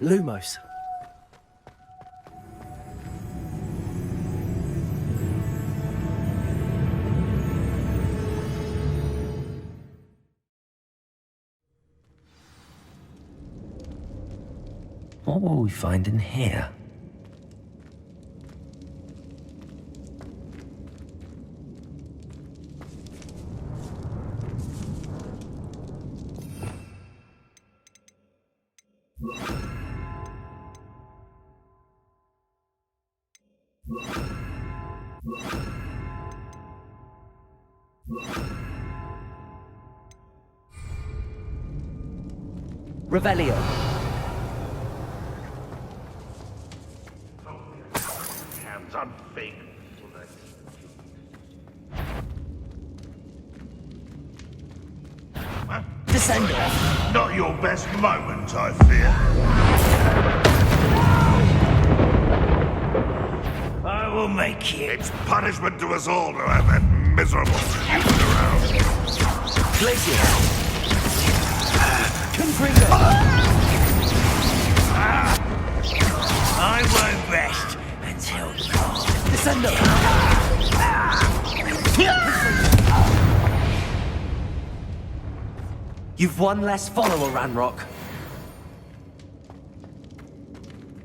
Lumos. What will we find in here? Revelio. Hands on fake. Descendo. Not your best moment, I fear. I will make you. It's punishment to us all to have that miserable stupid around. Glacier. Confringo. I won't rest until dawn. Descendo. You've one less follower, Ranrock.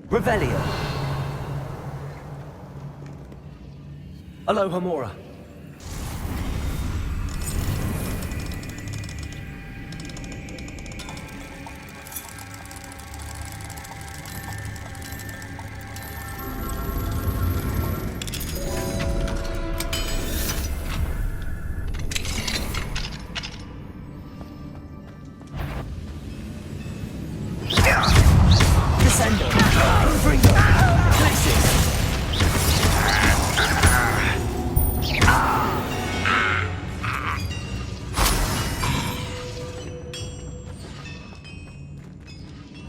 Revelio. Alohomora. Descendo. Confringo. Glacier.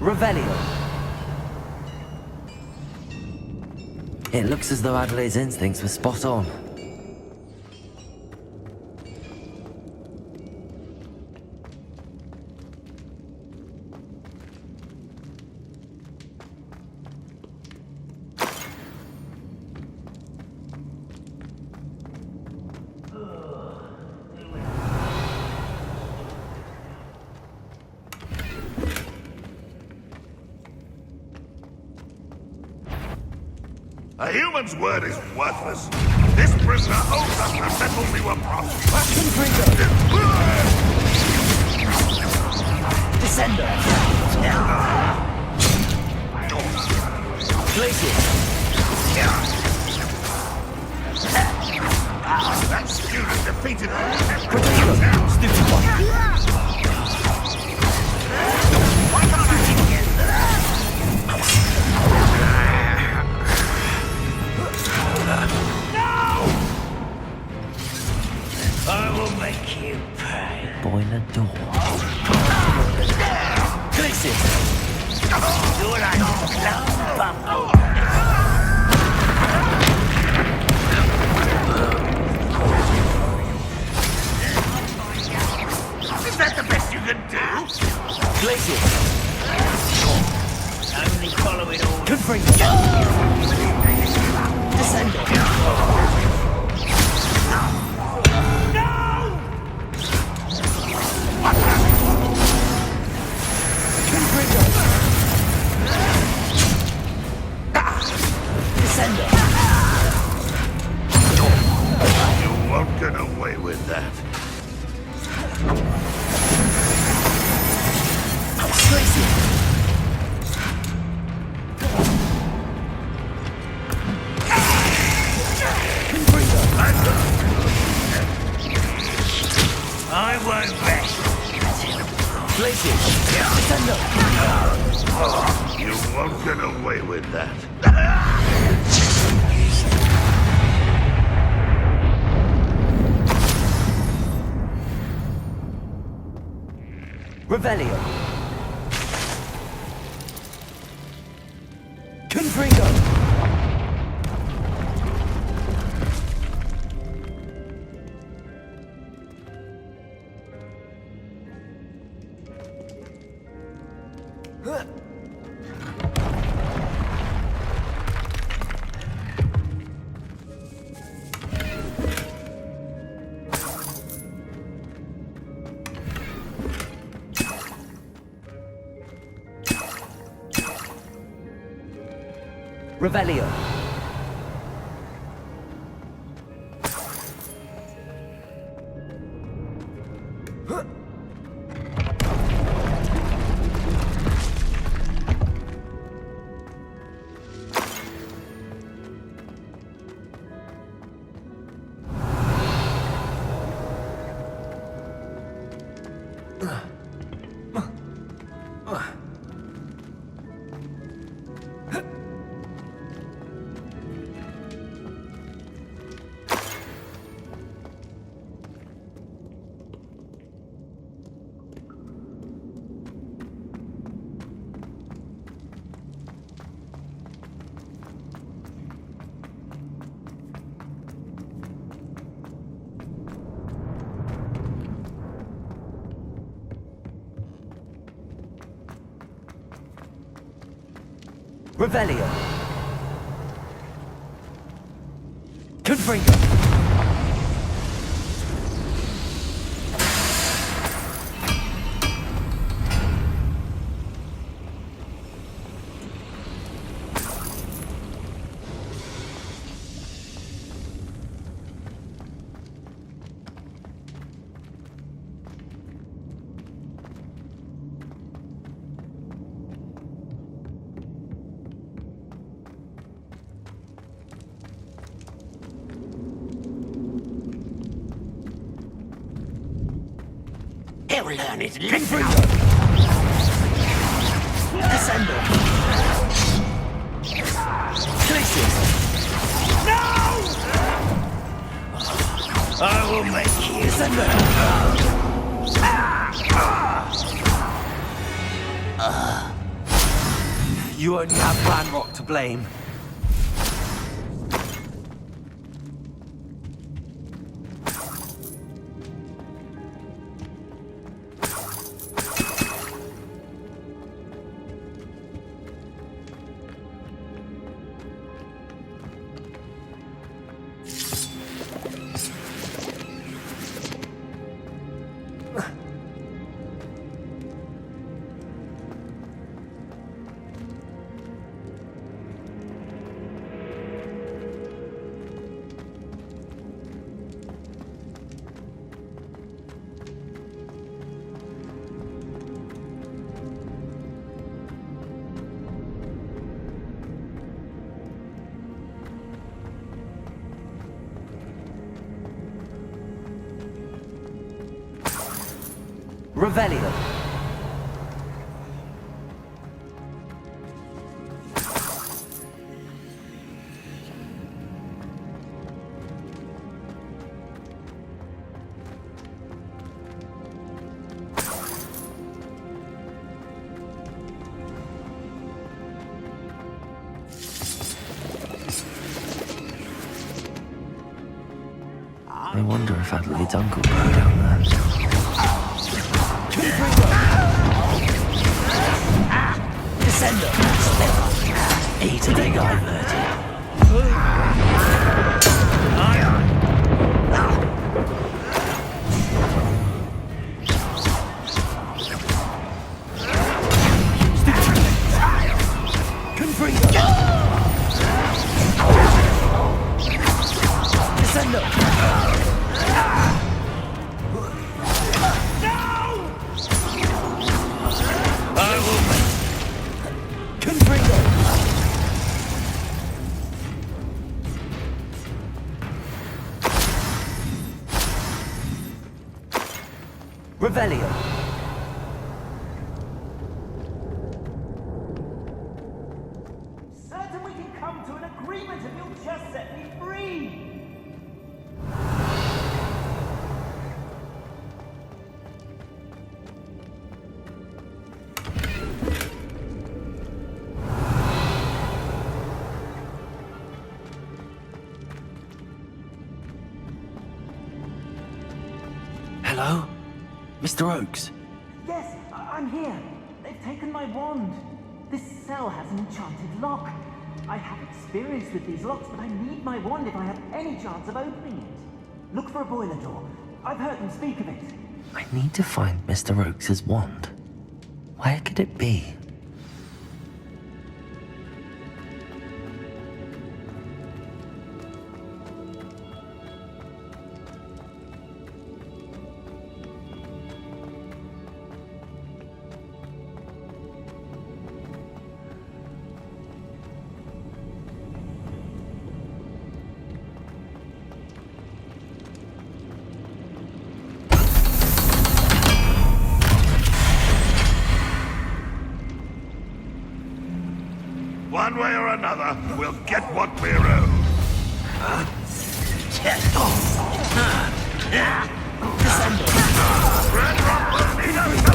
Revelio. It looks as though Adelaide's instincts were spot on. A human's word is worthless. This prisoner owes us the metal we were promised. Descender. Glacier. That student defeated us. Stupid one. Why can't I get No! I will make you pay. Boiler door. Glacier. You're like a bumble. Is that the best you can do? Glacier. Only follow it all. Confront. Descender. You won't get away with that. I won't rest. You won't get away with that. Revelio. Confringo. Revelio. Revelio. Confringo. He'll learn his lesson. Descender. Glacier. No! I will make you. Descender. You only have Ranrock to blame. Revelio. I wonder if Adelaide's uncle burned down there. Descender! Eat a big diverted. Revelio. Certain we can come to an agreement if you'll just set me free! Hello? Mr. Oakes? Yes, I'm here. They've taken my wand. This cell has an enchanted lock. I have experience with these locks, but I need my wand if I have any chance of opening it. Look for a boiler door. I've heard them speak of it. I need to find Mr. Oakes' wand. Where could it be? One way or another, we'll get what we're owed. Red Rock will need us to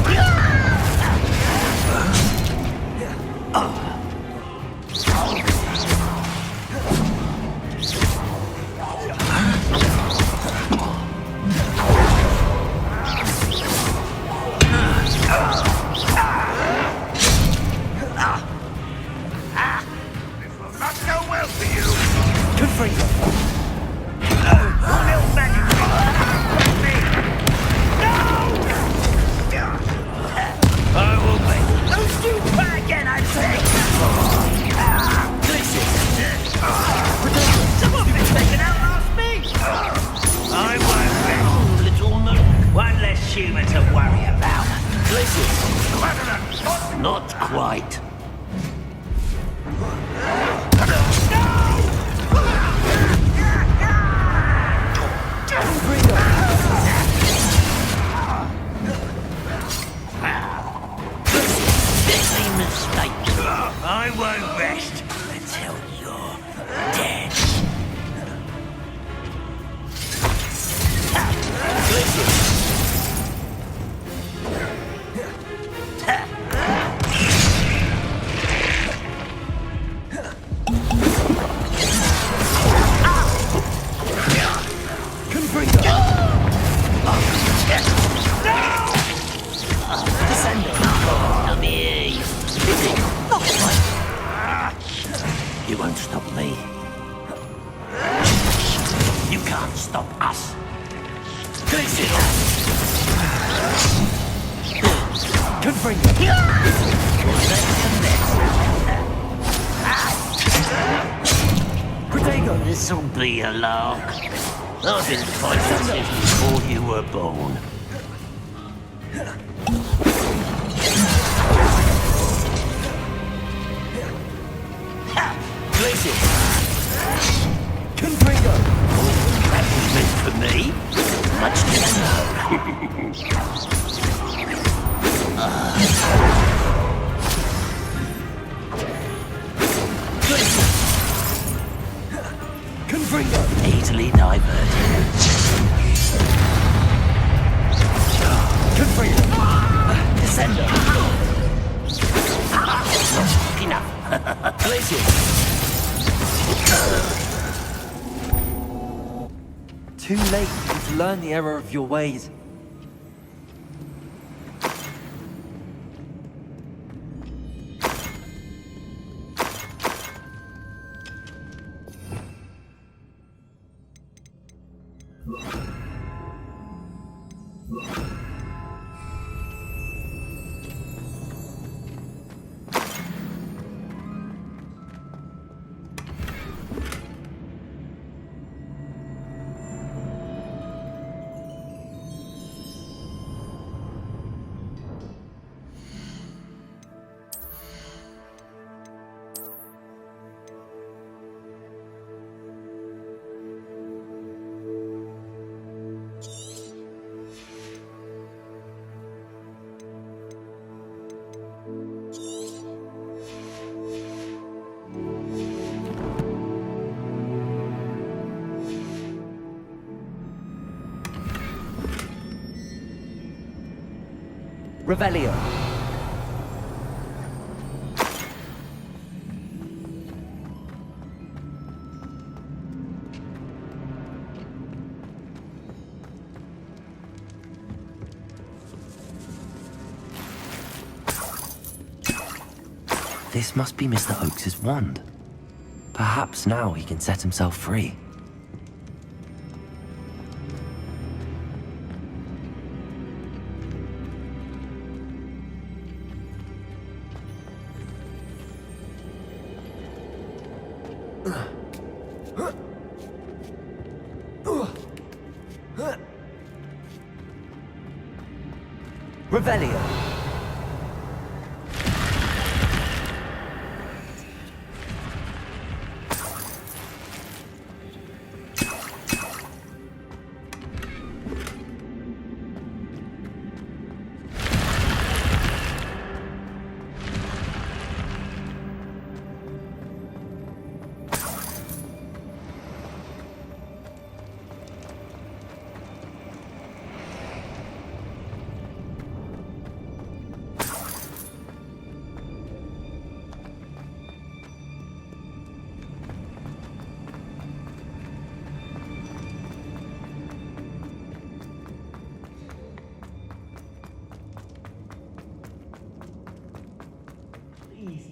human to worry about. Not quite. I won't rest until you're dead. Come here, you fizzing. You won't stop me. You can't stop us. Caretaker! This'll be a lark. I've been fighting since before you were born. That was meant for me. Much to know. Easily diverted. Descender. Not enough. Glacier. Too late for you to learn the error of your ways. Revelio. This must be Mr. Oakes's wand. Perhaps now he can set himself free. Revelio.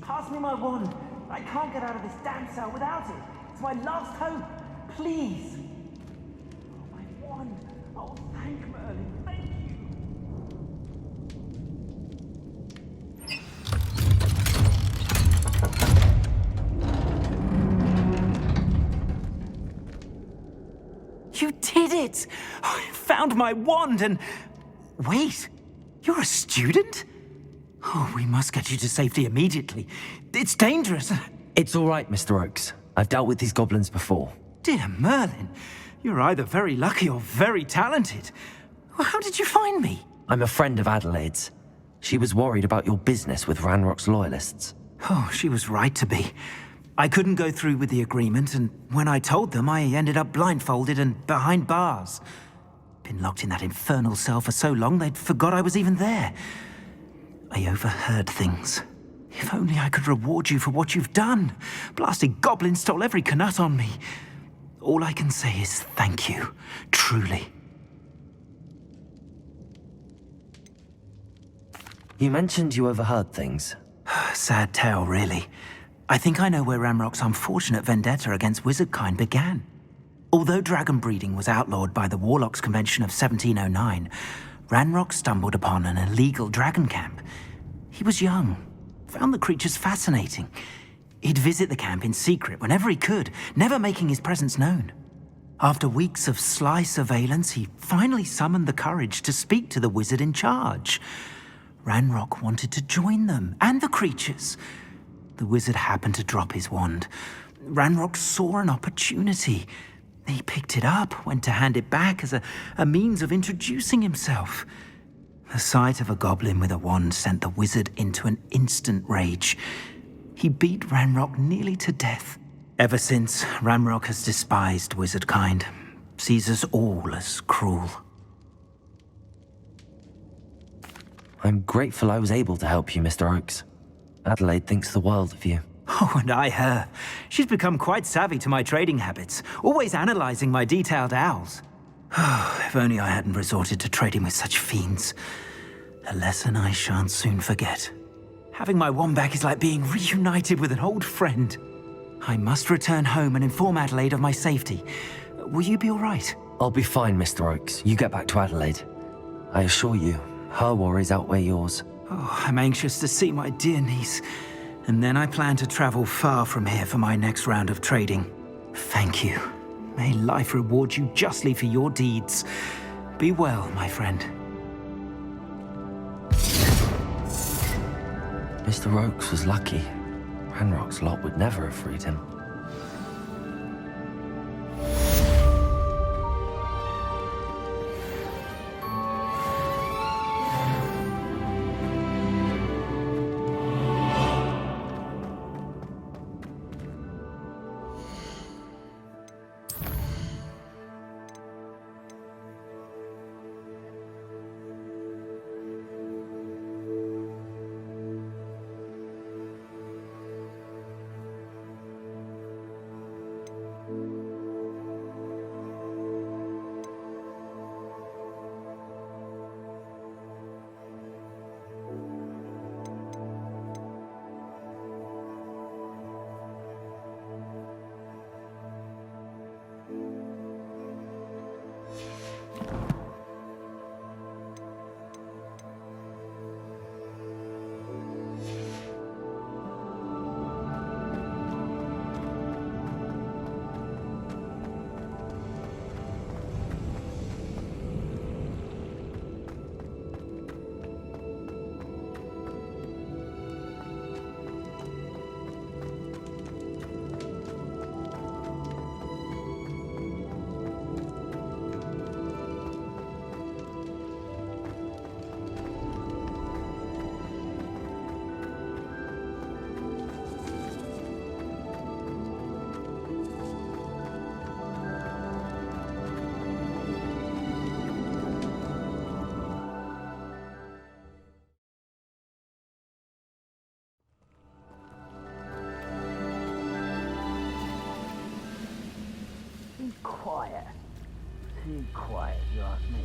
Pass me my wand. I can't get out of this damn cell without it. It's my last hope. Please. Oh, my wand. Oh, thank Merlin. Thank you. You did it! I found my wand and... Wait, you're a student? Oh, we must get you to safety immediately. It's dangerous. It's all right, Mr. Oakes. I've dealt with these goblins before. Dear Merlin, you're either very lucky or very talented. How did you find me? I'm a friend of Adelaide's. She was worried about your business with Ranrock's loyalists. Oh, she was right to be. I couldn't go through with the agreement, and when I told them, I ended up blindfolded and behind bars. Been locked in that infernal cell for so long, they'd forgot I was even there. I overheard things. If only I could reward you for what you've done. Blasted goblins stole every Knut on me. All I can say is thank you, truly. You mentioned you overheard things. Sad tale, really. I think I know where Ranrock's unfortunate vendetta against wizardkind began. Although dragon breeding was outlawed by the Warlocks Convention of 1709, Ranrock stumbled upon an illegal dragon camp. He was young, found the creatures fascinating. He'd visit the camp in secret whenever he could, never making his presence known. After weeks of sly surveillance, he finally summoned the courage to speak to the wizard in charge. Ranrock wanted to join them, and the creatures. The wizard happened to drop his wand. Ranrock saw an opportunity. He picked it up, went to hand it back as a means of introducing himself. The sight of a goblin with a wand sent the wizard into an instant rage. He beat Ranrock nearly to death. Ever since, Ranrock has despised wizard kind, sees us all as cruel. I'm grateful I was able to help you, Mr. Oakes. Adelaide thinks the world of you. Oh, and I her. She's become quite savvy to my trading habits, always analyzing my detailed owls. If only I hadn't resorted to trading with such fiends. A lesson I shan't soon forget. Having my wand back is like being reunited with an old friend. I must return home and inform Adelaide of my safety. Will you be all right? I'll be fine, Mr. Oakes. You get back to Adelaide. I assure you, her worries outweigh yours. Oh, I'm anxious to see my dear niece. And then I plan to travel far from here for my next round of trading. Thank you. May life reward you justly for your deeds. Be well, my friend. Mr. Oakes was lucky. Ranrock's lot would never have freed him. Quiet. Too quiet, you ask me.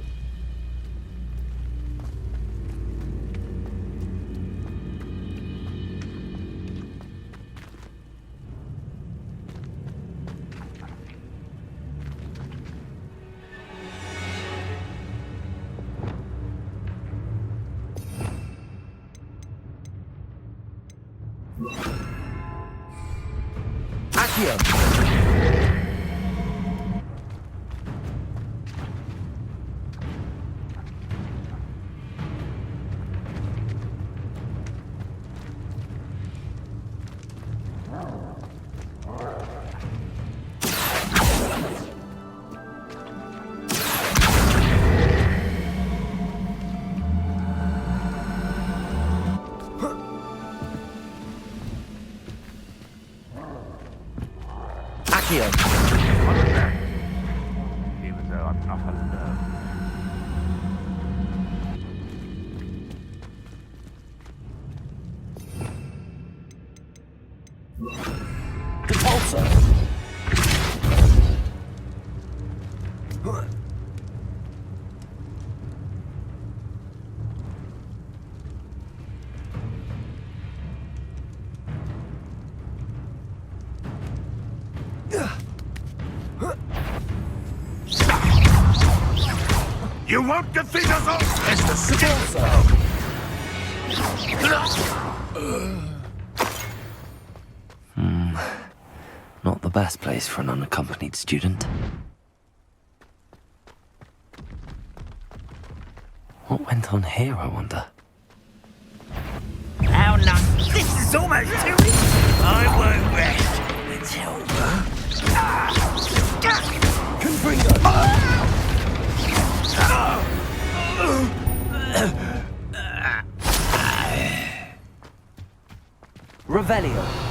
Even though I'm not alone. You won't defeat us all! It's the skill. Not the best place for an unaccompanied student. What went on here, I wonder? How nice. This is almost too easy. I won't rest until... Confringo! Revelio.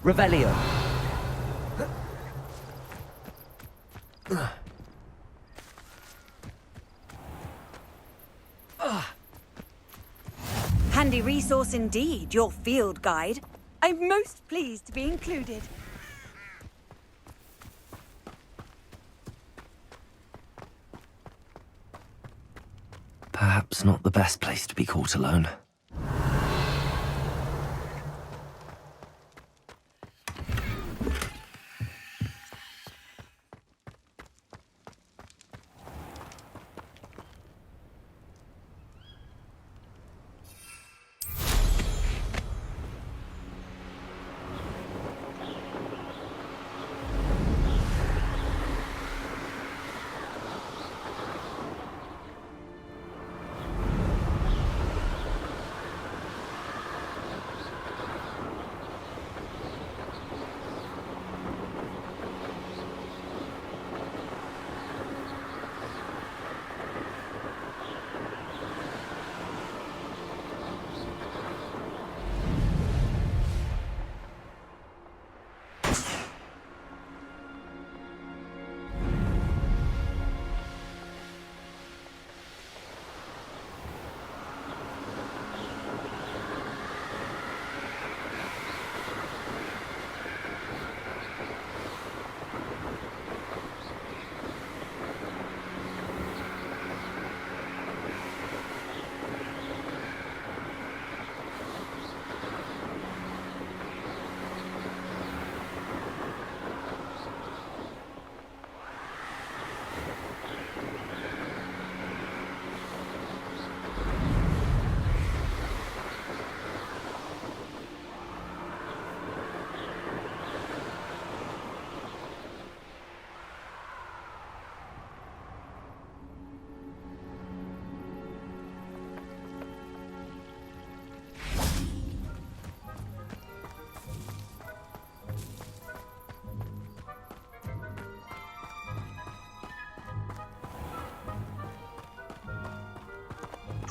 Revelio. Handy resource indeed, your field guide. I'm most pleased to be included. Perhaps not the best place to be caught alone.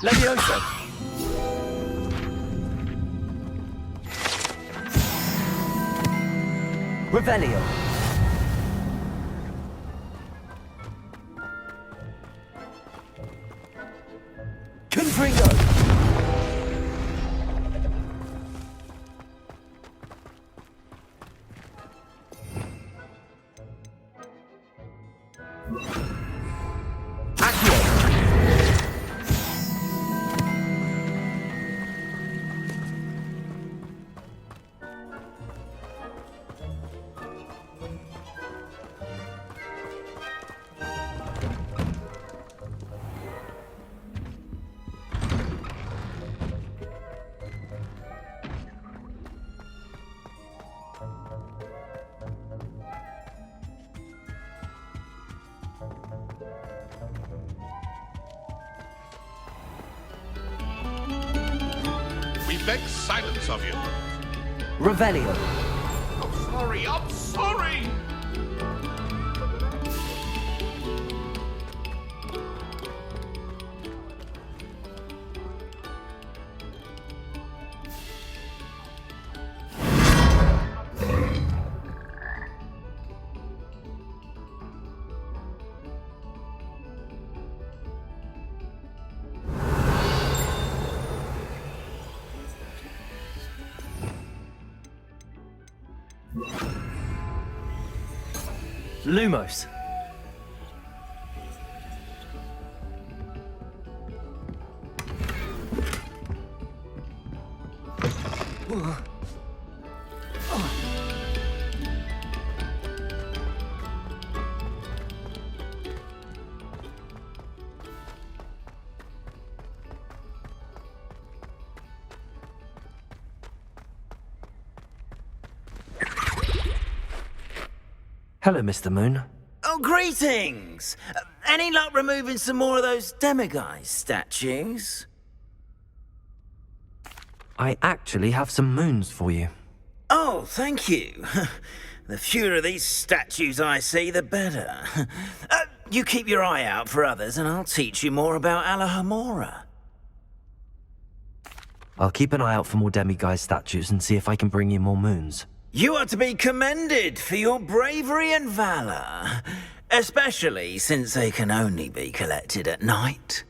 Levioso! Revelio! Confringo! We beg silence of you. Revelio! I'm sorry! Lumos! Hello, Mr. Moon. Oh, greetings! Any luck removing some more of those demiguise statues? I actually have some moons for you. Oh, thank you. The fewer of these statues I see, the better. You keep your eye out for others, and I'll teach you more about Alohomora. I'll keep an eye out for more demiguise statues and see if I can bring you more moons. You are to be commended for your bravery and valor, especially since they can only be collected at night.